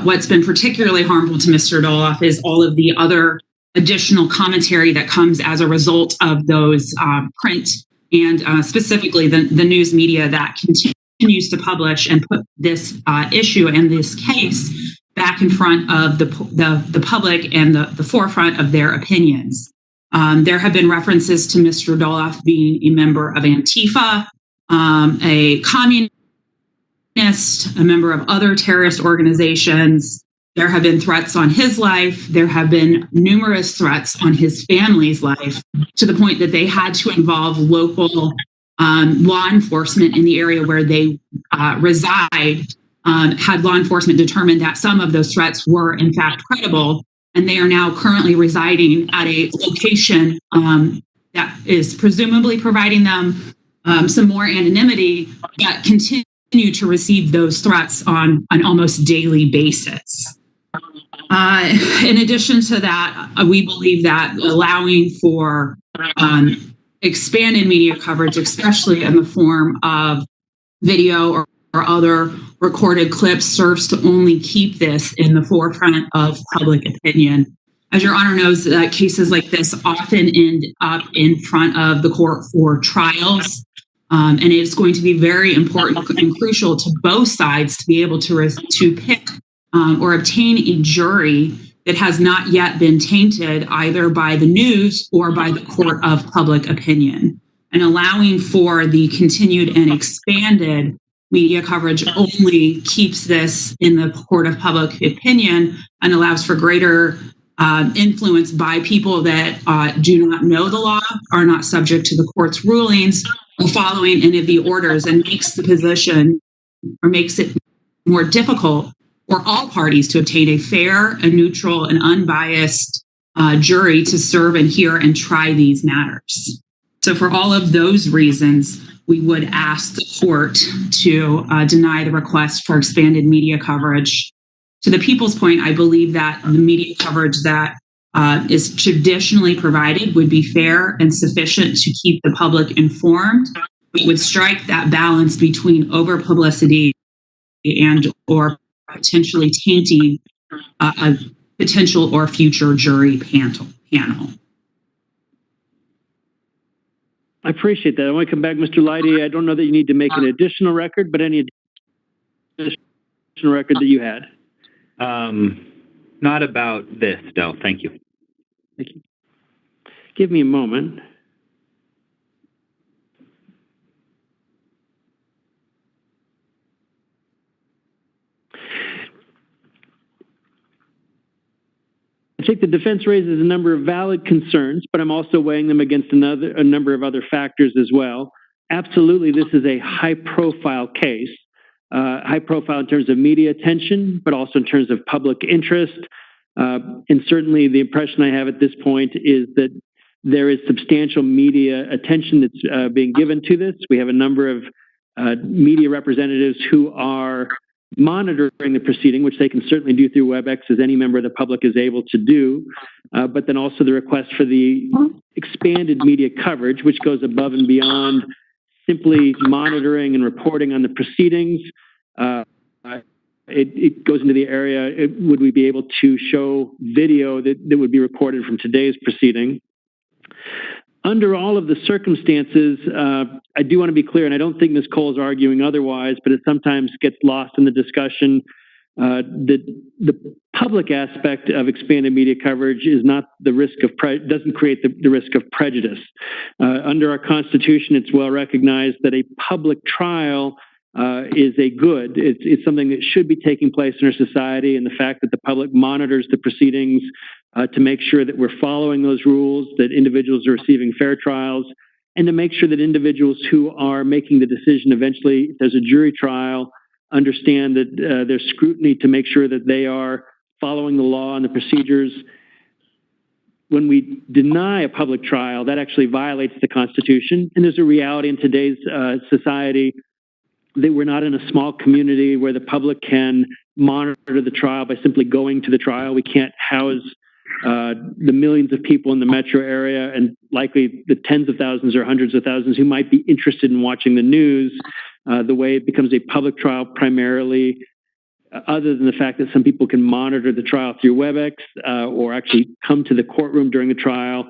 what's been particularly harmful to Mr. Dolloff is all of the other additional commentary that comes as a result of those print and specifically the news media that continues to publish and put this issue and this case back in front of the public and the forefront of their opinions. There have been references to Mr. Dolloff being a member of Antifa, a communist, a member of other terrorist organizations. There have been threats on his life. There have been numerous threats on his family's life, to the point that they had to involve local law enforcement in the area where they reside. Had law enforcement determined that some of those threats were in fact credible, and they are now currently residing at a location that is presumably providing them some more anonymity, but continue to receive those threats on an almost daily basis. In addition to that, we believe that allowing for expanded media coverage, especially in the form of video or other recorded clips, serves to only keep this in the forefront of public opinion. As Your Honor knows, cases like this often end up in front of the court for trials. And it's going to be very important and crucial to both sides to be able to pick or obtain a jury that has not yet been tainted either by the news or by the court of public opinion. And allowing for the continued and expanded media coverage only keeps this in the court of public opinion and allows for greater influence by people that do not know the law, are not subject to the court's rulings, or following any of the orders, and makes the position or makes it more difficult for all parties to obtain a fair, a neutral, and unbiased jury to serve and hear and try these matters. So for all of those reasons, we would ask the court to deny the request for expanded media coverage. To the people's point, I believe that the media coverage that is traditionally provided would be fair and sufficient to keep the public informed. It would strike that balance between over publicity and or potentially tainting a potential or future jury panel. I appreciate that. I want to come back, Mr. Leidy. I don't know that you need to make an additional record, but any additional record that you had? Not about this, no. Thank you. Thank you. Give me a moment. I think the defense raises a number of valid concerns, but I'm also weighing them against a number of other factors as well. Absolutely, this is a high-profile case, high profile in terms of media attention, but also in terms of public interest. And certainly the impression I have at this point is that there is substantial media attention that's being given to this. We have a number of media representatives who are monitoring the proceeding, which they can certainly do through WebEx as any member of the public is able to do, but then also the request for the expanded media coverage, which goes above and beyond simply monitoring and reporting on the proceedings. It goes into the area, would we be able to show video that would be recorded from today's proceeding? Under all of the circumstances, I do want to be clear, and I don't think Ms. Cole is arguing otherwise, but it sometimes gets lost in the discussion. The public aspect of expanded media coverage is not the risk of doesn't create the risk of prejudice. Under our Constitution, it's well recognized that a public trial is a good. It's something that should be taking place in our society, and the fact that the public monitors the proceedings to make sure that we're following those rules, that individuals are receiving fair trials, and to make sure that individuals who are making the decision eventually, if there's a jury trial, understand that there's scrutiny to make sure that they are following the law and the procedures. When we deny a public trial, that actually violates the Constitution, and there's a reality in today's society that we're not in a small community where the public can monitor the trial by simply going to the trial. We can't house the millions of people in the metro area and likely the tens of thousands or hundreds of thousands who might be interested in watching the news the way it becomes a public trial primarily, other than the fact that some people can monitor the trial through WebEx or actually come to the courtroom during the trial,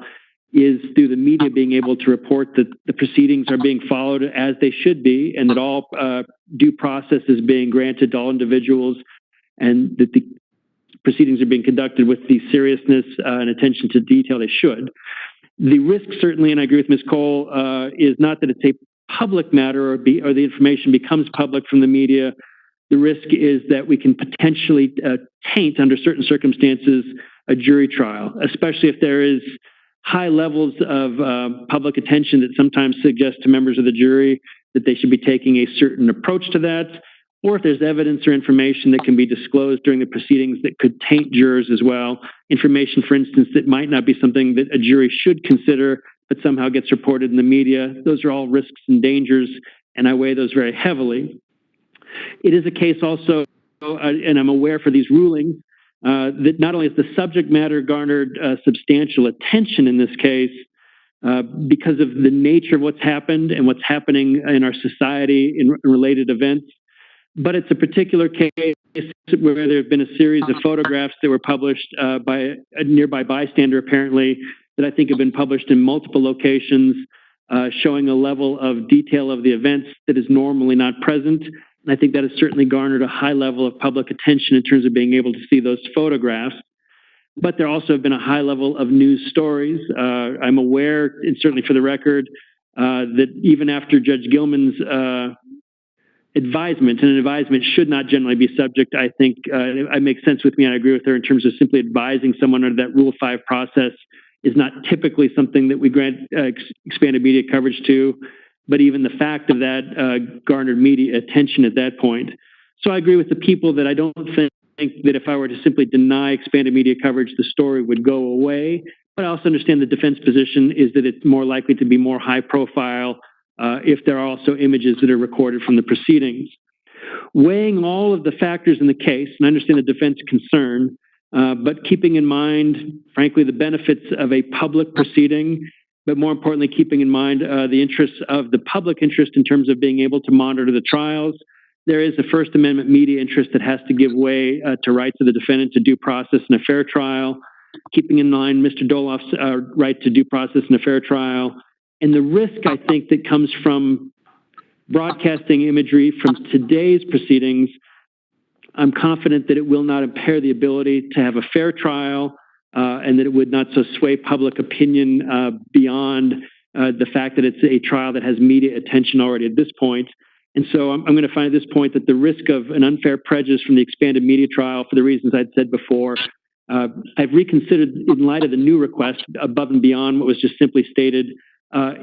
is through the media being able to report that the proceedings are being followed as they should be, and that all due process is being granted to all individuals, and that the proceedings are being conducted with the seriousness and attention to detail they should. The risk, certainly, and I agree with Ms. Cole, is not that it's a public matter or the information becomes public from the media. The risk is that we can potentially taint, under certain circumstances, a jury trial, especially if there is high levels of public attention that sometimes suggest to members of the jury that they should be taking a certain approach to that, or if there's evidence or information that can be disclosed during the proceedings that could taint jurors as well. Information, for instance, that might not be something that a jury should consider, but somehow gets reported in the media. Those are all risks and dangers, and I weigh those very heavily. It is a case also, and I'm aware for these rulings, that not only has the subject matter garnered substantial attention in this case because of the nature of what's happened and what's happening in our society in related events, but it's a particular case where there have been a series of photographs that were published by a nearby bystander, apparently, that I think have been published in multiple locations, showing a level of detail of the events that is normally not present. And I think that has certainly garnered a high level of public attention in terms of being able to see those photographs. But there also have been a high level of news stories. I'm aware, and certainly for the record, that even after Judge Gilman's advisement, and an advisement should not generally be subject, I think it makes sense with me, and I agree with her in terms of simply advising someone under that Rule 5 process is not typically something that we grant expanded media coverage to. But even the fact of that garnered media attention at that point. So I agree with the people that I don't think that if I were to simply deny expanded media coverage, the story would go away. But I also understand the defense position is that it's more likely to be more high profile if there are also images that are recorded from the proceedings. Weighing all of the factors in the case, and I understand the defense concern, but keeping in mind, frankly, the benefits of a public proceeding, but more importantly, keeping in mind the interests of the public interest in terms of being able to monitor the trials. There is a First Amendment media interest that has to give way to rights of the defendant to due process in a fair trial, keeping in mind Mr. Dolloff's right to due process in a fair trial, and the risk, I think, that comes from broadcasting imagery from today's proceedings. I'm confident that it will not impair the ability to have a fair trial, and that it would not so sway public opinion beyond the fact that it's a trial that has media attention already at this point. And so I'm going to find at this point that the risk of an unfair prejudice from the expanded media trial, for the reasons I'd said before, I've reconsidered in light of the new request above and beyond what was just simply stated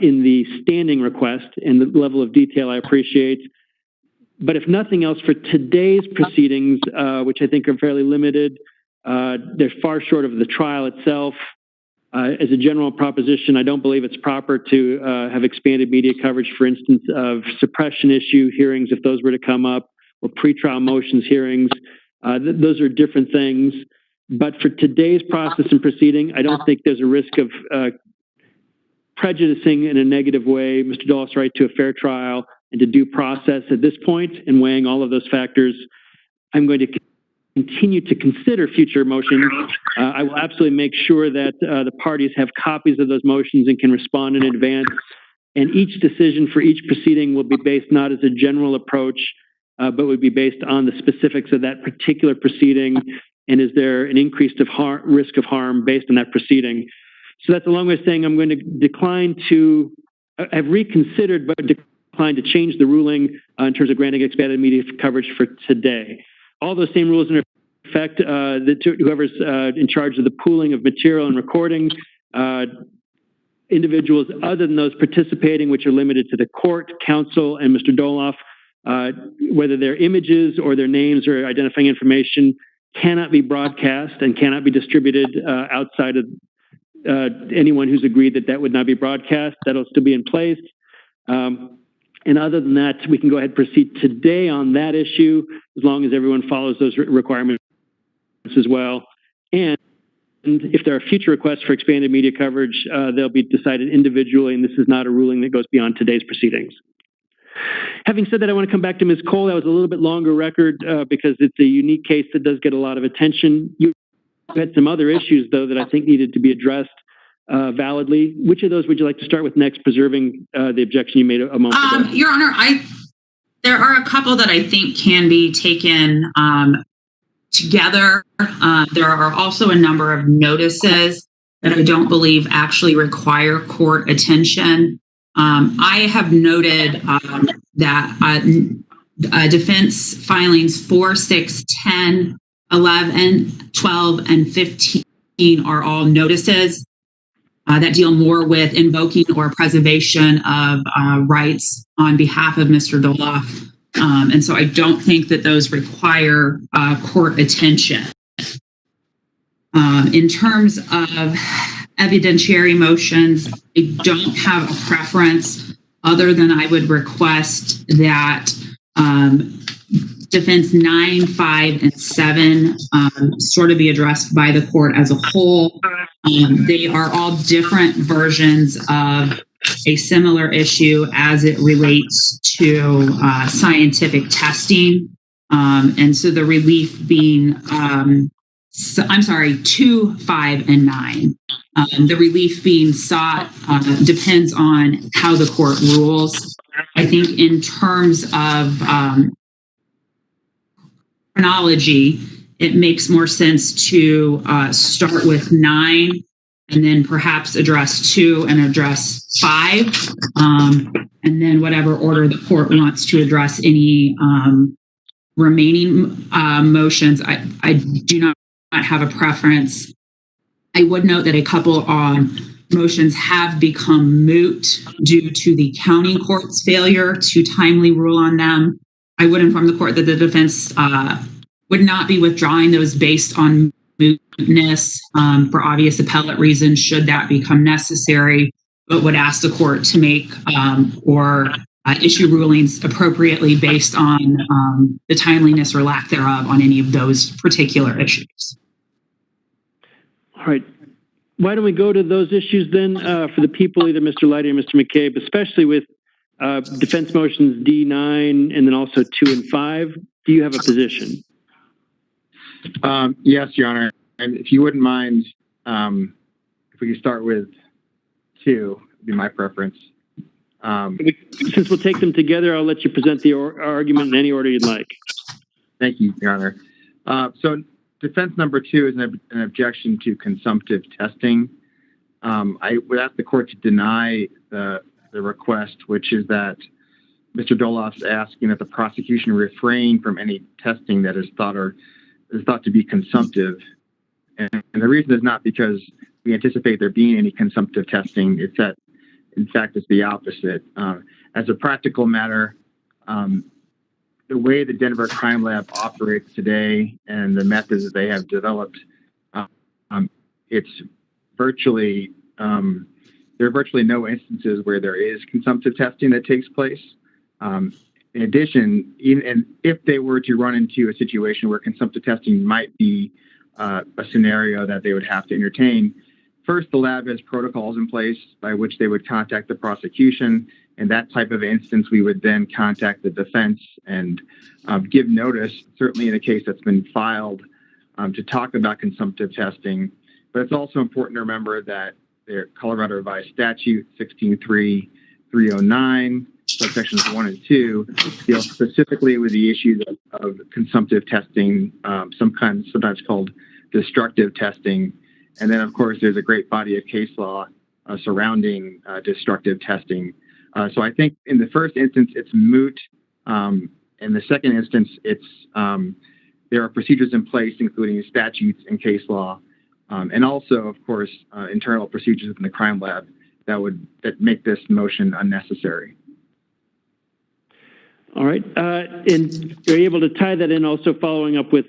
in the standing request, and the level of detail I appreciate. But if nothing else, for today's proceedings, which I think are fairly limited, they're far short of the trial itself. As a general proposition, I don't believe it's proper to have expanded media coverage, for instance, of suppression issue hearings, if those were to come up, or pretrial motions hearings. Those are different things. But for today's process and proceeding, I don't think there's a risk of prejudicing in a negative way Mr. Dolloff's right to a fair trial and to due process at this point. And weighing all of those factors, I'm going to continue to consider future motions. I will absolutely make sure that the parties have copies of those motions and can respond in advance. And each decision for each proceeding will be based not as a general approach, but would be based on the specifics of that particular proceeding. And is there an increased risk of harm based on that proceeding? So that's a long way of saying I'm going to decline to, I've reconsidered, but declined to change the ruling in terms of granting expanded media coverage for today. All those same rules in effect, whoever's in charge of the pooling of material and recording, individuals other than those participating, which are limited to the court, counsel, and Mr. Dolloff, whether their images or their names or identifying information cannot be broadcast and cannot be distributed outside of anyone who's agreed that that would not be broadcast. That'll still be in place. And other than that, we can go ahead and proceed today on that issue as long as everyone follows those requirements as well. And if there are future requests for expanded media coverage, they'll be decided individually, and this is not a ruling that goes beyond today's proceedings. Having said that, I want to come back to Ms. Cole. That was a little bit longer record because it's a unique case that does get a lot of attention. You had some other issues, though, that I think needed to be addressed validly. Which of those would you like to start with next, preserving the objection you made a moment ago? Your Honor, there are a couple that I think can be taken together. There are also a number of notices that I don't believe actually require court attention. I have noted that defense filings 4, 6, 10, 11, 12, and 15 are all notices that deal more with invoking or preservation of rights on behalf of Mr. Dolloff. And so I don't think that those require court attention. In terms of evidentiary motions, I don't have a preference other than I would request that defense 9, 5, and 7 sort of be addressed by the court as a whole. They are all different versions of a similar issue as it relates to scientific testing. And so the relief being, 2, 5, and 9. The relief being sought depends on how the court rules. I think in terms of chronology, it makes more sense to start with 9 and then perhaps address 2 and address 5. And then whatever order the court wants to address any remaining motions, I do not have a preference. I would note that a couple motions have become moot due to the county court's failure to timely rule on them. I would inform the court that the defense would not be withdrawing those based on mootness for obvious appellate reasons should that become necessary, but would ask the court to make or issue rulings appropriately based on the timeliness or lack thereof on any of those particular issues. All right. Why don't we go to those issues then for the people, either Mr. Leidy or Mr. McCabe, especially with defense motions D9 and then also 2 and 5. Do you have a position? Yes, Your Honor. And if you wouldn't mind, if we could start with 2, would be my preference. Since we'll take them together, I'll let you present the argument in any order you'd like. Thank you, Your Honor. So defense number 2 is an objection to consumptive testing. I would ask the court to deny the request, which is that Mr. Dolloff's asking that the prosecution refrain from any testing that is thought to be consumptive. And the reason is not because we anticipate there being any consumptive testing. It's that, in fact, it's the opposite. As a practical matter, the way the Denver Crime Lab operates today and the methods that they have developed, it's virtually there are virtually no instances where there is consumptive testing that takes place. In addition, and if they were to run into a situation where consumptive testing might be a scenario that they would have to entertain, first, the lab has protocols in place by which they would contact the prosecution. In that type of instance, we would then contact the defense and give notice, certainly in a case that's been filed, to talk about consumptive testing. But it's also important to remember that their Colorado Revised Statute 16.3.309, subsections 1 and 2, deal specifically with the issues of consumptive testing, sometimes called destructive testing. And then, of course, there's a great body of case law surrounding destructive testing. So I think in the first instance, it's moot. In the second instance, it's there are procedures in place, including statutes and case law, and also, of course, internal procedures within the crime lab that make this motion unnecessary. All right. And you're able to tie that in also following up with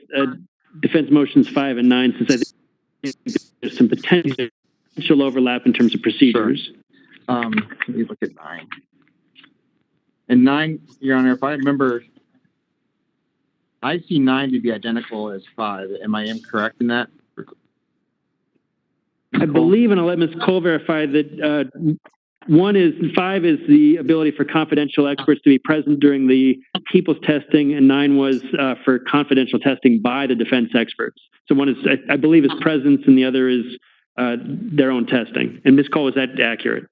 defense motions 5 and 9, since I think there's some potential overlap in terms of procedures. Sure. Let me look at 9. And 9, Your Honor, if I remember, I see 9 to be identical as 5. Am I incorrect in that? I believe, and I'll let Ms. Cole verify that 5 is the ability for confidential experts to be present during the people's testing, and 9 was for confidential testing by the defense experts. So one is, I believe, is presence, and the other is their own testing. And Ms. Cole, is that accurate?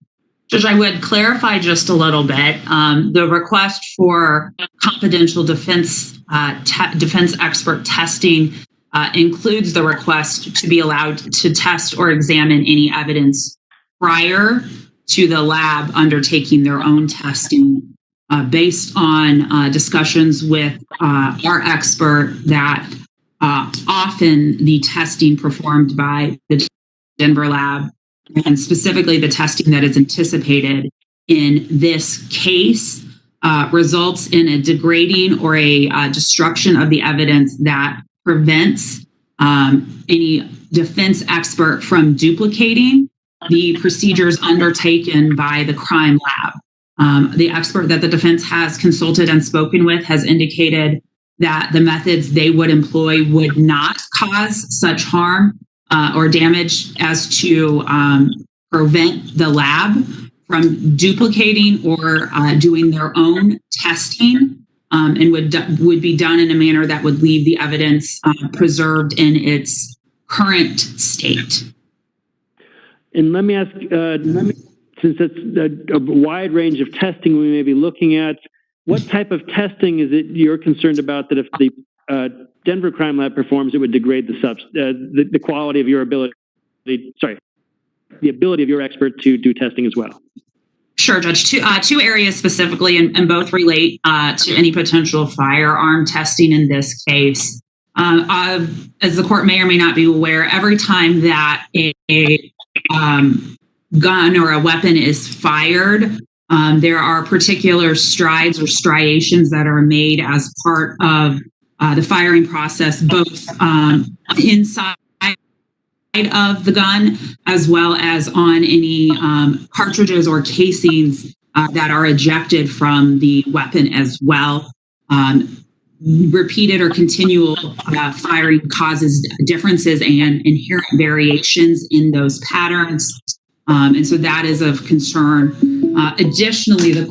Judge, I would clarify just a little bit. The request for confidential defense expert testing includes the request to be allowed to test or examine any evidence prior to the lab undertaking their own testing, based on discussions with our expert that often the testing performed by the Denver lab, and specifically the testing that is anticipated in this case, results in a degrading or a destruction of the evidence that prevents any defense expert from duplicating the procedures undertaken by the crime lab. The expert that the defense has consulted and spoken with has indicated that the methods they would employ would not cause such harm or damage as to prevent the lab from duplicating or doing their own testing, and would be done in a manner that would leave the evidence preserved in its current state. And let me ask, since it's a wide range of testing we may be looking at, what type of testing is it you're concerned about that if the Denver crime lab performs, it would degrade the quality of your ability, the ability of your expert to do testing as well? Sure, Judge. Two areas specifically, and both relate to any potential firearm testing in this case. As the court may or may not be aware, every time that a gun or a weapon is fired, there are particular strides or striations that are made as part of the firing process, both inside of the gun as well as on any cartridges or casings that are ejected from the weapon as well. Repeated or continual firing causes differences and inherent variations in those patterns. And so that is of concern. Additionally, the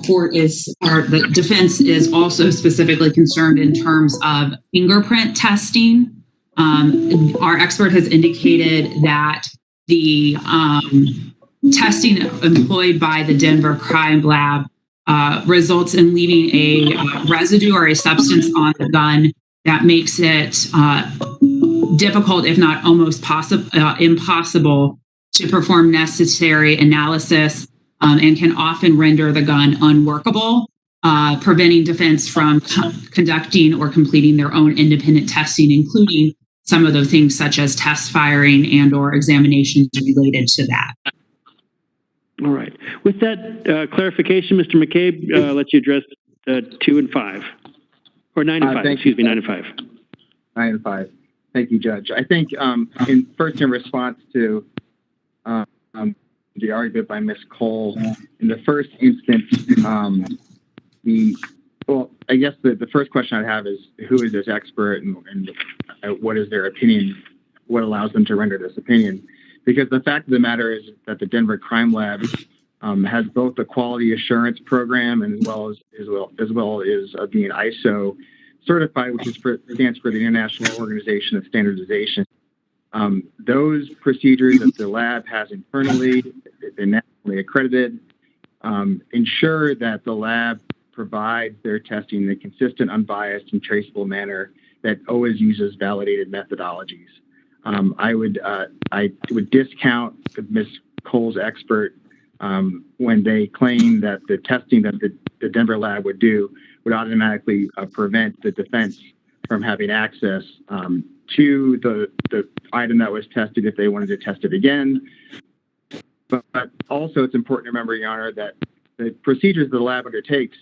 defense is also specifically concerned in terms of fingerprint testing. Our expert has indicated that the testing employed by the Denver crime lab results in leaving a residue or a substance on the gun that makes it difficult, if not almost impossible, to perform necessary analysis, and can often render the gun unworkable, preventing defense from conducting or completing their own independent testing, including some of the things such as test firing and or examinations related to that. All right. With that clarification, Mr. McCabe, I'll let you address 2 and 5. Or 9 and 5, excuse me, 9 and 5. 9 and 5. Thank you, Judge. I think in response to the argument by Ms. Cole. In the first instance, I guess the first question I'd have is, who is this expert and what is their opinion? What allows them to render this opinion? Because the fact of the matter is that the Denver Crime Lab has both a quality assurance program and as well as being ISO certified, which stands for the International Organization of Standardization. Those procedures that the lab has internally, they're nationally accredited, ensure that the lab provides their testing in a consistent, unbiased, and traceable manner that always uses validated methodologies. I would discount Ms. Cole's expert when they claim that the testing that the Denver lab would do would automatically prevent the defense from having access to the item that was tested if they wanted to test it again. But also it's important to remember, Your Honor, that the procedures the lab undertakes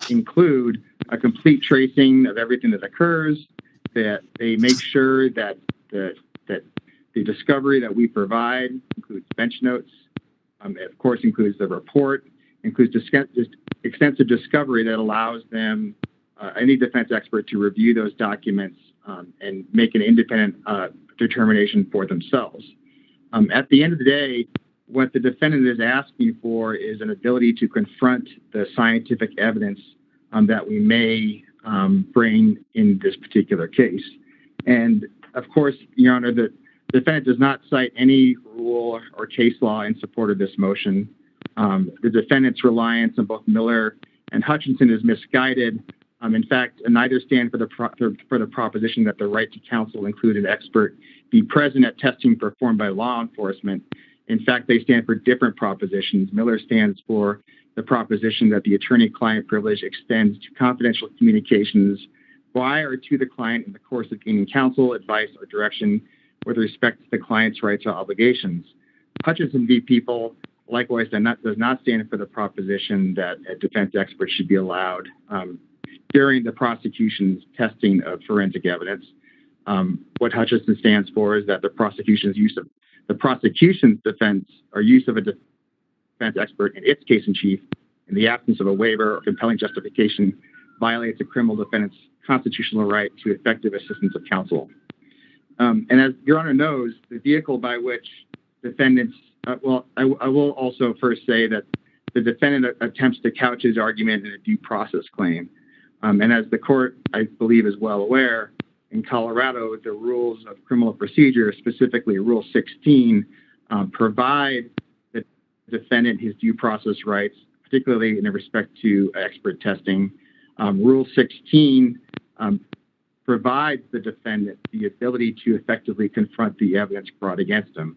include a complete tracing of everything that occurs, that they make sure that the discovery that we provide includes bench notes, of course includes the report, includes extensive discovery that allows them, any defense expert, to review those documents and make an independent determination for themselves. At the end of the day, what the defendant is asking for is an ability to confront the scientific evidence that we may bring in this particular case. And of course, Your Honor, the defendant does not cite any rule or case law in support of this motion. The defendant's reliance on both Miller and Hutchinson is misguided. In fact, neither stand for the proposition that the right to counsel include an expert be present at testing performed by law enforcement. In fact, they stand for different propositions. Miller stands for the proposition that the attorney-client privilege extends to confidential communications by or to the client in the course of gaining counsel, advice, or direction with respect to the client's rights or obligations. Hutchinson v. People likewise does not stand for the proposition that a defense expert should be allowed during the prosecution's testing of forensic evidence. What Hutchinson stands for is that the prosecution's defense or use of a defense expert in its case in chief in the absence of a waiver or compelling justification violates a criminal defendant's constitutional right to effective assistance of counsel. And as Your Honor knows, the vehicle by which defendants, I will also first say that the defendant attempts to couch his argument in a due process claim. And as the court, I believe, is well aware, in Colorado, the rules of criminal procedure, specifically Rule 16, provide the defendant his due process rights, particularly in respect to expert testing. Rule 16 provides the defendant the ability to effectively confront the evidence brought against him.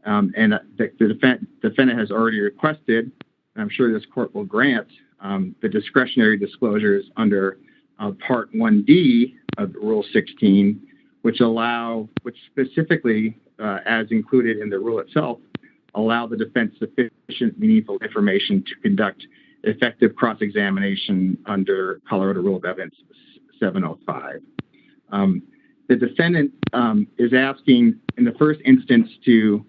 And the defendant has already requested, and I'm sure this court will grant, the discretionary disclosures under Part 1D of Rule 16, which specifically, as included in the rule itself, allow the defense sufficient meaningful information to conduct effective cross-examination under Colorado Rule of Evidence 705. The defendant is asking, in the first instance, to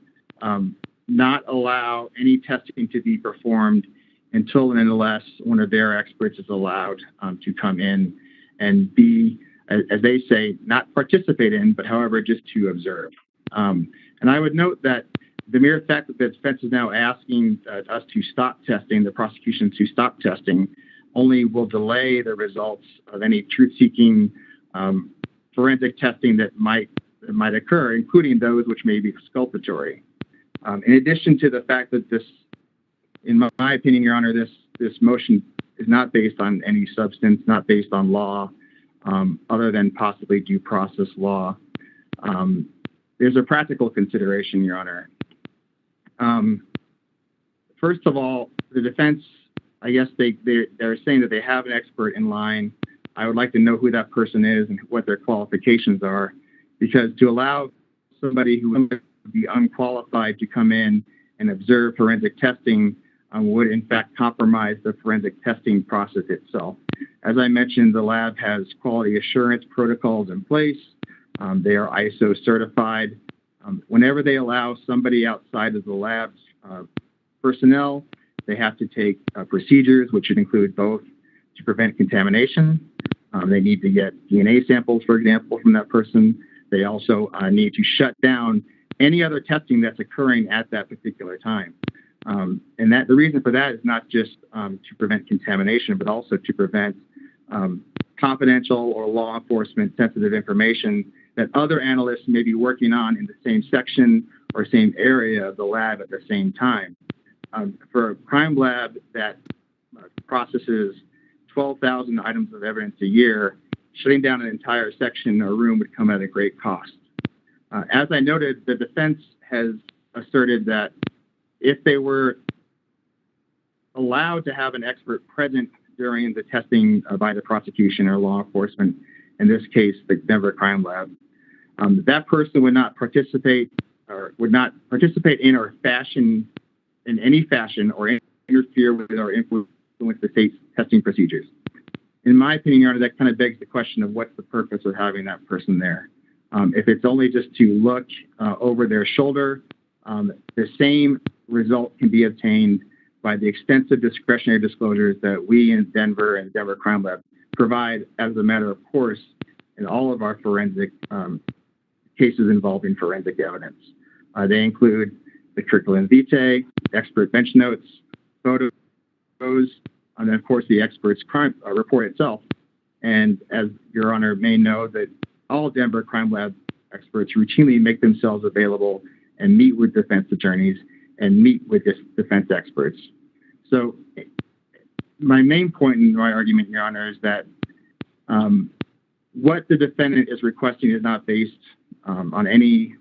not allow any testing to be performed until and unless one of their experts is allowed to come in and be, as they say, not participate in, but however, just to observe. And I would note that the mere fact that the defense is now asking us to stop testing, the prosecution to stop testing, only will delay the results of any truth-seeking forensic testing that might occur, including those which may be exculpatory. In addition to the fact that this, in my opinion, Your Honor, this motion is not based on any substance, not based on law, other than possibly due process law. There's a practical consideration, Your Honor. First of all, the defense, I guess they're saying that they have an expert in line. I would like to know who that person is and what their qualifications are, because to allow somebody who would be unqualified to come in and observe forensic testing would in fact compromise the forensic testing process itself. As I mentioned, the lab has quality assurance protocols in place. They are ISO certified. Whenever they allow somebody outside of the lab's personnel. They have to take procedures, which should include both to prevent contamination. They need to get DNA samples, for example, from that person. They also need to shut down any other testing that's occurring at that particular time. And that the reason for that is not just to prevent contamination, but also to prevent confidential or law enforcement sensitive information that other analysts may be working on in the same section or same area of the lab at the same time. For a crime lab that processes 12,000 items of evidence a year, shutting down an entire section or room would come at a great cost. As I noted, the defense has asserted that if they were allowed to have an expert present during the testing by the prosecution or law enforcement, in this case, the Denver Crime Lab, that person would not participate in or fashion in any fashion or interfere with or influence the state's testing procedures. In my opinion, Your Honor, that kind of begs the question of what's the purpose of having that person there. If it's only just to look over their shoulder, the same result can be obtained by the extensive discretionary disclosures that we in Denver and Denver Crime Lab provide as a matter of course in all of our forensic cases involving forensic evidence. They include the curriculum vitae, expert bench notes, photos, and then of course the expert's crime report itself. And as Your Honor may know, that all Denver Crime Lab experts routinely make themselves available and meet with defense attorneys and meet with defense experts. So my main point in my argument, Your Honor, is that what the defendant is requesting is not based on any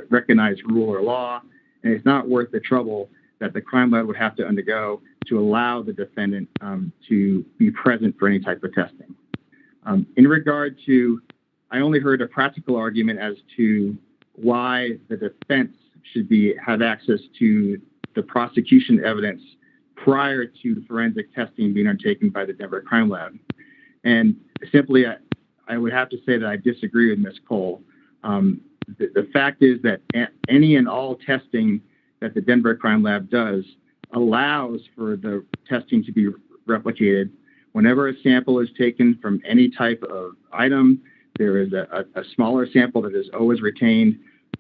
recognized rule or law, and it's not worth the trouble that the crime lab would have to undergo to allow the defendant to be present for any type of testing. In regard to, I only heard a practical argument as to why the defense should have access to the prosecution evidence prior to forensic testing being undertaken by the Denver Crime Lab. And simply, I would have to say that I disagree with Ms. Cole. The fact is that any and all testing that the Denver Crime Lab does allows for the testing to be replicated. Whenever a sample is taken from any type of item, there is a smaller sample that is always retained.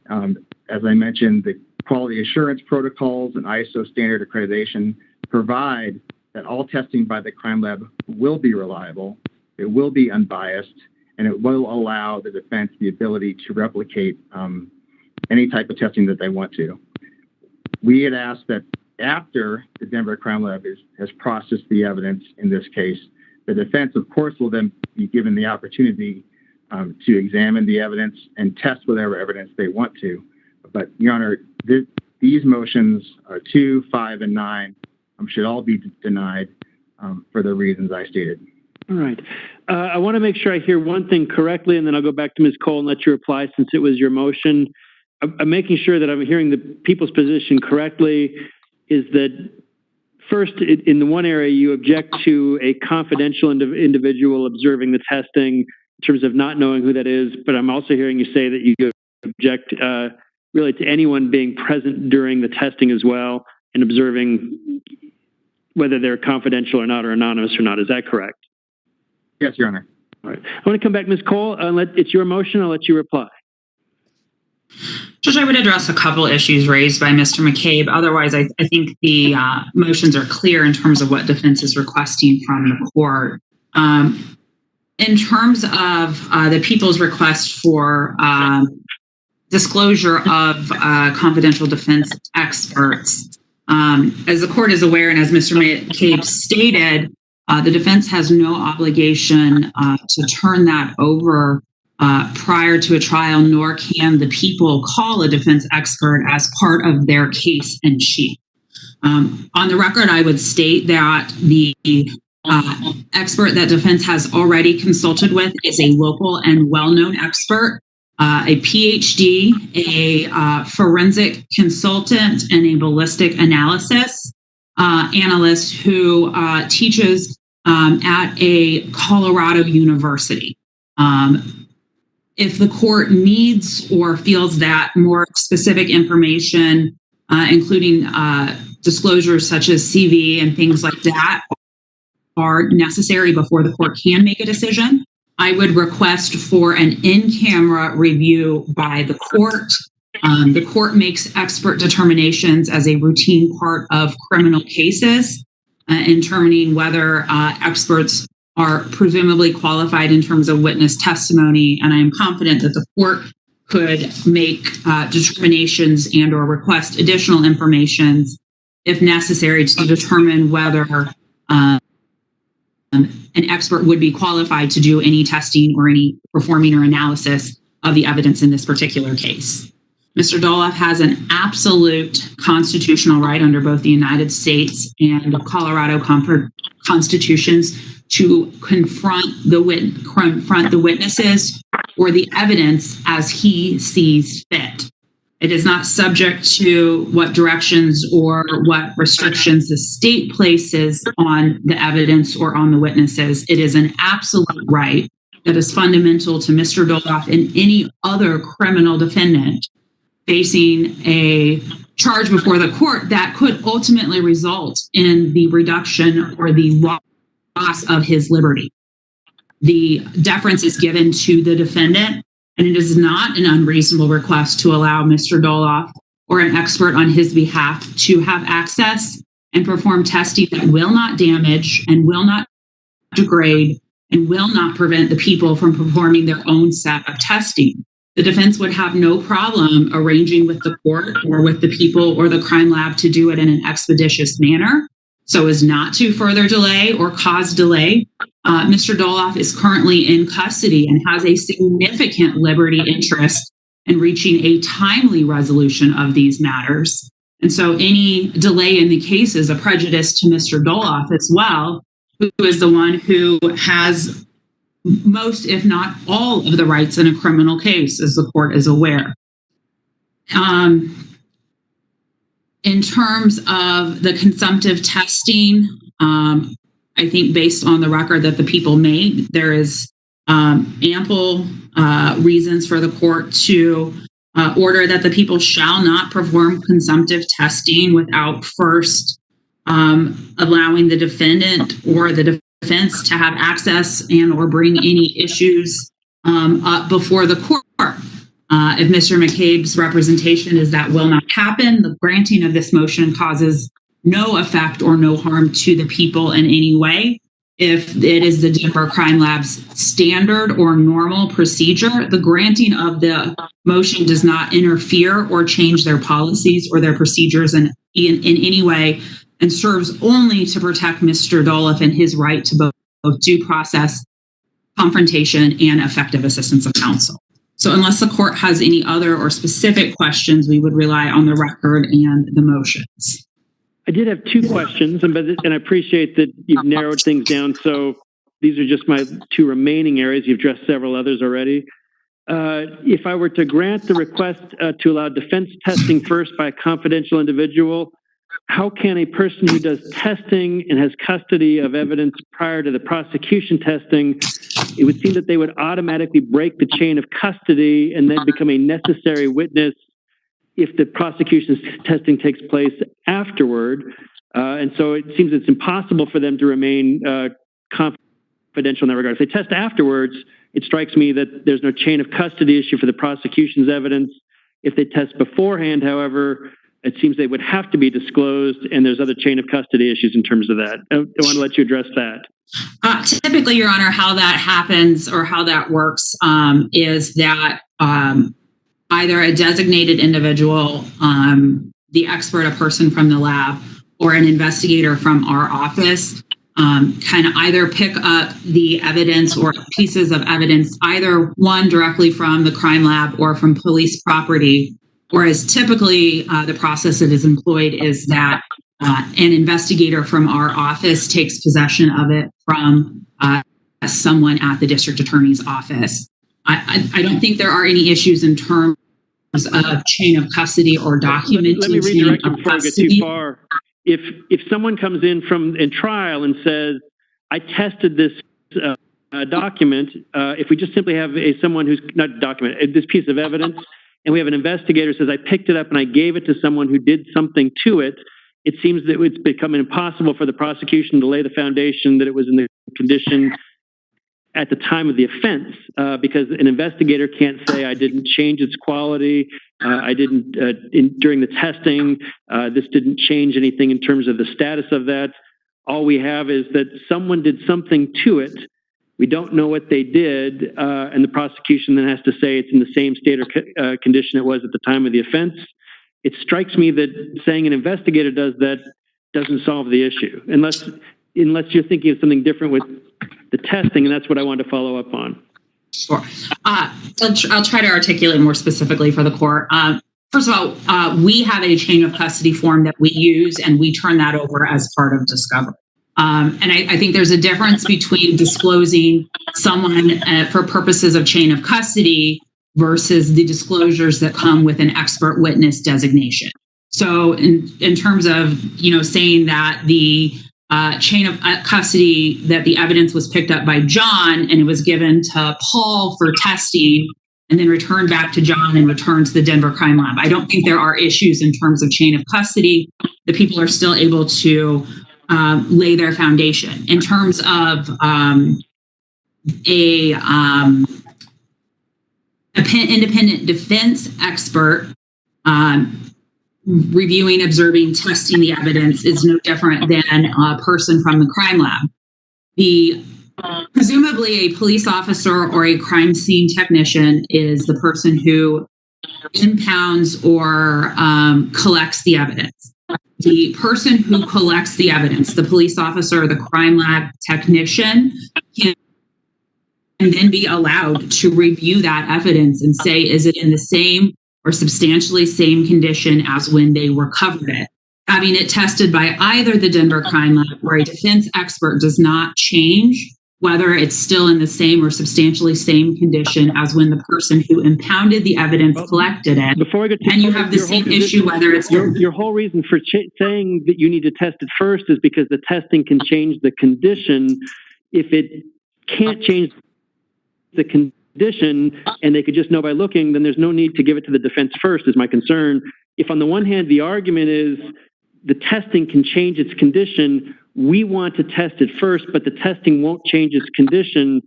As I mentioned, the quality assurance protocols and ISO standard accreditation provide that all testing by the crime lab will be reliable, it will be unbiased, and it will allow the defense the ability to replicate any type of testing that they want to. We had asked that after the Denver Crime Lab has processed the evidence in this case, the defense, of course, will then be given the opportunity to examine the evidence and test whatever evidence they want to. But, Your Honor, these motions, 2, 5, and 9, should all be denied for the reasons I stated. All right. I want to make sure I hear one thing correctly, and then I'll go back to Ms. Cole and let you reply since it was your motion. I'm making sure that I'm hearing the people's position correctly, is that first, in the one area, you object to a confidential individual observing the testing in terms of not knowing who that is, but I'm also hearing you say that you object really to anyone being present during the testing as well and observing whether they're confidential or not or anonymous or not. Is that correct? Yes, Your Honor. All right. I want to come back, Ms. Cole. It's your motion. I'll let you reply. Judge, I would address a couple issues raised by Mr. McCabe. Otherwise, I think the motions are clear in terms of what defense is requesting from the court. In terms of the people's request for disclosure of confidential defense experts, as the court is aware and as Mr. McCabe stated, the defense has no obligation to turn that over prior to a trial, nor can the people call a defense expert as part of their case in chief. On the record, I would state that the expert that defense has already consulted with is a local and well-known expert, a PhD, a forensic consultant, and a ballistic analysis analyst who teaches at a Colorado university. If the court needs or feels that more specific information including disclosures such as CV and things like that, are necessary before the court can make a decision. I would request for an in-camera review by the court. The court makes expert determinations as a routine part of criminal cases in determining whether experts are presumably qualified in terms of witness testimony, and I am confident that the court could make determinations and or request additional information if necessary to determine whether an expert would be qualified to do any testing or any performing or analysis of the evidence in this particular case. Mr. Dolloff has an absolute constitutional right under both the United States and the Colorado constitutions to confront the witnesses or the evidence as he sees fit. It is not subject to what directions or what restrictions the state places on the evidence or on the witnesses. It is an absolute right that is fundamental to Mr. Dolloff and any other criminal defendant facing a charge before the court that could ultimately result in the reduction or the loss of his liberty. The deference is given to the defendant, and it is not an unreasonable request to allow Mr. Dolloff or an expert on his behalf to have access and perform testing that will not damage and will not degrade and will not prevent the people from performing their own set of testing. The defense would have no problem arranging with the court or with the people or the crime lab to do it in an expeditious manner so as not to further delay or cause delay. Mr. Dolloff is currently in custody and has a significant liberty interest in reaching a timely resolution of these matters. And so any delay in the case is a prejudice to Mr. Dolloff as well, who is the one who has most, if not all, of the rights in a criminal case, as the court is aware. In terms of the consumptive testing, I think based on the record that the people made, there is ample reasons for the court to order that the people shall not perform consumptive testing without first allowing the defendant or the defense to have access and or bring any issues up before the court. If Mr. McCabe's representation is that will not happen, the granting of this motion causes no effect or no harm to the people in any way. If it is the Denver Crime Lab's standard or normal procedure, the granting of the motion does not interfere or change their policies or their procedures in any way, and serves only to protect Mr. Dolloff and his right to both due process, confrontation, and effective assistance of counsel. So unless the court has any other or specific questions, we would rely on the record and the motions. I did have two questions, and I appreciate that you've narrowed things down. So these are just my two remaining areas. You've addressed several others already. If I were to grant the request to allow defense testing first by a confidential individual, how can a person who does testing and has custody of evidence prior to the prosecution testing, it would seem that they would automatically break the chain of custody and then become a necessary witness if the prosecution's testing takes place afterward. And so it seems it's impossible for them to remain confidential in that regard. If they test afterwards, it strikes me that there's no chain of custody issue for the prosecution's evidence. If they test beforehand, however, it seems they would have to be disclosed, and there's other chain of custody issues in terms of that. I want to let you address that. Typically, Your Honor, how that happens or how that works is that either a designated individual, the expert, a person from the lab, or an investigator from our office can either pick up the evidence or pieces of evidence, either one directly from the crime lab or from police property. Whereas typically the process that is employed is that an investigator from our office takes possession of it from someone at the district attorney's office. I don't think there are any issues in terms of chain of custody or documenting. Let me redirect you before I get too far. If someone comes in trial and says, I tested this document, if we just simply have someone who's not documented this piece of evidence, and we have an investigator who says, I picked it up and I gave it to someone who did something to it, it seems that it's become impossible for the prosecution to lay the foundation that it was in the condition at the time of the offense, because an investigator can't say, I didn't change its quality, I didn't, during the testing, this didn't change anything in terms of the status of that. All we have is that someone did something to it. We don't know what they did, and the prosecution then has to say it's in the same state or condition it was at the time of the offense. It strikes me that saying an investigator does that doesn't solve the issue, unless you're thinking of something different with the testing, and that's what I wanted to follow up on. Sure. I'll try to articulate more specifically for the court. First of all, we have a chain of custody form that we use, and we turn that over as part of discovery. And I think there's a difference between disclosing someone for purposes of chain of custody versus the disclosures that come with an expert witness designation. So in terms of, saying that the chain of custody, that the evidence was picked up by John and it was given to Paul for testing and then returned back to John and returned to the Denver Crime Lab. I don't think there are issues in terms of chain of custody. The people are still able to lay their foundation. In terms of independent defense expert reviewing, observing, testing the evidence is no different than a person from the crime lab. Presumably a police officer or a crime scene technician is the person who impounds or collects the evidence. The person who collects the evidence, the police officer or the crime lab technician, can then be allowed to review that evidence and say, is it in the same or substantially same condition as when they recovered it? Having it tested by either the Denver Crime Lab or a defense expert does not change whether it's still in the same or substantially same condition as when the person who impounded the evidence collected it. Before I go and you have the same issue whether it's your whole reason for saying that you need to test it first is because the testing can change the condition. If it can't change the condition and they could just know by looking, then there's no need to give it to the defense first, is my concern. If on the one hand the argument is the testing can change its condition, we want to test it first, but the testing won't change its condition,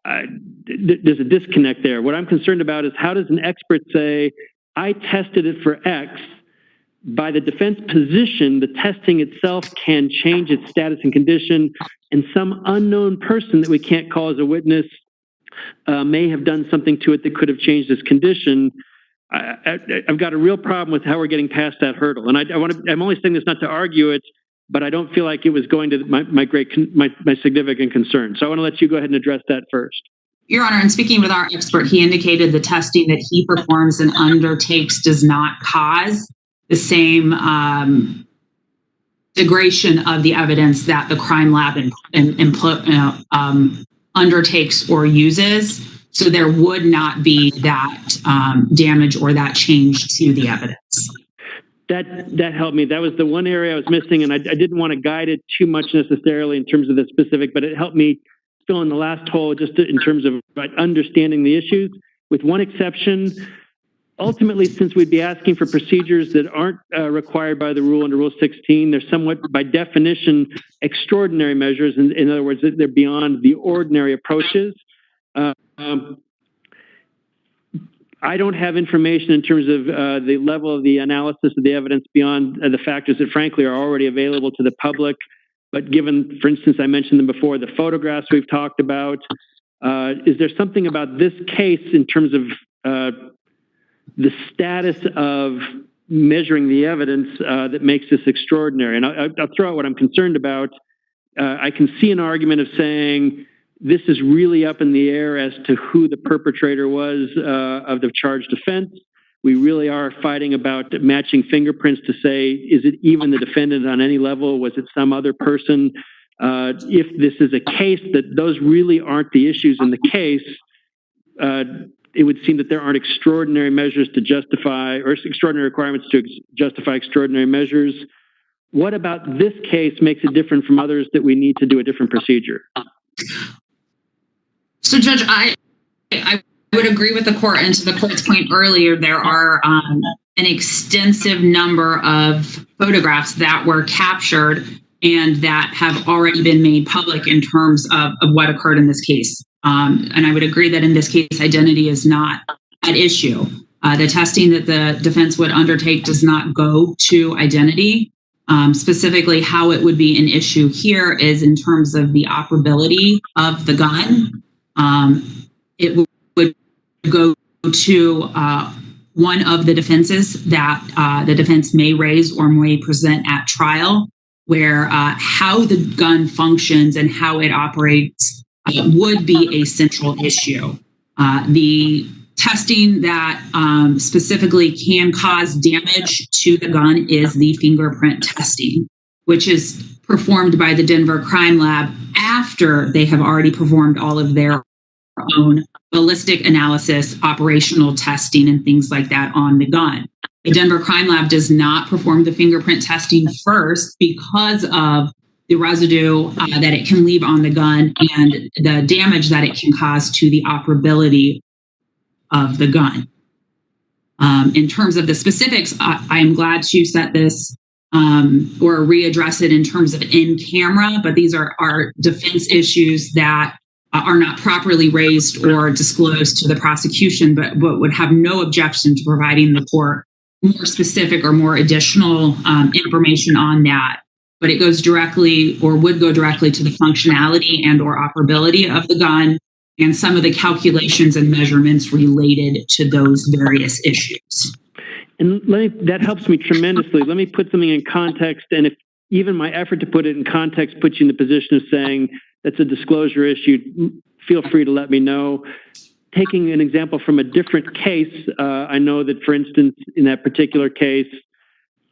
there's a disconnect there. What I'm concerned about is, how does an expert say, I tested it for X? By the defense position, the testing itself can change its status and condition, and some unknown person that we can't call as a witness may have done something to it that could have changed its condition. I've got a real problem with how we're getting past that hurdle. And I'm only saying this not to argue it, but I don't feel like it was going to my significant concern. So I want to let you go ahead and address that first. Your Honor, in speaking with our expert, he indicated the testing that he performs and undertakes does not cause the same degradation of the evidence that the crime lab undertakes or uses. So there would not be that damage or that change to the evidence. That helped me. That was the one area I was missing, and I didn't want to guide it too much necessarily in terms of the specific, but it helped me fill in the last hole just in terms of understanding the issues. With one exception, ultimately, since we'd be asking for procedures that aren't required by the rule under Rule 16, they're somewhat, by definition, extraordinary measures. In other words, they're beyond the ordinary approaches. I don't have information in terms of the level of the analysis of the evidence beyond the factors that, frankly, are already available to the public. But given, for instance, I mentioned them before, the photographs we've talked about, is there something about this case in terms of the status of measuring the evidence that makes this extraordinary? And I'll throw out what I'm concerned about. I can see an argument of saying, this is really up in the air as to who the perpetrator was of the charged offense. We really are fighting about matching fingerprints to say, is it even the defendant on any level? Was it some other person? If this is a case that those really aren't the issues in the case, it would seem that there aren't extraordinary measures to justify, or extraordinary requirements to justify extraordinary measures. What about this case makes it different from others that we need to do a different procedure? So, Judge, I would agree with the court, and to the court's point earlier, there are an extensive number of photographs that were captured and that have already been made public in terms of what occurred in this case. And I would agree that in this case, identity is not at issue. The testing that the defense would undertake does not go to identity. Specifically, how it would be an issue here is in terms of the operability of the gun. It would go to one of the defenses that the defense may raise or may present at trial, where how the gun functions and how it operates would be a central issue. The testing that specifically can cause damage to the gun is the fingerprint testing, which is performed by the Denver Crime Lab after they have already performed all of their own ballistic analysis, operational testing, and things like that on the gun. The Denver Crime Lab does not perform the fingerprint testing first because of the residue that it can leave on the gun and the damage that it can cause to the operability of the gun. In terms of the specifics, I'm glad to set this or readdress it in terms of in camera, but these are defense issues that are not properly raised or disclosed to the prosecution, but would have no objection to providing the court more specific or more additional information on that. But it goes directly or would go directly to the functionality and or operability of the gun and some of the calculations and measurements related to those various issues. And that helps me tremendously. Let me put something in context, and if even my effort to put it in context puts you in the position of saying that's a disclosure issue, feel free to let me know. Taking an example from a different case, I know that, for instance, in that particular case,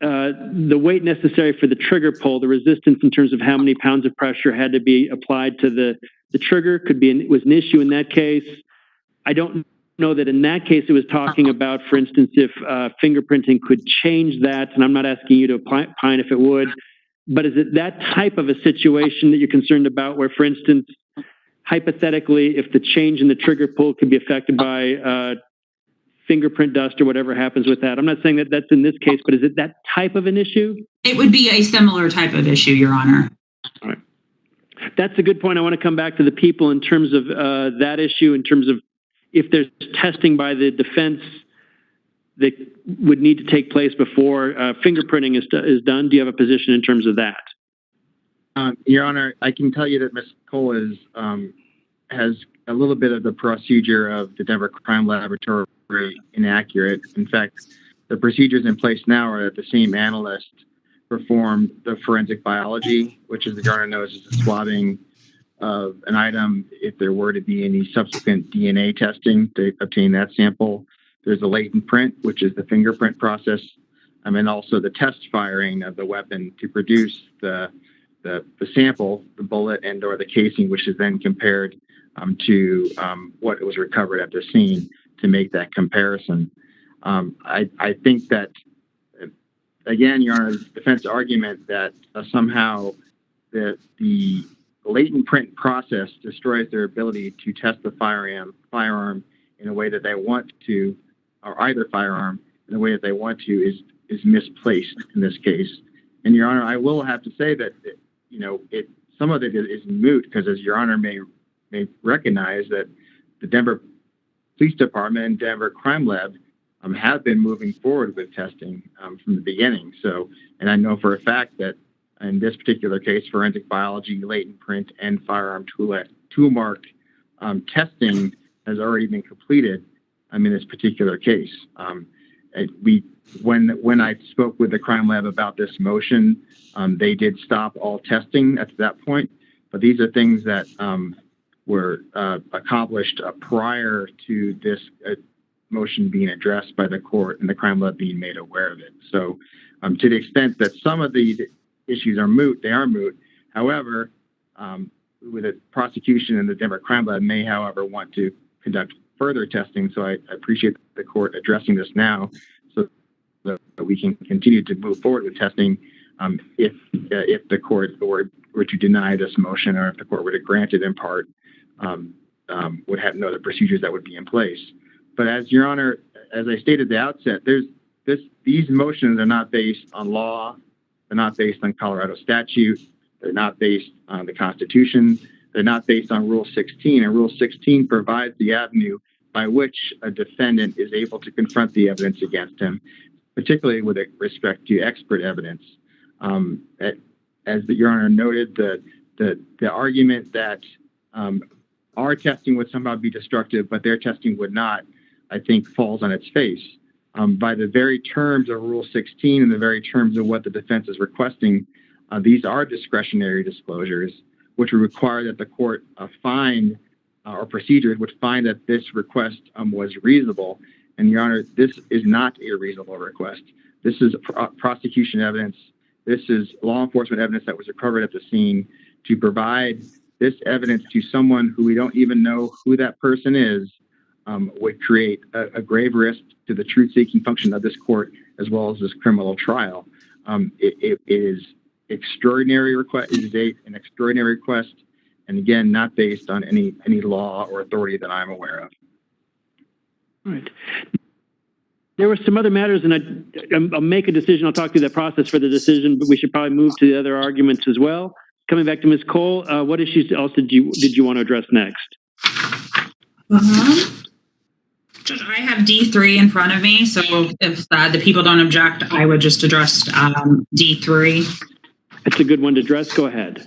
the weight necessary for the trigger pull, the resistance in terms of how many pounds of pressure had to be applied to the trigger was an issue in that case. I don't know that in that case it was talking about, for instance, if fingerprinting could change that, and I'm not asking you to opine if it would, but is it that type of a situation that you're concerned about where, for instance, hypothetically, if the change in the trigger pull could be affected by fingerprint dust or whatever happens with that? I'm not saying that that's in this case, but is it that type of an issue? It would be a similar type of issue, Your Honor. All right. That's a good point. I want to come back to the people in terms of that issue, in terms of if there's testing by the defense that would need to take place before fingerprinting is done. Do you have a position in terms of that? Your Honor, I can tell you that Ms. Cole has a little bit of the procedure of the Denver Crime Laboratory inaccurate. In fact, the procedures in place now are that the same analyst performed the forensic biology, which, as the Your Honor knows, is the swabbing of an item if there were to be any subsequent DNA testing to obtain that sample. There's a latent print, which is the fingerprint process, and also the test firing of the weapon to produce the sample, the bullet and or the casing, which is then compared to what was recovered at the scene to make that comparison. I think that, again, Your Honor, defense argument that somehow the latent print process destroys their ability to test the firearm in a way that they want to, or either firearm in a way that they want to, is misplaced in this case. And Your Honor, I will have to say that some of it is moot because, as Your Honor may recognize, that the Denver Police Department and Denver Crime Lab have been moving forward with testing from the beginning. So, and I know for a fact that in this particular case, forensic biology, latent print, and firearm tool mark testing has already been completed in this particular case. When I spoke with the crime lab about this motion, they did stop all testing at that point. But these are things that were accomplished prior to this motion being addressed by the court and the crime lab being made aware of it. So to the extent that some of these issues are moot, they are moot. However, with the prosecution and the Denver Crime Lab may, however, want to conduct further testing. So I appreciate the court addressing this now so that we can continue to move forward with testing if the court were to deny this motion, or if the court were to grant it in part would have no other procedures that would be in place. But as Your Honor, as I stated at the outset, these motions are not based on law. They're not based on Colorado statute. They're not based on the Constitution. They're not based on Rule 16. And Rule 16 provides the avenue by which a defendant is able to confront the evidence against him, particularly with respect to expert evidence. As Your Honor noted, the argument that our testing would somehow be destructive, but their testing would not, I think falls on its face. By the very terms of Rule 16 and the very terms of what the defense is requesting, these are discretionary disclosures, which would require that the court find or procedures would find that this request was reasonable. And Your Honor, this is not a reasonable request. This is prosecution evidence. This is law enforcement evidence that was recovered at the scene. To provide this evidence to someone who we don't even know who that person is would create a grave risk to the truth-seeking function of this court as well as this criminal trial. It is extraordinary request. It is an extraordinary request, and again, not based on any law or authority that I'm aware of. All right. There were some other matters, and I'll make a decision. I'll talk through that process for the decision, but we should probably move to the other arguments as well. Coming back to Ms. Cole, what issues else did you want to address next? Judge, I have D3 in front of me, so if the people don't object, I would just address D3. It's a good one to address. Go ahead.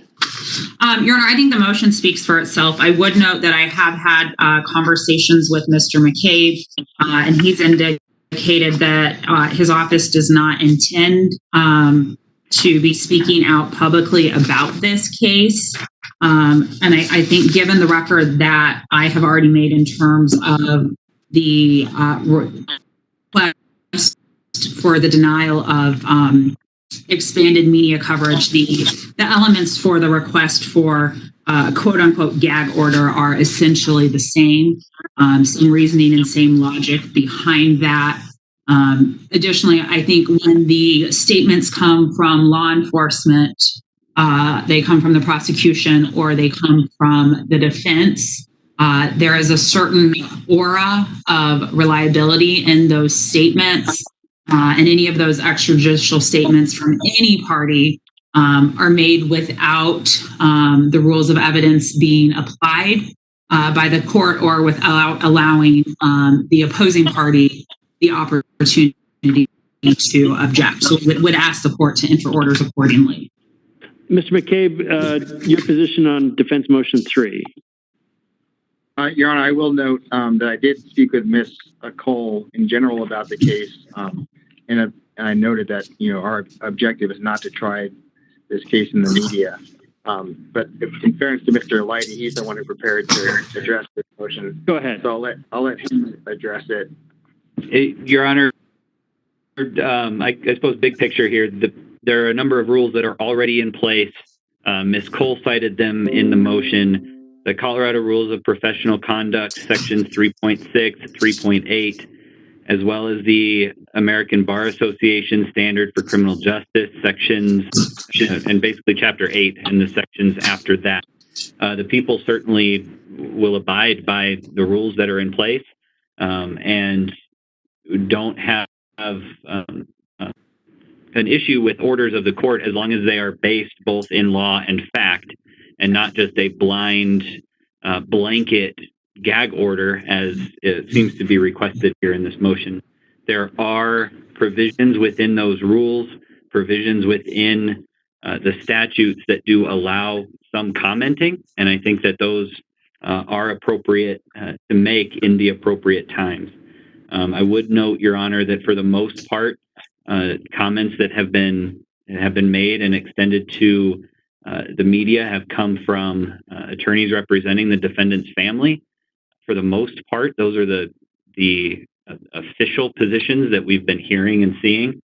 Your Honor, I think the motion speaks for itself. I would note that I have had conversations with Mr. McCabe, and he's indicated that his office does not intend to be speaking out publicly about this case. And I think given the record that I have already made in terms of the request for the denial of expanded media coverage, the elements for the request for quote unquote gag order are essentially the same, same reasoning and same logic behind that. Additionally, I think when the statements come from law enforcement, they come from the prosecution or they come from the defense, there is a certain aura of reliability in those statements. And any of those extrajudicial statements from any party are made without the rules of evidence being applied by the court or without allowing the opposing party the opportunity to object. So we would ask the court to enter orders accordingly. Mr. McCabe, your position on defense motion 3. Your Honor, I will note that I did speak with Ms. Cole in general about the case, and I noted that our objective is not to try this case in the media. But in fairness to Mr. Lighty, he's the one who prepared to address this motion. Go ahead. So I'll let him address it. Your Honor, I suppose big picture here, there are a number of rules that are already in place. Ms. Cole cited them in the motion. The Colorado Rules of Professional Conduct, sections 3.6, 3.8, as well as the American Bar Association Standard for Criminal Justice, sections, and basically Chapter 8 and the sections after that. The people certainly will abide by the rules that are in place and don't have an issue with orders of the court as long as they are based both in law and fact, and not just a blind blanket gag order as it seems to be requested here in this motion. There are provisions within those rules, provisions within the statutes that do allow some commenting, and I think that those are appropriate to make in the appropriate times. I would note, Your Honor, that for the most part, comments that have been made and extended to the media have come from attorneys representing the defendant's family. For the most part, those are the official positions that we've been hearing and seeing.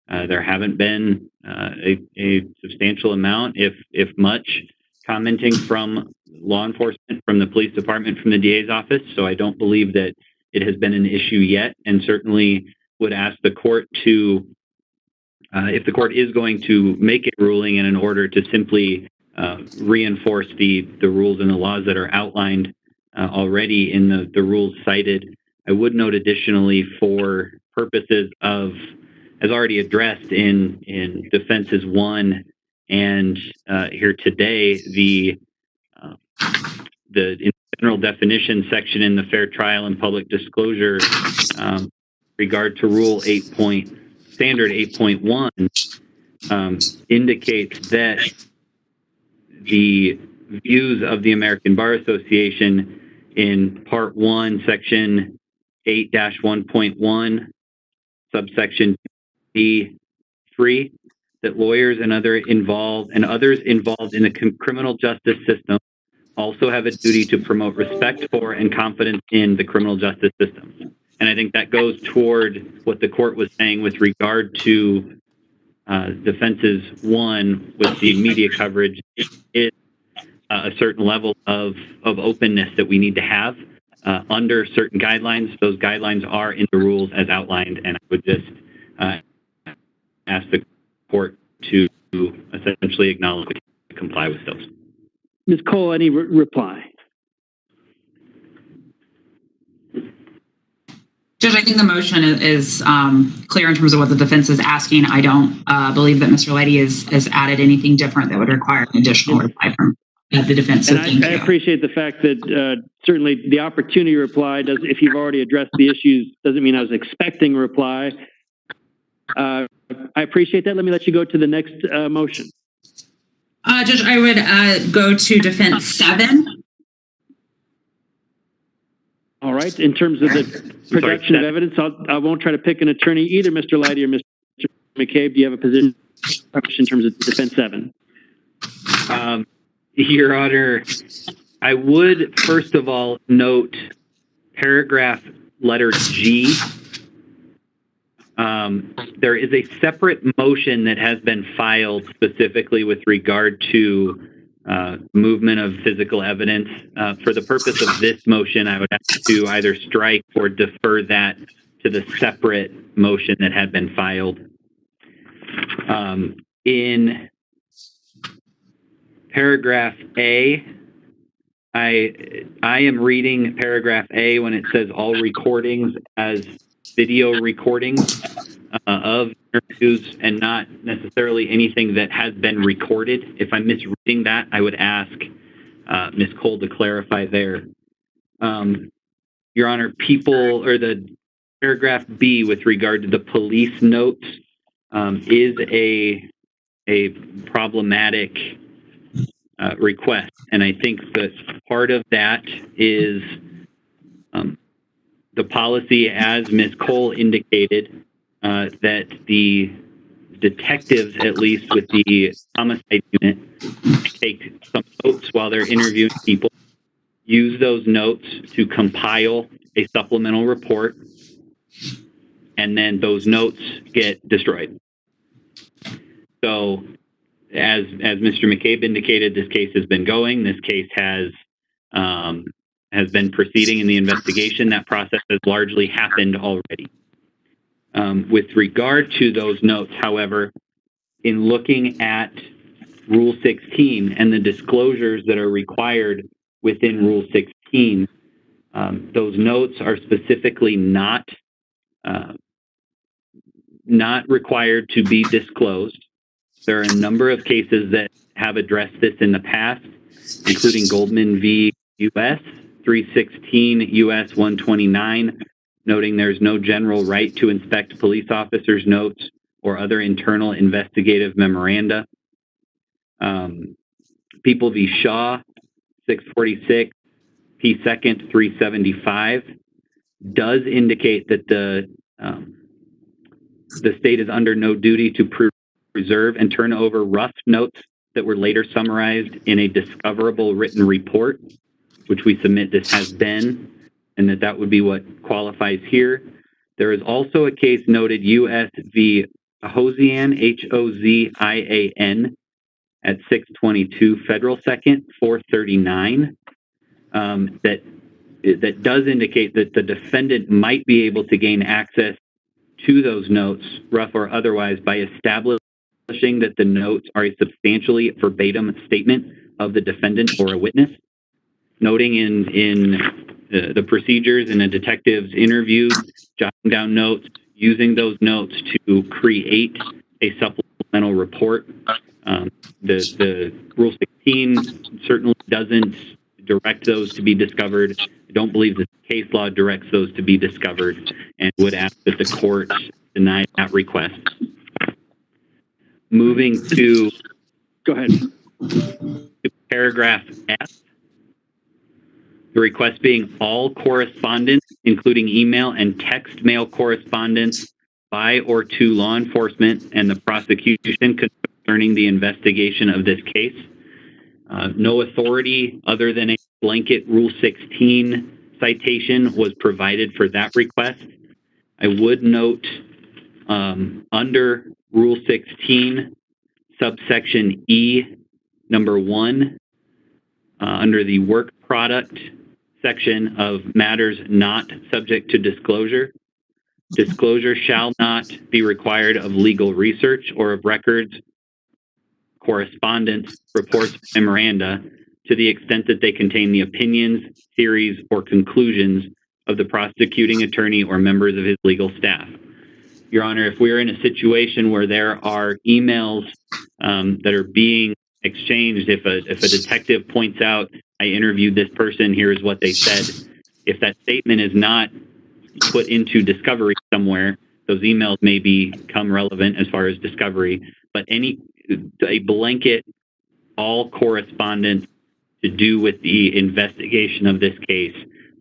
There haven't been a substantial amount, if much, commenting from law enforcement, from the police department, from the DA's office. So I don't believe that it has been an issue yet, and certainly would ask the court to, if the court is going to make a ruling in an order, to simply reinforce the rules and the laws that are outlined already in the rules cited. I would note additionally, for purposes of, as already addressed in defenses 1 and here today, the in general definition section in the Fair Trial and Public Disclosure regard to Rule Standard 8.1 indicates that the views of the American Bar Association in Part 1, Section 8-1.1, subsection B3, that lawyers and others involved in the criminal justice system also have a duty to promote respect for and confidence in the criminal justice system. And I think that goes toward what the court was saying with regard to defenses 1 with the media coverage. Is a certain level of openness that we need to have under certain guidelines. Those guidelines are in the rules as outlined, and I would just ask the court to essentially acknowledge and comply with those. Ms. Cole, any reply? Judge, I think the motion is clear in terms of what the defense is asking. I don't believe that Mr. Leidy has added anything different that would require an additional reply from the defense. So and I appreciate the fact that certainly the opportunity to reply does, if you've already addressed the issues, doesn't mean I was expecting a reply. I appreciate that. Let me let you go to the next motion. Judge, I would go to defense 7. All right. In terms of the production of evidence, I won't try to pick an attorney either, Mr. Leidy or Mr. McCabe. Do you have a position in terms of defense 7? Your Honor, I would first of all note paragraph letter G. There is a separate motion that has been filed specifically with regard to movement of physical evidence. For the purpose of this motion, I would have to either strike or defer that to the separate motion that had been filed. In paragraph A, I am reading paragraph A when it says all recordings as video recordings of interviews and not necessarily anything that has been recorded. If I'm misreading that, I would ask Ms. Cole to clarify there. Your Honor, the paragraph B with regard to the police notes is a problematic request. And I think that part of that is the policy, as Ms. Cole indicated, that the detectives, at least with the homicide unit, take some notes while they're interviewing people, use those notes to compile a supplemental report, and then those notes get destroyed. So, as Mr. McCabe indicated, this case has been going. This case has been proceeding in the investigation. That process has largely happened already. With regard to those notes, however, in looking at Rule 16 and the disclosures that are required within Rule 16, those notes are specifically not required to be disclosed. There are a number of cases that have addressed this in the past, including Goldman v. U.S., 316 U.S. 129, noting there's no general right to inspect police officers' notes or other internal investigative memoranda. People v. Shaw, 646 P. 2nd 375, does indicate that the state is under no duty to preserve and turn over rough notes that were later summarized in a discoverable written report, which we submit this has been, and that would be what qualifies here. There is also a case noted U.S. v. Hozian, H-O-Z-I-A-N, at 622 Federal 2nd, 439, that does indicate that the defendant might be able to gain access to those notes, rough or otherwise, by establishing that the notes are a substantially verbatim statement of the defendant or a witness. noting in the procedures in a detective's interview, jotting down notes, using those notes to create a supplemental report. The Rule 16 certainly doesn't direct those to be discovered. I don't believe the case law directs those to be discovered, and would ask that the court deny that request. Moving to, go ahead. To paragraph F, the request being all correspondence, including email and text mail correspondence by or to law enforcement and the prosecution concerning the investigation of this case. No authority other than a blanket Rule 16 citation was provided for that request. I would note under Rule 16, subsection E, number 1, under the work product section of matters not subject to disclosure, disclosure shall not be required of legal research or of records, correspondence, reports, memoranda, to the extent that they contain the opinions, theories, or conclusions of the prosecuting attorney or members of his legal staff. Your Honor, if we're in a situation where there are emails that are being exchanged, if a detective points out, I interviewed this person, here's what they said, if that statement is not put into discovery somewhere, those emails may become relevant as far as discovery, but a blanket all correspondence to do with the investigation of this case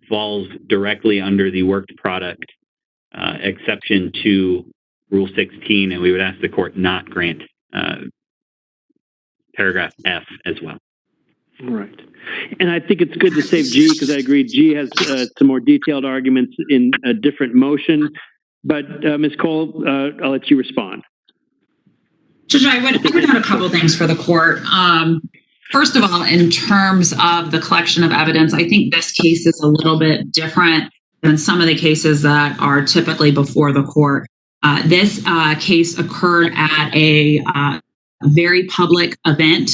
falls directly under the worked product exception to Rule 16, and we would ask the court not grant paragraph F as well. All right. And I think it's good to save G, because I agree G has some more detailed arguments in a different motion. But Ms. Cole, I'll let you respond. Judge, I would note a couple things for the court. First of all, in terms of the collection of evidence, I think this case is a little bit different than some of the cases that are typically before the court. This case occurred at a very public event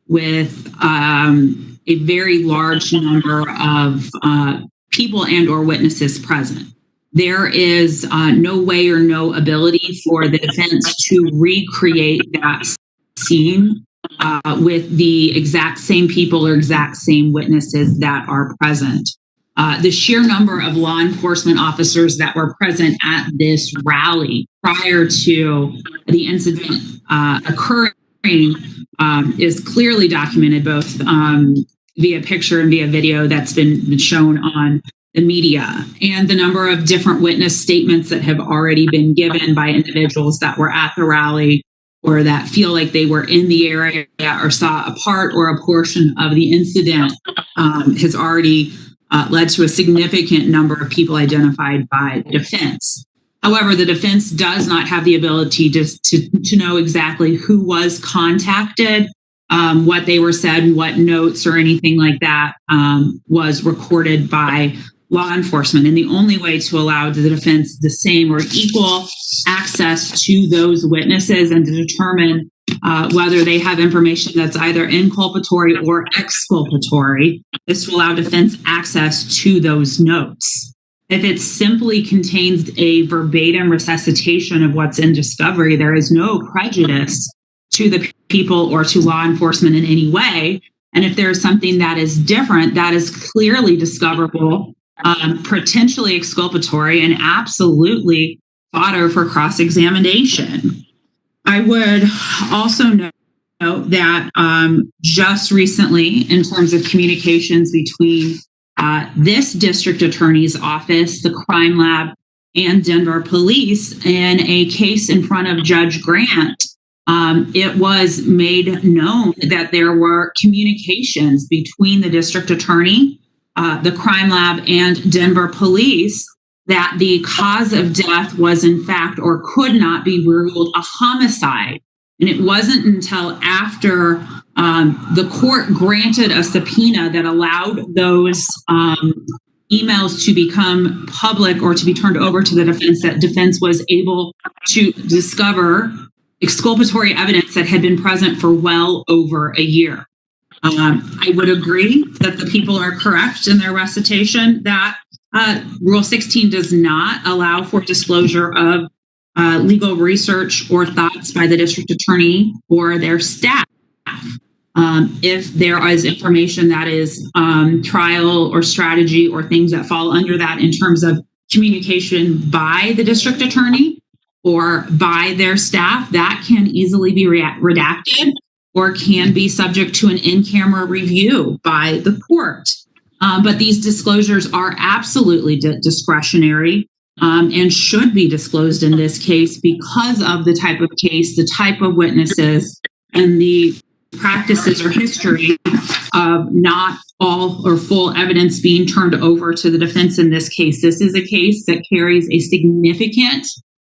with a very large number of people and or witnesses present. There is no way or no ability for the defense to recreate that scene with the exact same people or exact same witnesses that are present. The sheer number of law enforcement officers that were present at this rally prior to the incident occurring is clearly documented both via picture and via video that's been shown on the media, and the number of different witness statements that have already been given by individuals that were at the rally or that feel like they were in the area or saw a part or a portion of the incident has already led to a significant number of people identified by the defense. However, the defense does not have the ability to know exactly who was contacted, what they were said, what notes or anything like that was recorded by law enforcement. And the only way to allow the defense the same or equal access to those witnesses and to determine whether they have information that's either inculpatory or exculpatory is to allow defense access to those notes. If it simply contains a verbatim resuscitation of what's in discovery, there is no prejudice to the people or to law enforcement in any way. And if there is something that is different, that is clearly discoverable, potentially exculpatory, and absolutely fodder for cross-examination. I would also note that just recently, in terms of communications between this district attorney's office, the crime lab, and Denver police in a case in front of Judge Grant, it was made known that there were communications between the district attorney, the crime lab, and Denver police that the cause of death was in fact or could not be ruled a homicide. And it wasn't until after the court granted a subpoena that allowed those emails to become public or to be turned over to the defense that defense was able to discover exculpatory evidence that had been present for well over a year. I would agree that the people are correct in their recitation that Rule 16 does not allow for disclosure of legal research or thoughts by the district attorney or their staff. If there is information that is trial or strategy or things that fall under that in terms of communication by the district attorney or by their staff, that can easily be redacted or can be subject to an in-camera review by the court. But these disclosures are absolutely discretionary and should be disclosed in this case because of the type of case, the type of witnesses, and the practices or history of not all or full evidence being turned over to the defense in this case. This is a case that carries a significant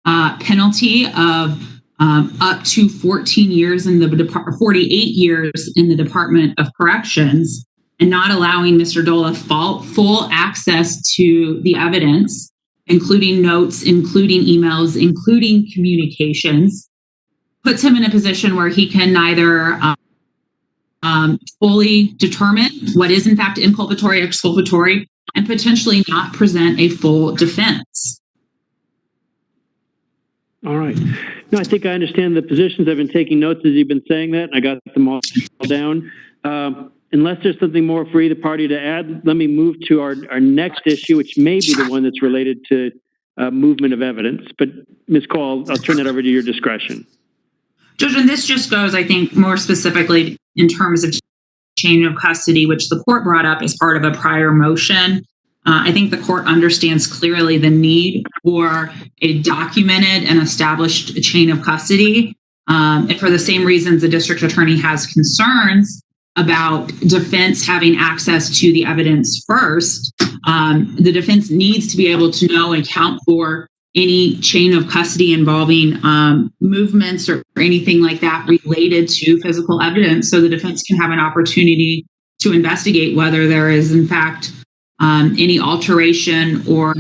penalty of up to 14 years in the 48 years in the Department of Corrections, and not allowing Mr. Dolloff full access to the evidence, including notes, including emails, including communications, puts him in a position where he can neither fully determine what is in fact inculpatory, exculpatory, and potentially not present a full defense. All right. No, I think I understand the positions. I've been taking notes as you've been saying that, and I got them all down. Unless there's something more for either party to add, let me move to our next issue, which may be the one that's related to movement of evidence. But Ms. Cole, I'll turn that over to your discretion. Judge, and this just goes, I think, more specifically in terms of chain of custody, which the court brought up as part of a prior motion. I think the court understands clearly the need for a documented and established chain of custody. And for the same reasons the district attorney has concerns about defense having access to the evidence first, the defense needs to be able to know and account for any chain of custody involving movements or anything like that related to physical evidence, so the defense can have an opportunity to investigate whether there is in fact any alteration or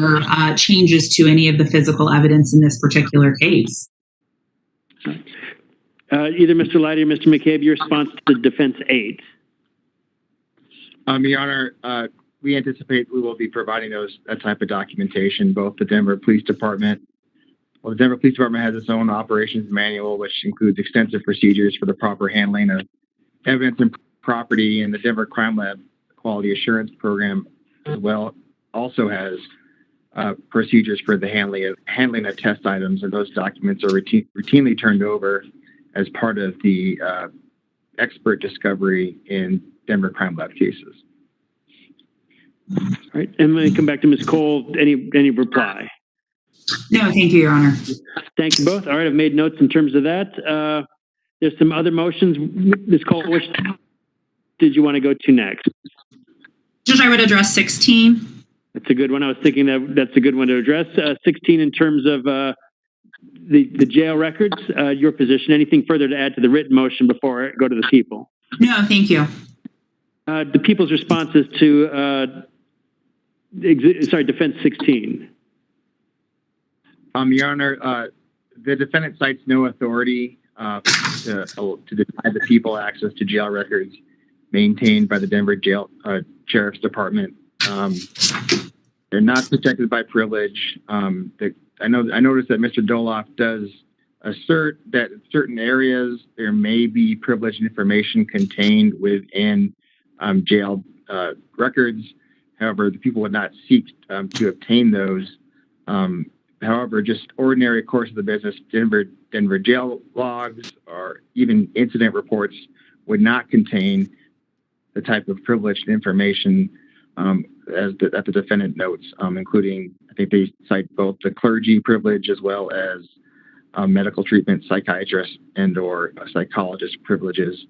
changes to any of the physical evidence in this particular case. Either Mr. Leidy or Mr. McCabe, your response to defense 8. Your Honor, we anticipate we will be providing that type of documentation. Both the Denver Police Department, the Denver Police Department has its own operations manual, which includes extensive procedures for the proper handling of evidence and property, and the Denver Crime Lab Quality Assurance Program as well also has procedures for the handling of test items, and those documents are routinely turned over as part of the expert discovery in Denver Crime Lab cases. All right, and let me come back to Ms. Cole. Any reply? No, thank you, Your Honor. Thank you both. All right, I've made notes in terms of that. There's some other motions. Ms. Cole, which did you want to go to next? Judge, I would address 16. That's a good one. I was thinking that's a good one to address. 16 in terms of the jail records, your position. Anything further to add to the written motion before I go to the people? No, thank you. The people's responses to defense 16. Your Honor, the defendant cites no authority to deny the people access to jail records maintained by the Denver Jail Sheriff's Department. They're not protected by privilege. I noticed that Mr. Dolloff does assert that in certain areas there may be privileged information contained within jail records. However, the people would not seek to obtain those. However, just ordinary course of the business, Denver jail logs or even incident reports would not contain the type of privileged information that the defendant notes, including, I think they cite both the clergy privilege as well as medical treatment, psychiatrist and or psychologist privileges.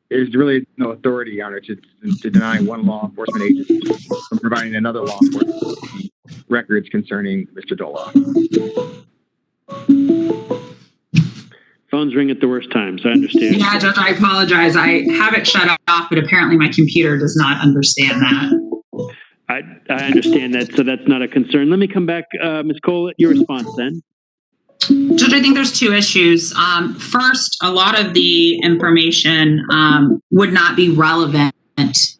There's really no authority, Your Honor, to deny one law enforcement agency from providing another law enforcement agency records concerning Mr. Dolloff. Phones ring at the worst times. I understand. Yeah, Judge, I apologize. I have it shut off, but apparently my computer does not understand that. I understand that, so that's not a concern. Let me come back, Ms. Cole, your response then. Judge, I think there's two issues. First, a lot of the information would not be relevant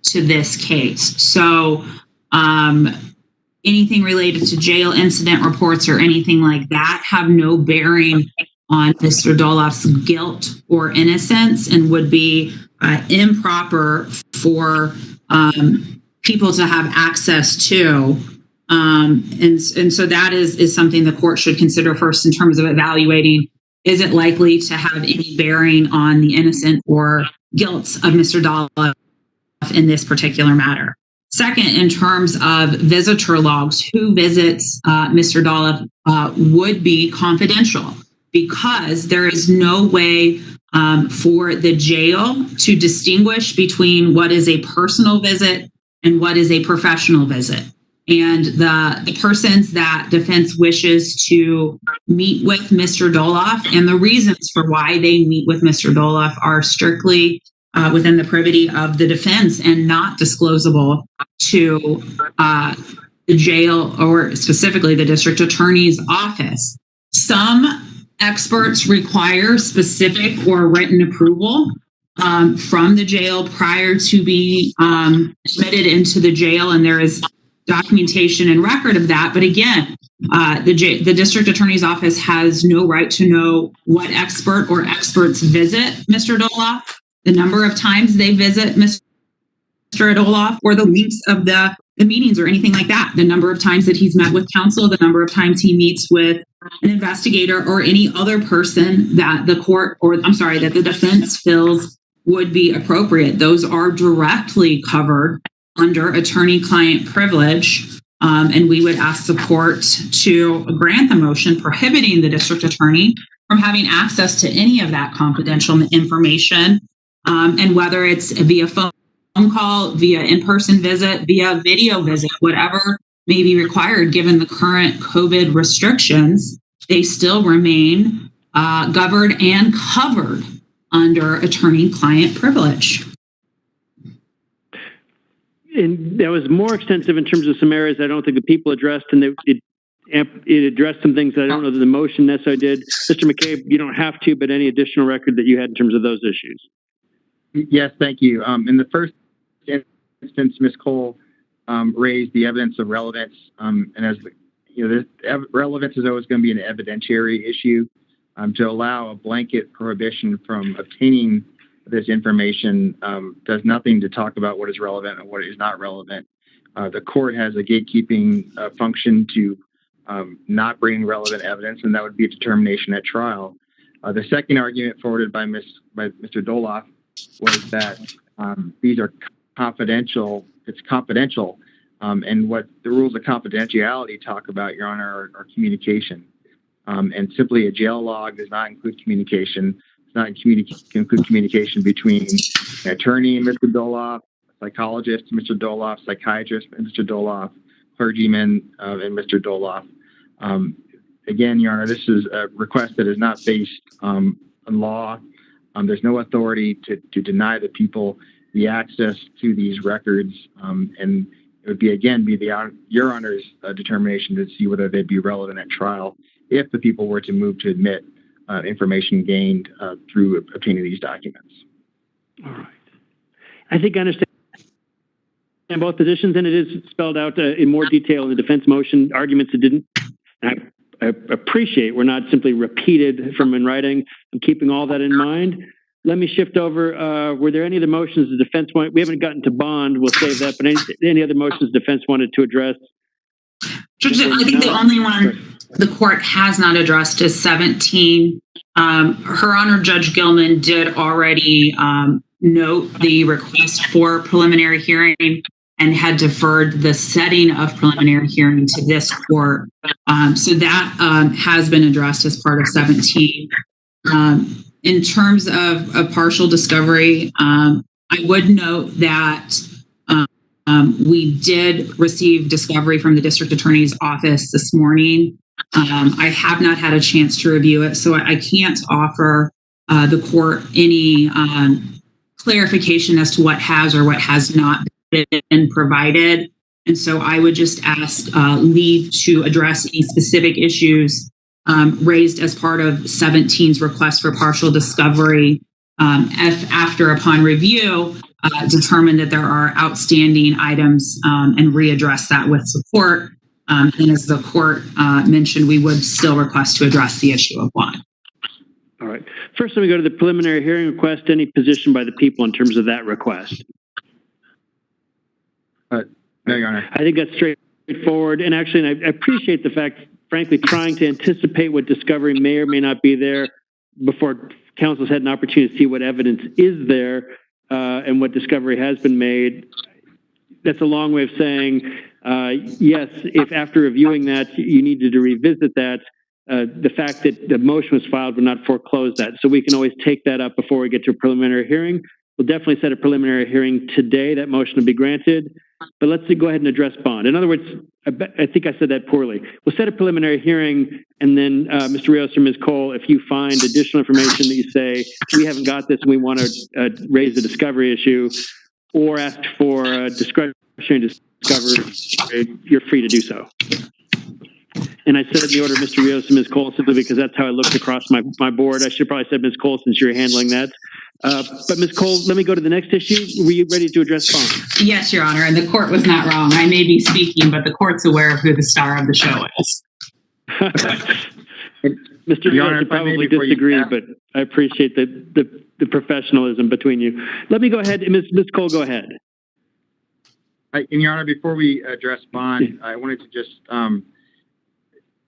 to this case. So anything related to jail incident reports or anything like that have no bearing on Mr. Dolloff's guilt or innocence and would be improper for people to have access to. And so that is something the court should consider first in terms of evaluating, is it likely to have any bearing on the innocent or guilt of Mr. Dolloff in this particular matter. Second, in terms of visitor logs, who visits Mr. Dolloff would be confidential because there is no way for the jail to distinguish between what is a personal visit and what is a professional visit. And the persons that defense wishes to meet with Mr. Dolloff and the reasons for why they meet with Mr. Dolloff are strictly within the privity of the defense and not disclosable to the jail or specifically the district attorney's office. Some experts require specific or written approval from the jail prior to being admitted into the jail, and there is documentation and record of that. But again, the district attorney's office has no right to know what expert or experts visit Mr. Dolloff, the number of times they visit Mr. Dolloff, or the links of the meetings or anything like that. The number of times that he's met with counsel, the number of times he meets with an investigator or any other person that the court, or I'm sorry, that the defense feels would be appropriate. Those are directly covered under attorney-client privilege, and we would ask the court to grant the motion prohibiting the district attorney from having access to any of that confidential information, and whether it's via phone call, via in-person visit, via video visit, whatever may be required given the current COVID restrictions, they still remain governed and covered under attorney-client privilege. And that was more extensive in terms of some areas I don't think the people addressed, and it addressed some things that I don't know that the motion necessarily did. Mr. McCabe, you don't have to, but any additional record that you had in terms of those issues? Yes, thank you. In the first instance, Ms. Cole raised the evidence of relevance, and as relevance is always going to be an evidentiary issue. To allow a blanket prohibition from obtaining this information does nothing to talk about what is relevant and what is not relevant. The court has a gatekeeping function to not bring relevant evidence, and that would be a determination at trial. The second argument forwarded by Mr. Dolloff was that these are confidential. It's confidential, and what the rules of confidentiality talk about, Your Honor, are communication. And simply a jail log does not include communication. It's not include communication between an attorney and Mr. Dolloff, psychologist and Mr. Dolloff, psychiatrist and Mr. Dolloff, clergyman and Mr. Dolloff. Again, Your Honor, this is a request that is not based on law. There's no authority to deny the people the access to these records, and it would be Your Honor's determination to see whether they'd be relevant at trial if the people were to move to admit information gained through obtaining these documents. All right. I think I understand both positions, and it is spelled out in more detail in the defense motion. Arguments that didn't, I appreciate, were not simply repeated from in writing. I'm keeping all that in mind. Let me shift over. Were there any of the motions the defense wanted? We haven't gotten to bond. We'll save that. But any other motions the defense wanted to address? Judge, I think the only one the court has not addressed is 17. Her Honor, Judge Gilman did already note the request for preliminary hearing and had deferred the setting of preliminary hearing to this court. So that has been addressed as part of 17. In terms of partial discovery, I would note that we did receive discovery from the district attorney's office this morning. I have not had a chance to review it, so I can't offer the court any clarification as to what has or what has not been provided. And so I would just ask leave to address any specific issues raised as part of 17's request for partial discovery, after upon review, determined that there are outstanding items and readdress that with support. And as the court mentioned, we would still request to address the issue of bond. All right. First, let me go to the preliminary hearing request. Any position by the people in terms of that request? No, Your Honor. I think that's straightforward. And actually, I appreciate the fact, frankly, trying to anticipate what discovery may or may not be there before counsel's had an opportunity to see what evidence is there and what discovery has been made. That's a long way of saying, yes, if after reviewing that, you needed to revisit that, the fact that the motion was filed would not foreclose that. So we can always take that up before we get to a preliminary hearing. We'll definitely set a preliminary hearing today. That motion will be granted. But let's go ahead and address bond. In other words, I think I said that poorly. We'll set a preliminary hearing, and then Mr. Rios or Ms. Cole, if you find additional information that you say, we haven't got this and we want to raise the discovery issue or ask for discretionary discovery, you're free to do so. And I said it in the order of Mr. Rios and Ms. Cole simply because that's how I looked across my board. I should probably said Ms. Cole since you're handling that. But Ms. Cole, let me go to the next issue. Were you ready to address bond? Yes, Your Honor, and the court was not wrong. I may be speaking, but the court's aware of who the star of the show is. Mr. Rios, I probably disagree, but I appreciate the professionalism between you. Let me go ahead. Ms. Cole, go ahead. In Your Honor, before we address bond, I wanted to just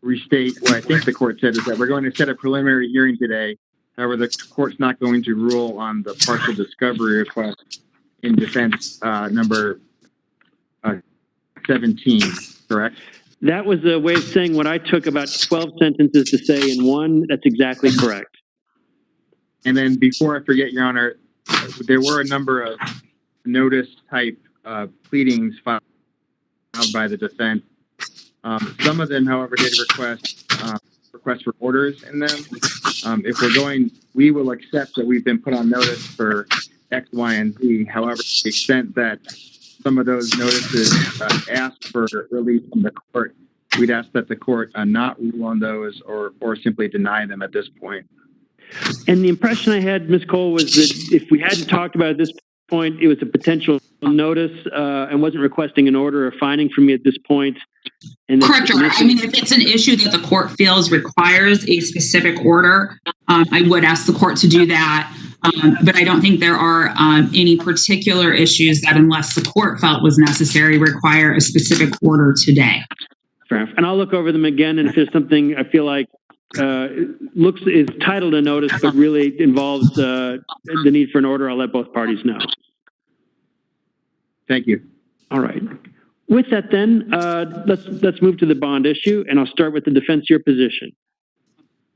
restate what I think the court said is that we're going to set a preliminary hearing today. However, the court's not going to rule on the partial discovery request in defense number 17, correct? That was a way of saying what I took about 12 sentences to say in one. That's exactly correct. And then before I forget, Your Honor, there were a number of notice type pleadings filed by the defense. Some of them, however, did request for orders in them. If we're going, we will accept that we've been put on notice for X, Y, and Z. However, to the extent that some of those notices ask for relief from the court, we'd ask that the court not rule on those or simply deny them at this point. And the impression I had, Ms. Cole, was that if we hadn't talked about it at this point, it was a potential notice and wasn't requesting an order or finding from me at this point. And correct, Your Honor. I mean, if it's an issue that the court feels requires a specific order, I would ask the court to do that. But I don't think there are any particular issues that, unless the court felt was necessary, require a specific order today. Fair enough. And I'll look over them again. And if there's something I feel like is titled a notice, but really involves the need for an order, I'll let both parties know. Thank you. All right. With that, then, let's move to the bond issue, and I'll start with the defense of your position.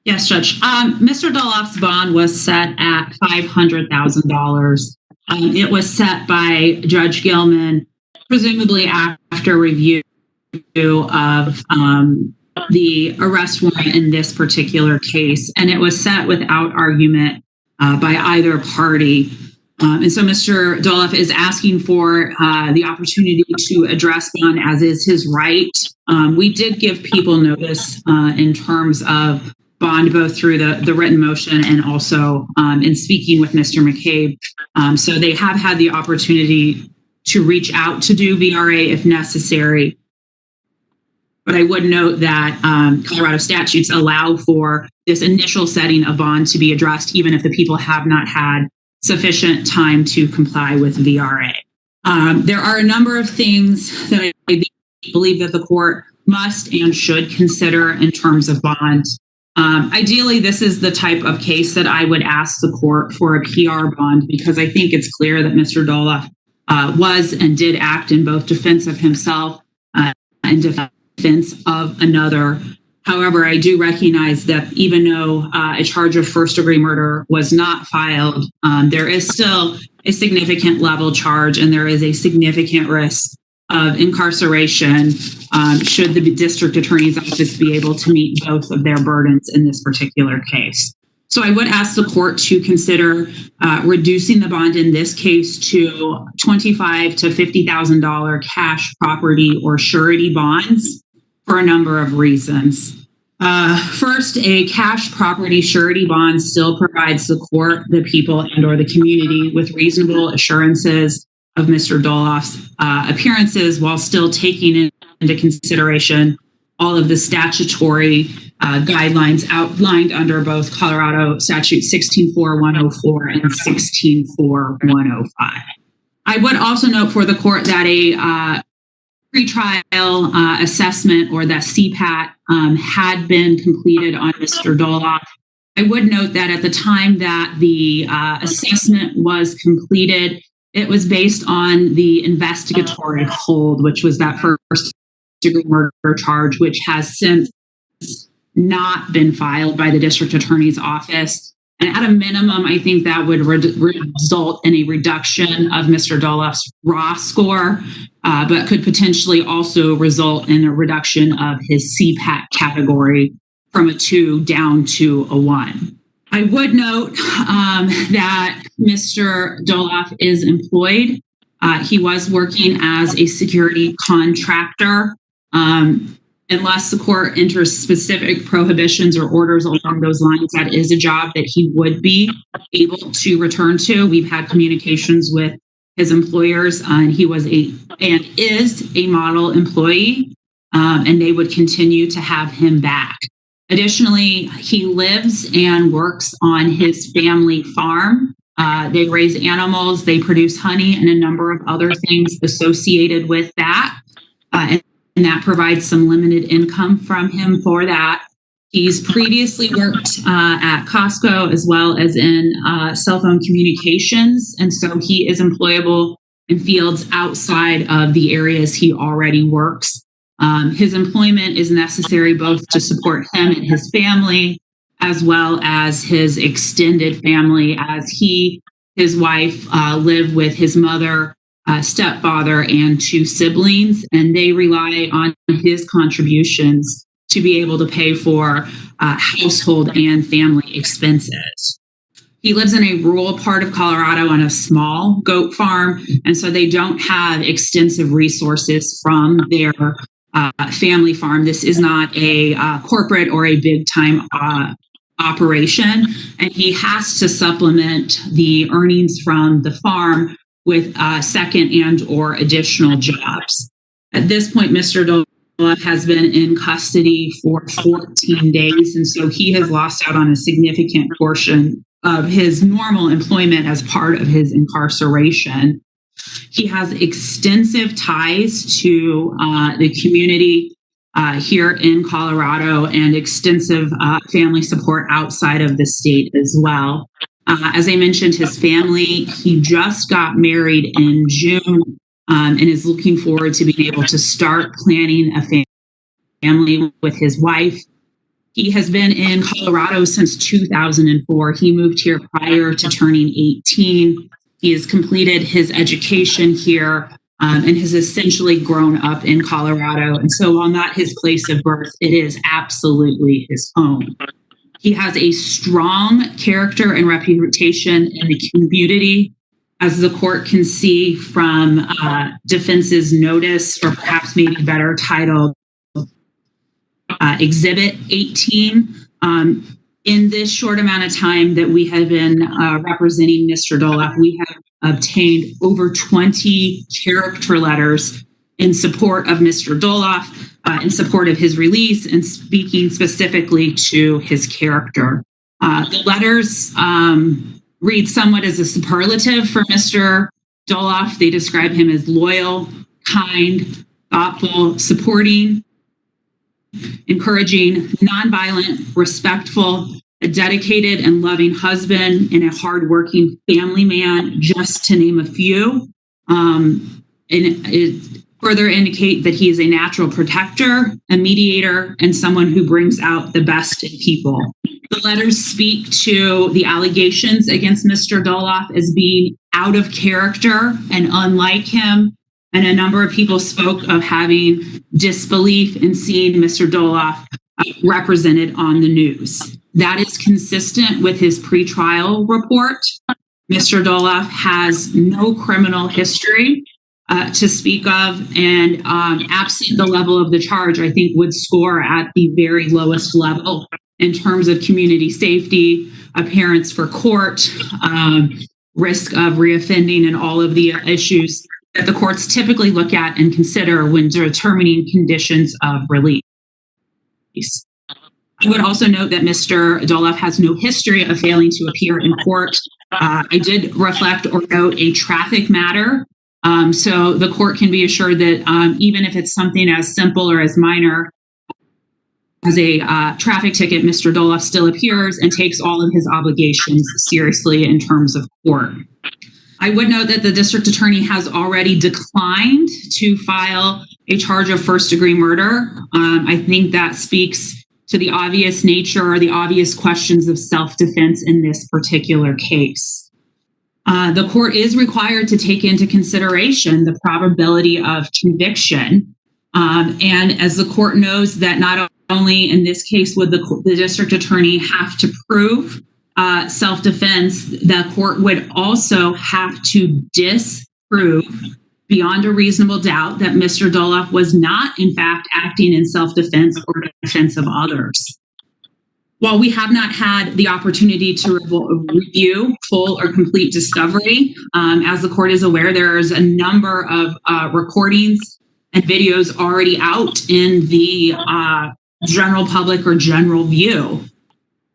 Yes, Judge. Mr. Dolloff's bond was set at $500,000. It was set by Judge Gilman, presumably after review of the arrest warrant in this particular case, and it was set without argument by either party. And so Mr. Dolloff is asking for the opportunity to address bond as is his right. We did give people notice in terms of bond, both through the written motion and also in speaking with Mr. McCabe. So they have had the opportunity to reach out to do VRA if necessary. But I would note that Colorado statutes allow for this initial setting of bond to be addressed, even if the people have not had sufficient time to comply with VRA. There are a number of things that I believe that the court must and should consider in terms of bonds. Ideally, this is the type of case that I would ask the court for a PR bond, because I think it's clear that Mr. Dolloff was and did act in both defense of himself and defense of another. However, I do recognize that even though a charge of first-degree murder was not filed, there is still a significant level charge, and there is a significant risk of incarceration should the district attorney's office be able to meet both of their burdens in this particular case. So I would ask the court to consider reducing the bond in this case to $25,000 to $50,000 cash, property, or surety bonds for a number of reasons. First, a cash property surety bond still provides the court, the people, and/or the community with reasonable assurances of Mr. Dolloff's appearances, while still taking into consideration all of the statutory guidelines outlined under both Colorado Statute 16.4.104 and 16.4.105. I would also note for the court that a pretrial assessment, or the CPAT, had been completed on Mr. Dolloff. I would note that at the time that the assessment was completed, it was based on the investigatory hold, which was that first degree murder charge, which has since not been filed by the district attorney's office. And at a minimum, I think that would result in a reduction of Mr. Dolloff's raw score, but could potentially also result in a reduction of his CPAT category from a 2 down to a 1. I would note that Mr. Dolloff is employed. He was working as a security contractor. Unless the court enters specific prohibitions or orders along those lines, that is a job that he would be able to return to. We've had communications with his employers, and he was and is a model employee, and they would continue to have him back. Additionally, he lives and works on his family farm. They raise animals, they produce honey, and a number of other things associated with that. And that provides some limited income from him for that. He's previously worked at Costco as well as in cell phone communications. And so he is employable in fields outside of the areas he already works. His employment is necessary both to support him and his family, as well as his extended family, as his wife live with his mother, stepfather, and 2 siblings, and they rely on his contributions to be able to pay for household and family expenses. He lives in a rural part of Colorado on a small goat farm, and so they don't have extensive resources from their family farm. This is not a corporate or a big-time operation, and he has to supplement the earnings from the farm with second and or additional jobs. At this point, Mr. Dolloff has been in custody for 14 days, and so he has lost out on a significant portion of his normal employment as part of his incarceration. He has extensive ties to the community here in Colorado and extensive family support outside of the state as well. As I mentioned, his family, he just got married in June and is looking forward to being able to start planning a family with his wife. He has been in Colorado since 2004. He moved here prior to turning 18. He has completed his education here and has essentially grown up in Colorado. And so while not his place of birth, it is absolutely his home. He has a strong character and reputation in the community, as the court can see from defense's notice, or perhaps maybe better titled Exhibit 18. In this short amount of time that we have been representing Mr. Dolloff, we have obtained over 20 character letters in support of Mr. Dolloff, in support of his release, and speaking specifically to his character. The letters read somewhat as a superlative for Mr. Dolloff. They describe him as loyal, kind, thoughtful, supporting, encouraging, nonviolent, respectful, a dedicated and loving husband, and a hardworking family man, just to name a few. And it further indicate that he is a natural protector, a mediator, and someone who brings out the best in people. The letters speak to the allegations against Mr. Dolloff as being out of character and unlike him. And a number of people spoke of having disbelief in seeing Mr. Dolloff represented on the news. That is consistent with his pretrial report. Mr. Dolloff has no criminal history. to speak of, and absent the level of the charge, I think would score at the very lowest level in terms of community safety, appearance for court, risk of reoffending, and all of the issues that the courts typically look at and consider when determining conditions of release. I would also note that Mr. Dolloff has no history of failing to appear in court. I did reflect or note a traffic matter. So the court can be assured that even if it's something as simple or as minor as a traffic ticket, Mr. Dolloff still appears and takes all of his obligations seriously in terms of court. I would note that the district attorney has already declined to file a charge of first-degree murder. I think that speaks to the obvious nature or the obvious questions of self-defense in this particular case. The court is required to take into consideration the probability of conviction. And as the court knows that not only in this case would the district attorney have to prove self-defense, the court would also have to disprove beyond a reasonable doubt that Mr. Dolloff was not, in fact, acting in self-defense or defense of others. While we have not had the opportunity to review full or complete discovery, as the court is aware, there's a number of recordings and videos already out in the general public or general view.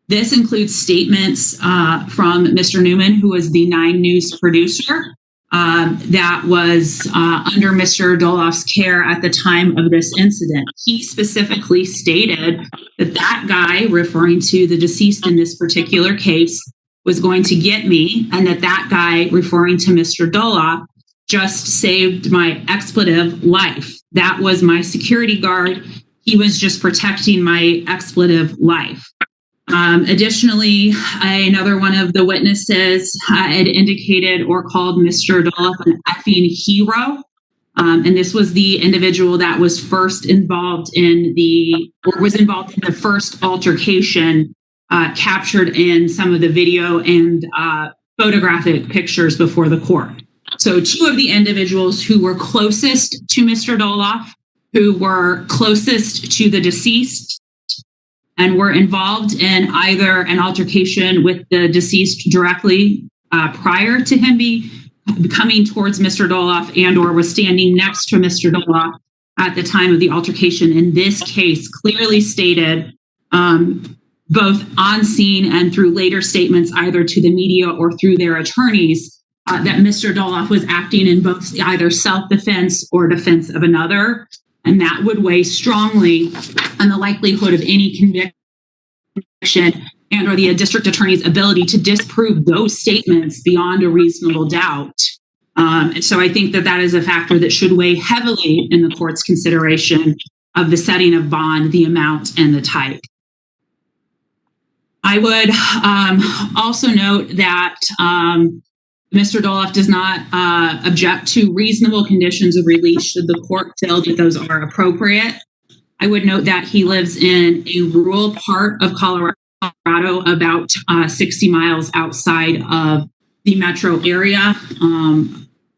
This includes statements from Mr. Newman, who was the 9 News producer, that was under Mr. Dolloff's care at the time of this incident. He specifically stated that that guy, referring to the deceased in this particular case, was going to get me, and that that guy, referring to Mr. Dolloff, just saved my expletive life. That was my security guard. He was just protecting my expletive life. Additionally, another one of the witnesses had indicated or called Mr. Dolloff an effing hero. And this was the individual that was first involved in the first altercation captured in some of the video and photographic pictures before the court. So 2 of the individuals who were closest to Mr. Dolloff, who were closest to the deceased, and were involved in either an altercation with the deceased directly prior to him coming towards Mr. Dolloff, and or was standing next to Mr. Dolloff at the time of the altercation in this case, clearly stated both on scene and through later statements either to the media or through their attorneys that Mr. Dolloff was acting in both either self-defense or defense of another. And that would weigh strongly on the likelihood of any conviction and or the district attorney's ability to disprove those statements beyond a reasonable doubt. And so I think that that is a factor that should weigh heavily in the court's consideration of the setting of bond, the amount, and the type. I would also note that Mr. Dolloff does not object to reasonable conditions of release should the court feel that those are appropriate. I would note that he lives in a rural part of Colorado, about 60 miles outside of the metro area.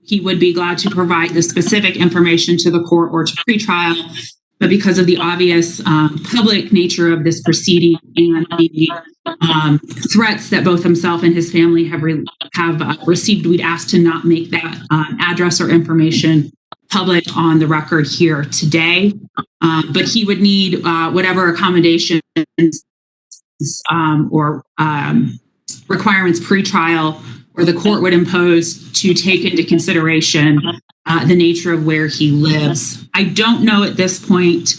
He would be glad to provide the specific information to the court or to pretrial, but because of the obvious public nature of this proceeding and the threats that both himself and his family have received, we'd ask to not make that address or information public on the record here today. But he would need whatever accommodations or requirements pretrial or the court would impose to take into consideration the nature of where he lives. I don't know at this point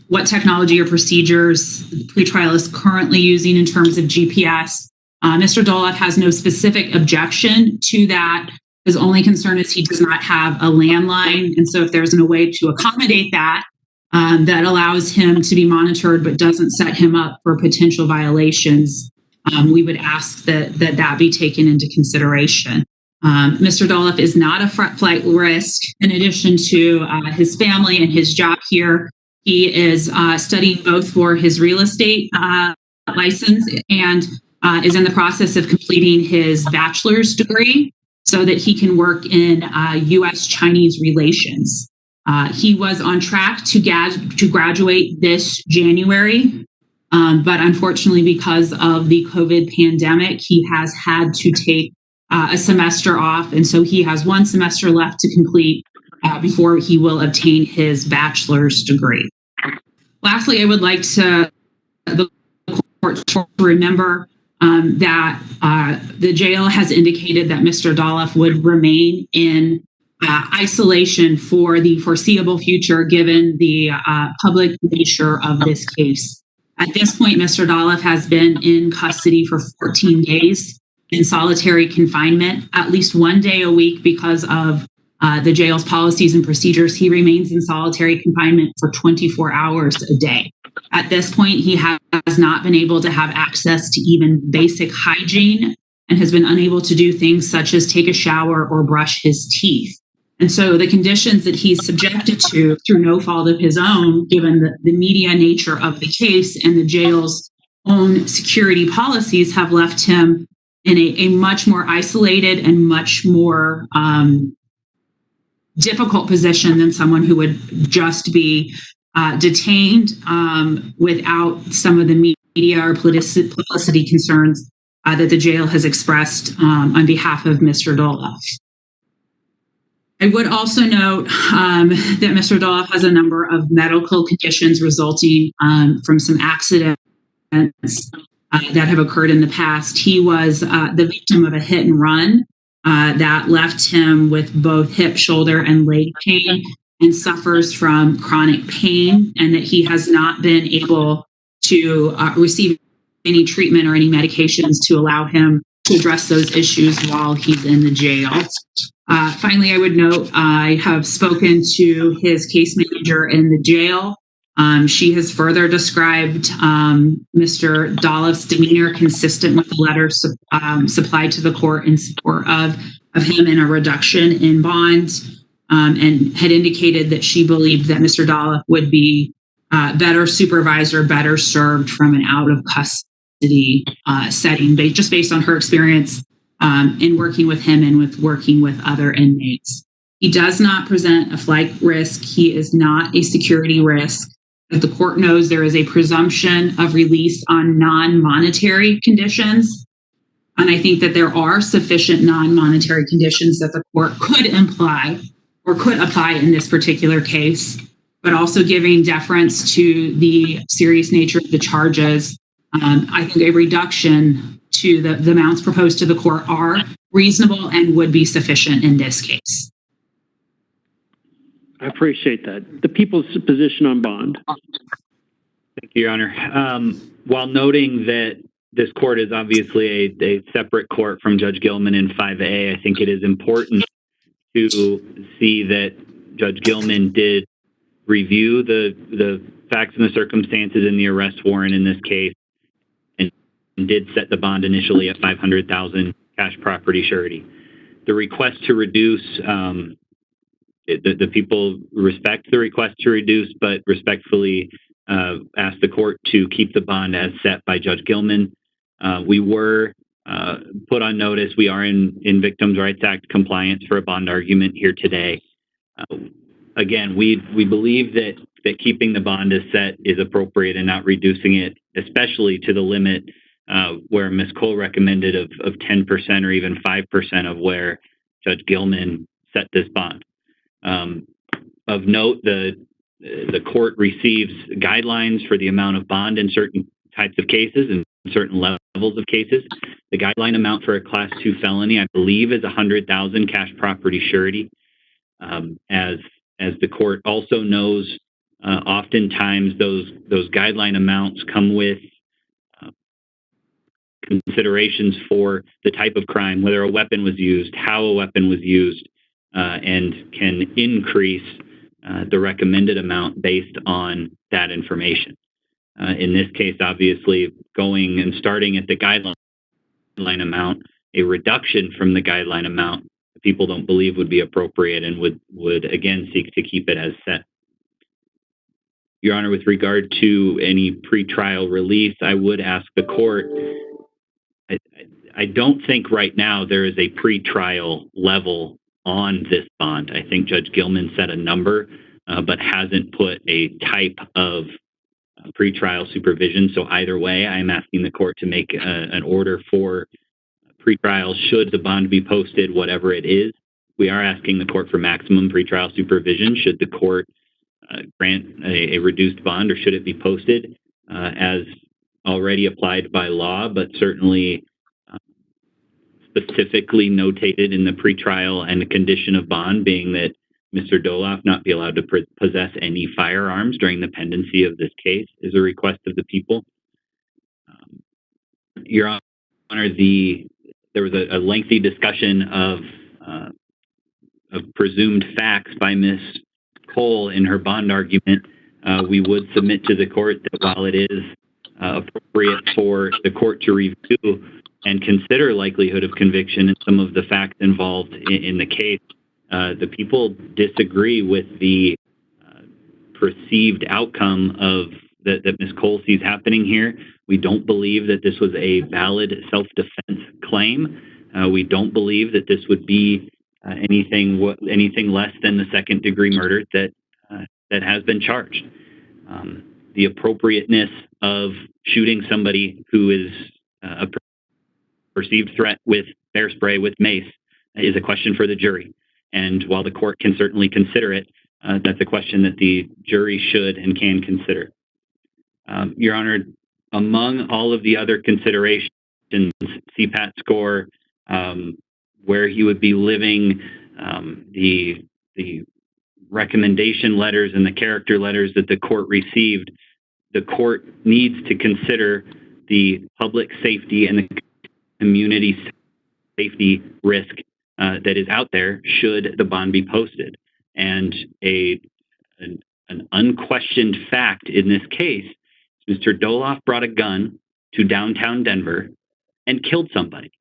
what technology or procedures the pretrial is currently using in terms of GPS. Mr. Dolloff has no specific objection to that. His only concern is he does not have a landline. And so if there's a way to accommodate that, that allows him to be monitored but doesn't set him up for potential violations, we would ask that be taken into consideration. Mr. Dolloff is not a flight risk. In addition to his family and his job here, he is studying both for his real estate license and is in the process of completing his bachelor's degree. so that he can work in U.S.-Chinese relations. He was on track to graduate this January, but unfortunately, because of the COVID pandemic, he has had to take a semester off, and so he has one semester left to complete before he will obtain his bachelor's degree. Lastly, I would like the court to remember that the jail has indicated that Mr. Dolloff would remain in isolation for the foreseeable future, given the public nature of this case. At this point, Mr. Dolloff has been in custody for 14 days in solitary confinement, at least one day a week because of the jail's policies and procedures. He remains in solitary confinement for 24 hours a day. At this point, he has not been able to have access to even basic hygiene and has been unable to do things such as take a shower or brush his teeth. And so the conditions that he's subjected to through no fault of his own, given the media nature of the case and the jail's own security policies, have left him in a much more isolated and much more difficult position than someone who would just be detained without some of the media or publicity concerns that the jail has expressed on behalf of Mr. Dolloff. I would also note that Mr. Dolloff has a number of medical conditions resulting from some accidents that have occurred in the past. He was the victim of a hit and run that left him with both hip, shoulder, and leg pain, and suffers from chronic pain, and that he has not been able to receive any treatment or any medications to allow him to address those issues while he's in the jail. Finally, I would note I have spoken to his case manager in the jail. She has further described Mr. Dolloff's demeanor consistent with the letter supplied to the court in support of him in a reduction in bond, and had indicated that she believed that Mr. Dolloff would be better supervised or better served from an out of custody setting, just based on her experience in working with him and with working with other inmates. He does not present a flight risk. He is not a security risk. As the court knows, there is a presumption of release on non-monetary conditions. And I think that there are sufficient non-monetary conditions that the court could imply or could apply in this particular case, but also giving deference to the serious nature of the charges. I think a reduction to the amounts proposed to the court are reasonable and would be sufficient in this case. I appreciate that. The people's position on bond. Thank you, Your Honor. While noting that this court is obviously a separate court from Judge Gilman in 5A, I think it is important to see that Judge Gilman did review the facts and the circumstances in the arrest warrant in this case and did set the bond initially at $500,000 cash property surety. The request to reduce, the people respect the request to reduce, but respectfully ask the court to keep the bond as set by Judge Gilman. We were put on notice. We are in Victims' Rights Act compliance for a bond argument here today. Again, we believe that keeping the bond as set is appropriate and not reducing it, especially to the limit where Ms. Cole recommended of 10% or even 5% of where Judge Gilman set this bond. Of note, the court receives guidelines for the amount of bond in certain types of cases and certain levels of cases. The guideline amount for a Class 2 felony, I believe, is $100,000 cash property surety. As the court also knows, oftentimes those guideline amounts come with considerations for the type of crime, whether a weapon was used, how a weapon was used, and can increase the recommended amount based on that information. In this case, obviously, going and starting at the guideline amount, a reduction from the guideline amount, people don't believe would be appropriate and would again seek to keep it as set. Your Honor, with regard to any pretrial release, I would ask the court, I don't think right now there is a pretrial level on this bond. I think Judge Gilman set a number, but hasn't put a type of pretrial supervision. So either way, I'm asking the court to make an order for pretrial should the bond be posted, whatever it is. We are asking the court for maximum pretrial supervision should the court grant a reduced bond, or should it be posted as already applied by law, but certainly specifically notated in the pretrial and the condition of bond being that Mr. Dolloff not be allowed to possess any firearms during the pendency of this case is a request of the people. Your Honor, there was a lengthy discussion of presumed facts by Ms. Cole in her bond argument. We would submit to the court that while it is appropriate for the court to review and consider likelihood of conviction and some of the facts involved in the case, the people disagree with the perceived outcome of that Ms. Cole sees happening here. We don't believe that this was a valid self-defense claim. We don't believe that this would be anything less than the second-degree murder that has been charged. The appropriateness of shooting somebody who is a perceived threat with bear spray with mace is a question for the jury. And while the court can certainly consider it, that's a question that the jury should and can consider. Your Honor, among all of the other considerations, CPAT score, where he would be living, the recommendation letters and the character letters that the court received, the court needs to consider the public safety and the community safety risk that is out there should the bond be posted. And an unquestioned fact in this case, Mr. Dolloff brought a gun to downtown Denver and killed somebody.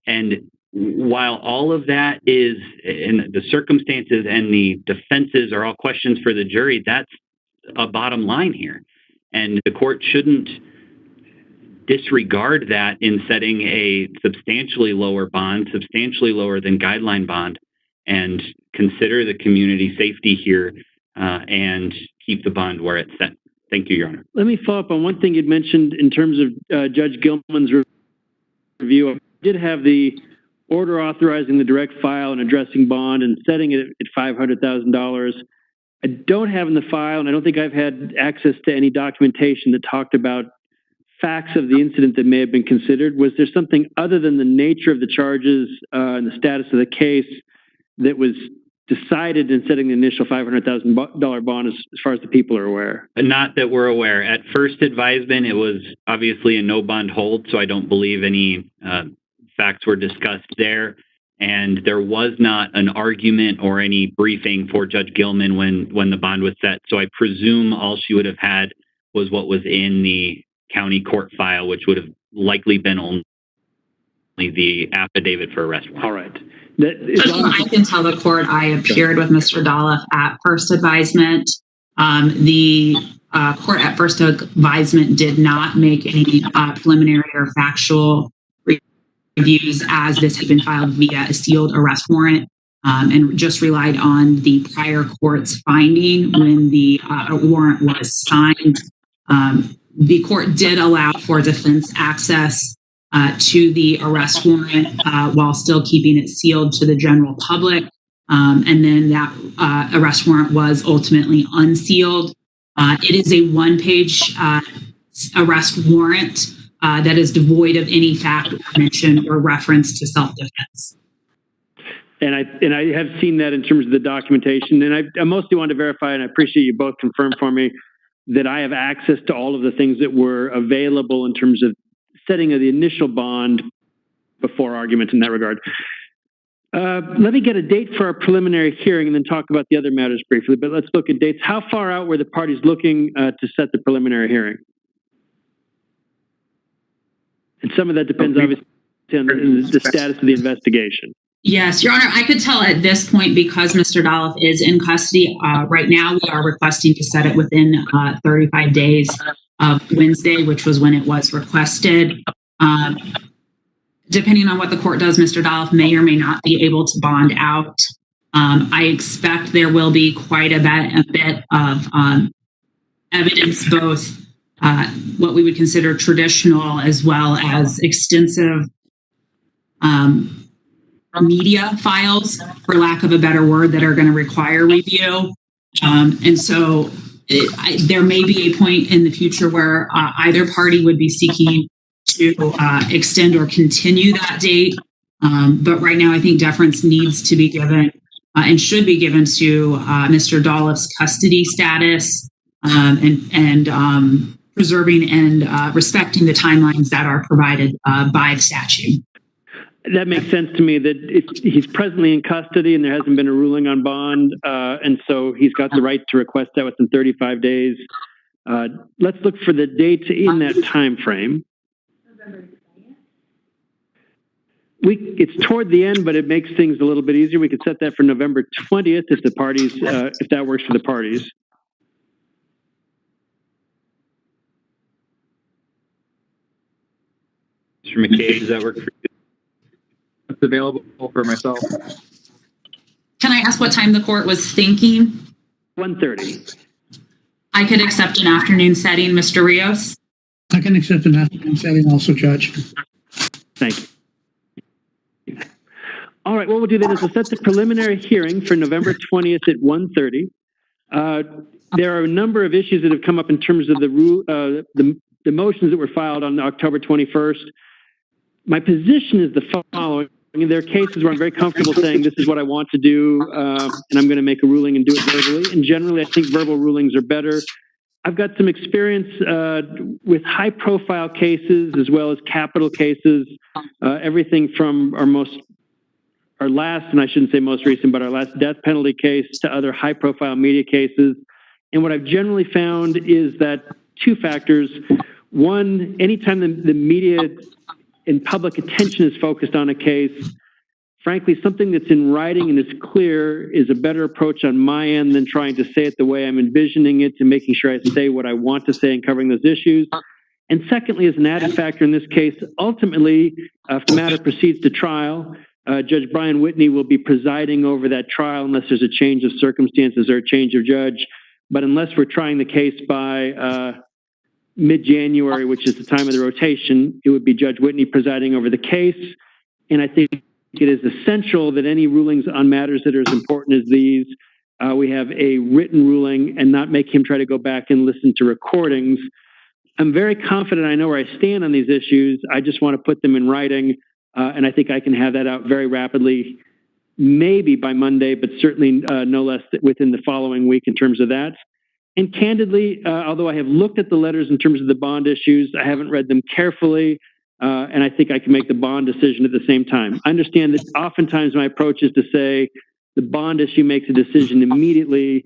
And while all of that is, in the circumstances and the defenses are all questions for the jury, that's a bottom line here. And the court shouldn't disregard that in setting a substantially lower bond, substantially lower than guideline bond, and consider the community safety here and keep the bond where it's set. Thank you, Your Honor. Let me follow up on one thing you'd mentioned in terms of Judge Gilman's review. I did have the order authorizing the direct file and addressing bond and setting it at $500,000. I don't have in the file, and I don't think I've had access to any documentation that talked about facts of the incident that may have been considered. Was there something other than the nature of the charges and the status of the case that was decided in setting the initial $500,000 bond as far as the people are aware? Not that we're aware. At first advisement, it was obviously a no bond hold, so I don't believe any facts were discussed there. And there was not an argument or any briefing for Judge Gilman when the bond was set. So I presume all she would have had was what was in the county court file, which would have likely been only the affidavit for arrest warrant. All right. I can tell the court I appeared with Mr. Dolloff at first advisement. The court at first advisement did not make any preliminary or factual reviews as this had been filed via a sealed arrest warrant, and just relied on the prior court's finding when the warrant was signed. The court did allow for defense access to the arrest warrant while still keeping it sealed to the general public. And then that arrest warrant was ultimately unsealed. It is a one-page arrest warrant that is devoid of any fact or mention or reference to self-defense. And I have seen that in terms of the documentation. And I mostly wanted to verify, and I appreciate you both confirmed for me, that I have access to all of the things that were available in terms of setting of the initial bond before argument in that regard. Let me get a date for our preliminary hearing and then talk about the other matters briefly, but let's look at dates. How far out were the parties looking to set the preliminary hearing? And some of that depends obviously on the status of the investigation. Yes, Your Honor, I could tell at this point, because Mr. Dolloff is in custody right now, we are requesting to set it within 35 days of Wednesday, which was when it was requested. depending on what the court does, Mr. Dolloff may or may not be able to bond out. I expect there will be quite a bit of evidence, both what we would consider traditional as well as extensive media files, for lack of a better word, that are going to require review. And so there may be a point in the future where either party would be seeking to extend or continue that date. But right now, I think deference needs to be given and should be given to Mr. Dolloff's custody status and preserving and respecting the timelines that are provided by the statute. That makes sense to me that he's presently in custody and there hasn't been a ruling on bond. And so he's got the right to request that within 35 days. Let's look for the dates in that time frame. It's toward the end, but it makes things a little bit easier. We could set that for November 20th if the parties, if that works for the parties. Mr. McKay, does that work for you? It's available for myself. Can I ask what time the court was thinking? 1:30. I could accept an afternoon setting, Mr. Rios. I can accept an afternoon setting also, Judge. Thank you. All right, what we'll do then is we'll set the preliminary hearing for November 20th at 1:30. There are a number of issues that have come up in terms of the motions that were filed on October 21st. My position is the following. There are cases where I'm very comfortable saying this is what I want to do, and I'm going to make a ruling and do it verbally. And generally, I think verbal rulings are better. I've got some experience with high-profile cases as well as capital cases, everything from our last, and I shouldn't say most recent, but our last death penalty case to other high-profile media cases. And what I've generally found is that two factors. One, anytime the media and public attention is focused on a case, frankly, something that's in writing and is clear is a better approach on my end than trying to say it the way I'm envisioning it and making sure I say what I want to say and covering those issues. And secondly, as an added factor in this case, ultimately, if the matter proceeds to trial, Judge Brian Whitney will be presiding over that trial unless there's a change of circumstances or a change of judge. But unless we're trying the case by mid-January, which is the time of the rotation, it would be Judge Whitney presiding over the case. And I think it is essential that any rulings on matters that are as important as these, we have a written ruling and not make him try to go back and listen to recordings. I'm very confident I know where I stand on these issues. I just want to put them in writing, and I think I can have that out very rapidly, maybe by Monday, but certainly no less within the following week in terms of that. And candidly, although I have looked at the letters in terms of the bond issues, I haven't read them carefully, and I think I can make the bond decision at the same time. I understand that oftentimes my approach is to say the bond issue makes a decision immediately,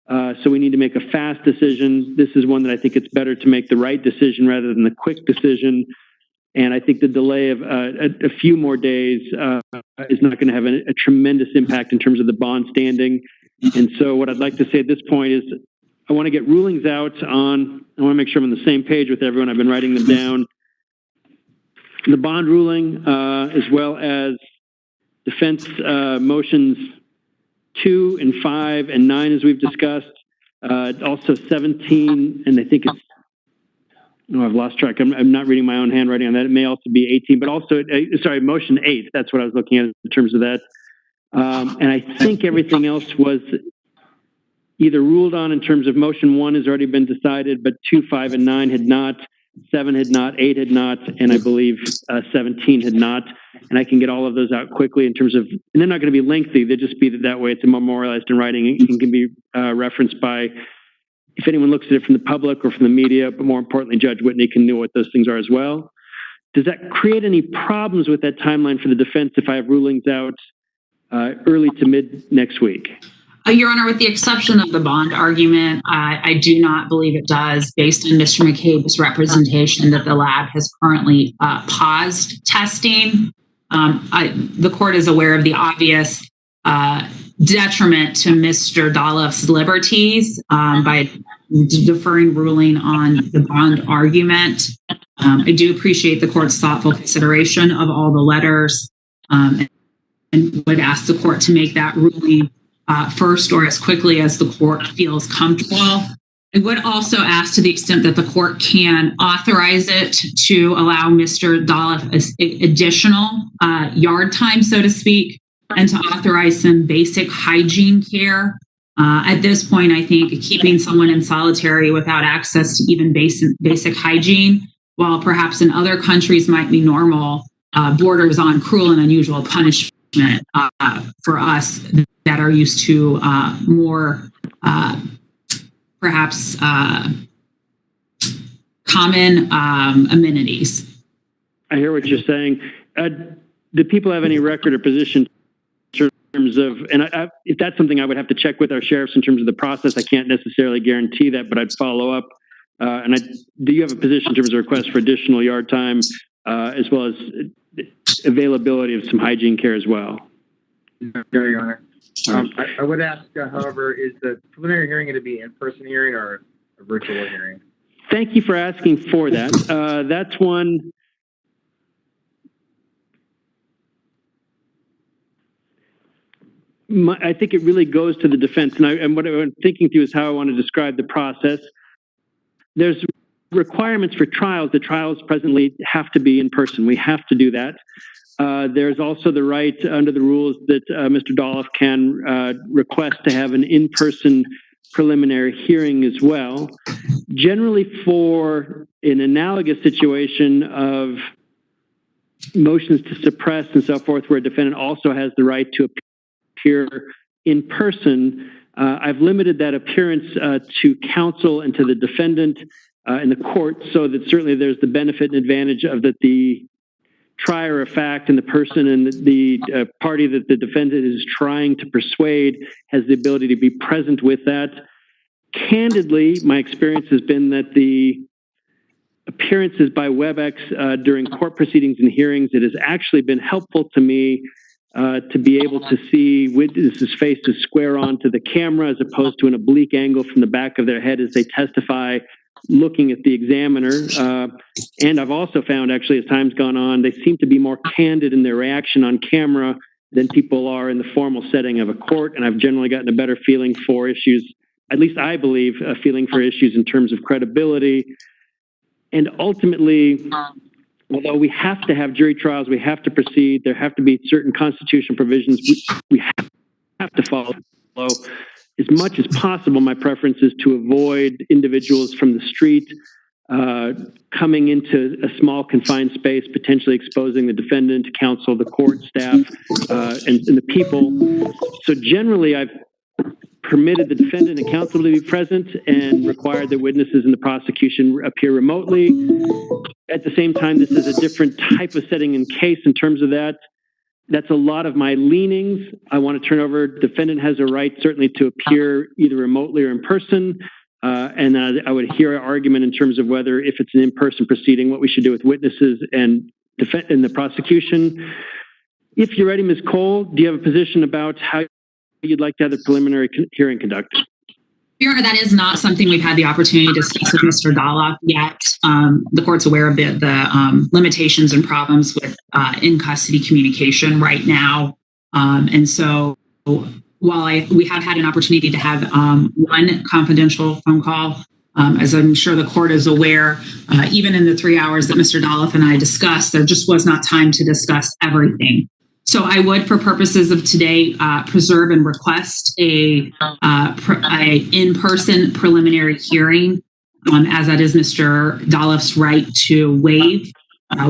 so we need to make a fast decision. This is one that I think it's better to make the right decision rather than the quick decision. And I think the delay of a few more days is not going to have a tremendous impact in terms of the bond standing. And so what I'd like to say at this point is I want to get rulings out on, I want to make sure I'm on the same page with everyone. I've been writing them down. The bond ruling, as well as defense motions 2 and 5 and 9, as we've discussed. Also 17, and I think it's, no, I've lost track. I'm not reading my own handwriting on that. It may also be 18, but also, sorry, motion 8. That's what I was looking at in terms of that. And I think everything else was either ruled on in terms of motion 1 has already been decided, but 2, 5, and 9 had not, 7 had not, 8 had not, and I believe 17 had not. And I can get all of those out quickly in terms of, and they're not going to be lengthy. They just be that way. It's memorialized in writing and can be referenced by, if anyone looks at it from the public or from the media, but more importantly, Judge Whitney can know what those things are as well. Does that create any problems with that timeline for the defense if I have rulings out early to mid next week? Your Honor, with the exception of the bond argument, I do not believe it does, based on Mr. McCabe's representation that the lab has currently paused testing. The court is aware of the obvious detriment to Mr. Dolloff's liberties by deferring ruling on the bond argument. I do appreciate the court's thoughtful consideration of all the letters, and would ask the court to make that ruling first or as quickly as the court feels comfortable. I would also ask, to the extent that the court can, authorize it to allow Mr. Dolloff additional yard time, so to speak, and to authorize some basic hygiene care. At this point, I think keeping someone in solitary without access to even basic hygiene, while perhaps in other countries might be normal, borders on cruel and unusual punishment for us that are used to more perhaps common amenities. I hear what you're saying. Do people have any record or position in terms of, and if that's something I would have to check with our sheriffs in terms of the process, I can't necessarily guarantee that, but I'd follow up. Do you have a position in terms of requests for additional yard time, as well as availability of some hygiene care as well? No, Your Honor. I would ask, however, is the preliminary hearing going to be in-person hearing or a virtual hearing? Thank you for asking for that. That's one. I think it really goes to the defense, and what I'm thinking through is how I want to describe the process. There's requirements for trials. The trials presently have to be in person. We have to do that. There's also the right under the rules that Mr. Dolloff can request to have an in-person preliminary hearing as well. Generally, for an analogous situation of motions to suppress and so forth, where a defendant also has the right to appear in person, I've limited that appearance to counsel and to the defendant in the court, so that certainly there's the benefit and advantage of that the trier of fact and the person and the party that the defendant is trying to persuade has the ability to be present with that. Candidly, my experience has been that the appearances by WebEx during court proceedings and hearings, it has actually been helpful to me to be able to see witnesses' faces square onto the camera as opposed to an oblique angle from the back of their head as they testify, looking at the examiner. And I've also found, actually, as time's gone on, they seem to be more candid in their reaction on camera than people are in the formal setting of a court. And I've generally gotten a better feeling for issues, at least I believe, a feeling for issues in terms of credibility. And ultimately, although we have to have jury trials, we have to proceed, there have to be certain constitutional provisions we have to follow. As much as possible, my preference is to avoid individuals from the street coming into a small confined space, potentially exposing the defendant, counsel, the court staff, and the people. So generally, I've permitted the defendant and counsel to be present and required that witnesses in the prosecution appear remotely. At the same time, this is a different type of setting and case in terms of that. That's a lot of my leanings. I want to turn over. Defendant has a right certainly to appear either remotely or in person. And I would hear an argument in terms of whether, if it's an in-person proceeding, what we should do with witnesses and the prosecution. If you're ready, Ms. Cole, do you have a position about how you'd like to have the preliminary hearing conducted? Your Honor, that is not something we've had the opportunity to discuss with Mr. Dolloff yet. The court's aware of the limitations and problems with in-custody communication right now. And so while we have had an opportunity to have one confidential phone call, as I'm sure the court is aware, even in the 3 hours that Mr. Dolloff and I discussed, there just was not time to discuss everything. So I would, for purposes of today, preserve and request a in-person preliminary hearing, as that is Mr. Dolloff's right to waive.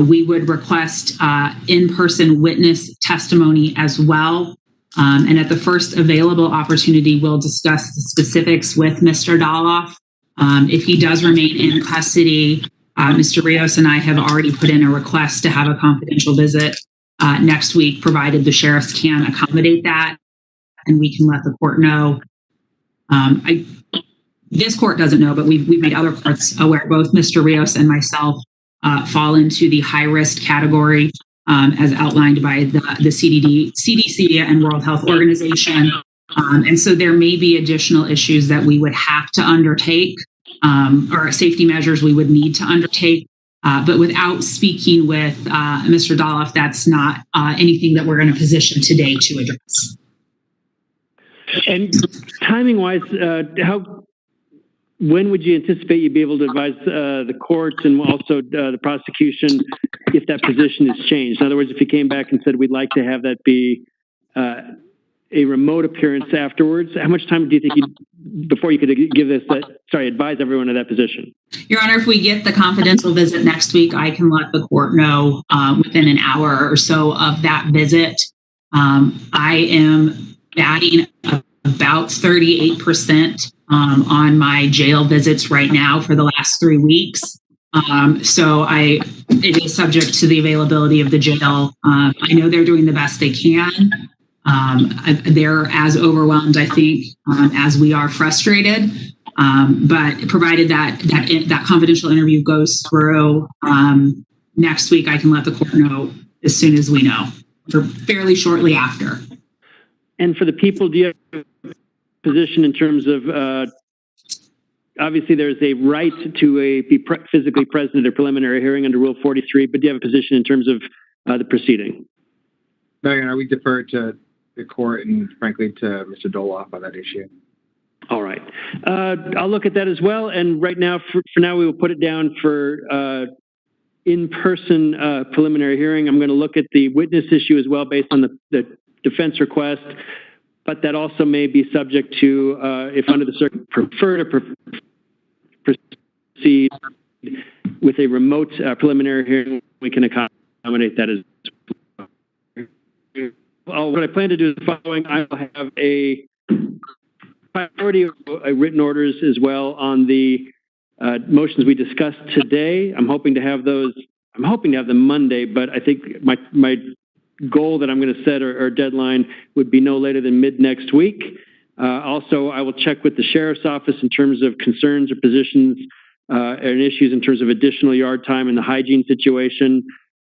We would request in-person witness testimony as well. And at the first available opportunity, we'll discuss the specifics with Mr. Dolloff. If he does remain in custody, Mr. Rios and I have already put in a request to have a confidential visit next week, provided the sheriffs can accommodate that, and we can let the court know. This court doesn't know, but we've made other courts aware. Both Mr. Rios and myself fall into the high-risk category as outlined by the CDC and World Health Organization. And so there may be additional issues that we would have to undertake, or safety measures we would need to undertake But without speaking with Mr. Dolloff, that's not anything that we're in a position today to address. And timing-wise, when would you anticipate you'd be able to advise the courts and also the prosecution if that position is changed? In other words, if you came back and said we'd like to have that be a remote appearance afterwards, how much time do you think before you could give this, advise everyone of that position? Your Honor, if we get the confidential visit next week, I can let the court know within an hour or so of that visit. I am batting about 38% on my jail visits right now for the last 3 weeks. So it is subject to the availability of the jail. I know they're doing the best they can. They're as overwhelmed, I think, as we are frustrated. But provided that confidential interview goes through next week, I can let the court know as soon as we know, or fairly shortly after. And for the people, do you have a position in terms of, obviously there's a right to be physically present at a preliminary hearing under Rule 43, but do you have a position in terms of the proceeding? No, Your Honor, we defer to the court and frankly to Mr. Dolloff on that issue. All right. I'll look at that as well. And right now, for now, we will put it down for in-person preliminary hearing. I'm going to look at the witness issue as well based on the defense request, but that also may be subject to, if under the circuit prefer to proceed with a remote preliminary hearing, we can accommodate that as well. What I plan to do is the following. I will have a priority of written orders as well on the motions we discussed today. I'm hoping to have those. I'm hoping to have them Monday, but I think my goal that I'm going to set or deadline would be no later than mid next week. Also, I will check with the sheriff's office in terms of concerns or positions and issues in terms of additional yard time and the hygiene situation.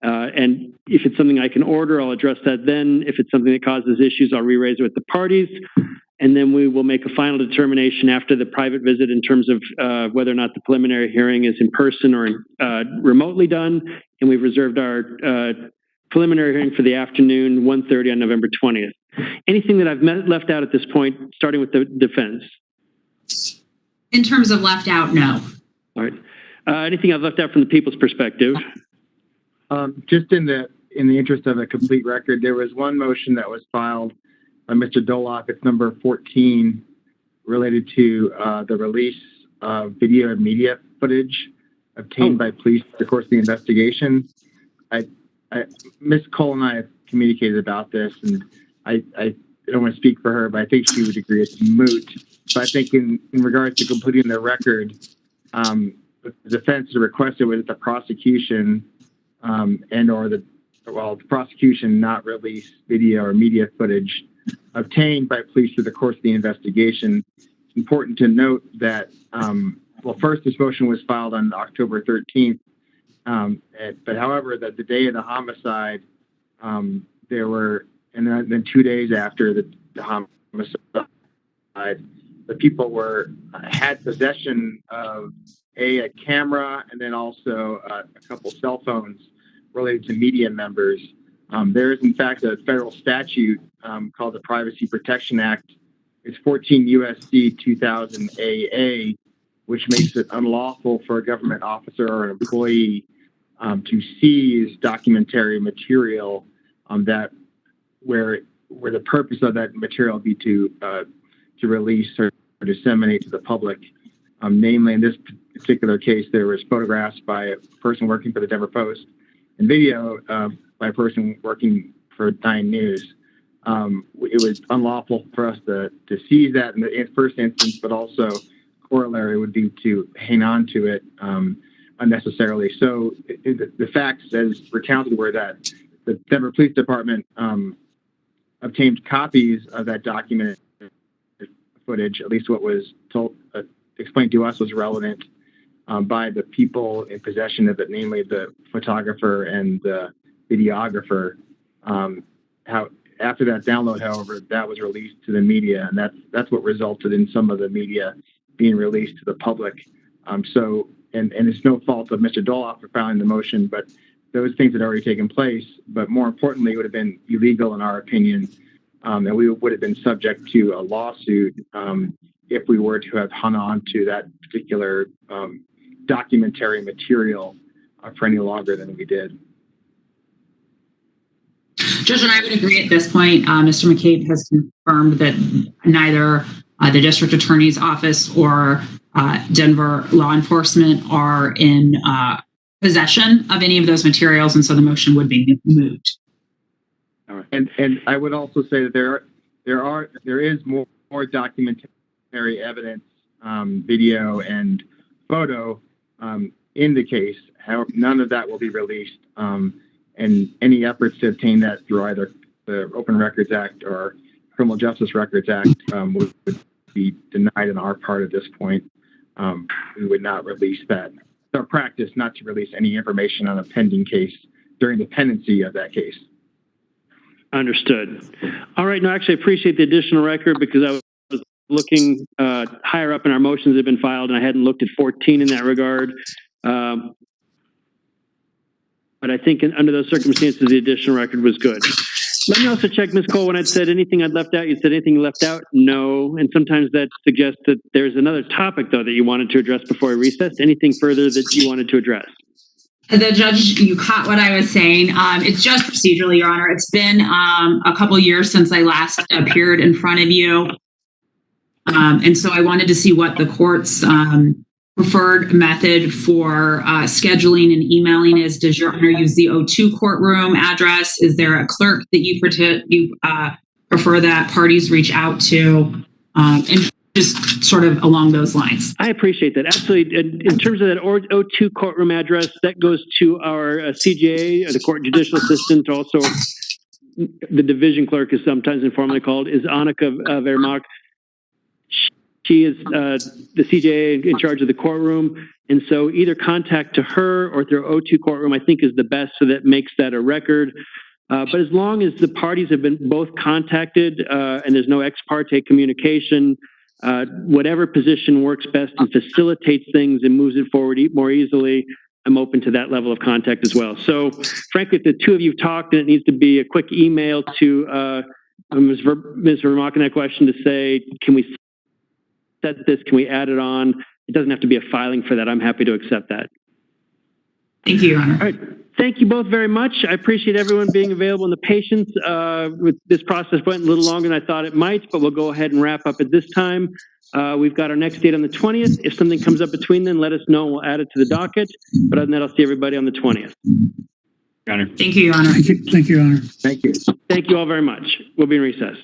And if it's something I can order, I'll address that then. If it's something that causes issues, I'll re-raise it with the parties. And then we will make a final determination after the private visit in terms of whether or not the preliminary hearing is in person or remotely done. And we've reserved our preliminary hearing for the afternoon, 1:30 on November 20th. Anything that I've left out at this point, starting with the defense? In terms of left out, no. All right. Anything I've left out from the people's perspective? Just in the interest of a complete record, there was one motion that was filed by Mr. Dolloff. It's number 14, related to the release of video and media footage obtained by police in the course of the investigation. Ms. Cole and I have communicated about this, and I don't want to speak for her, but I think she would agree it's moot. But I think in regards to completing the record, the defense requested was the prosecution the prosecution not release video or media footage obtained by police through the course of the investigation. It's important to note that, first, this motion was filed on October 13th. But however, that the day of the homicide, there were, and then 2 days after the homicide, the people had possession of a camera and then also a couple cell phones related to media members. There is in fact a federal statute called the Privacy Protection Act. It's 14 U.S.C. 2000 AA, which makes it unlawful for a government officer or an employee to seize documentary material where the purpose of that material be to release or disseminate to the public. Namely, in this particular case, there was photographs by a person working for the Denver Post and video by a person working for 9 News. It was unlawful for us to seize that in the first instance, but also corollary would be to hang on to it unnecessarily. So the facts as recounted were that the Denver Police Department obtained copies of that document footage, at least what was explained to us was relevant by the people in possession of it, namely the photographer and the videographer. After that download, however, that was released to the media, and that's what resulted in some of the media being released to the public. So and it's no fault of Mr. Dolloff for filing the motion, but those things had already taken place. But more importantly, it would have been illegal in our opinion, and we would have been subject to a lawsuit if we were to have hung on to that particular documentary material for any longer than we did. Judge, and I would agree at this point. Mr. McCabe has confirmed that neither the district attorney's office or Denver law enforcement are in possession of any of those materials, and so the motion would be moved. All right. And I would also say that there is more documentary evidence, video and photo in the case. However, none of that will be released, and any efforts to obtain that through either the Open Records Act or Criminal Justice Records Act would be denied on our part at this point. We would not release that. It's our practice not to release any information on a pending case during the pendency of that case. Understood. All right. No, actually, I appreciate the additional record because I was looking higher up in our motions that have been filed, and I hadn't looked at 14 in that regard. But I think under those circumstances, the additional record was good. Let me also check, Ms. Cole, when I said anything I'd left out. You said anything left out? No. And sometimes that suggests that there's another topic, though, that you wanted to address before I recessed. Anything further that you wanted to address? The judge, you caught what I was saying. It's just procedurally, Your Honor. It's been a couple years since I last appeared in front of you. And so I wanted to see what the court's preferred method for scheduling and emailing is. Does Your Honor use the O2 courtroom address? Is there a clerk that you prefer that parties reach out to? And just sort of along those lines. I appreciate that. Absolutely. In terms of that O2 courtroom address, that goes to our CJA, the court judicial assistant. Also, the division clerk is sometimes informally called, is Annika Vermaak. She is the CJA in charge of the courtroom. And so either contact to her or through O2 courtroom, I think is the best, so that makes that a record. But as long as the parties have been both contacted and there's no ex parte communication, whatever position works best and facilitates things and moves it forward more easily, I'm open to that level of contact as well. So frankly, if the two of you talked and it needs to be a quick email to Ms. Vermaak in that question to say, can we set this, can we add it on? It doesn't have to be a filing for that. I'm happy to accept that. Thank you, Your Honor. All right. Thank you both very much. I appreciate everyone being available and the patience. With this process went a little longer than I thought it might, but we'll go ahead and wrap up at this time. We've got our next date on the 20th. If something comes up between then, let us know and we'll add it to the docket. But other than that, I'll see everybody on the 20th. Thank you, Your Honor. Thank you, Your Honor. Thank you. Thank you all very much. We'll be in recess.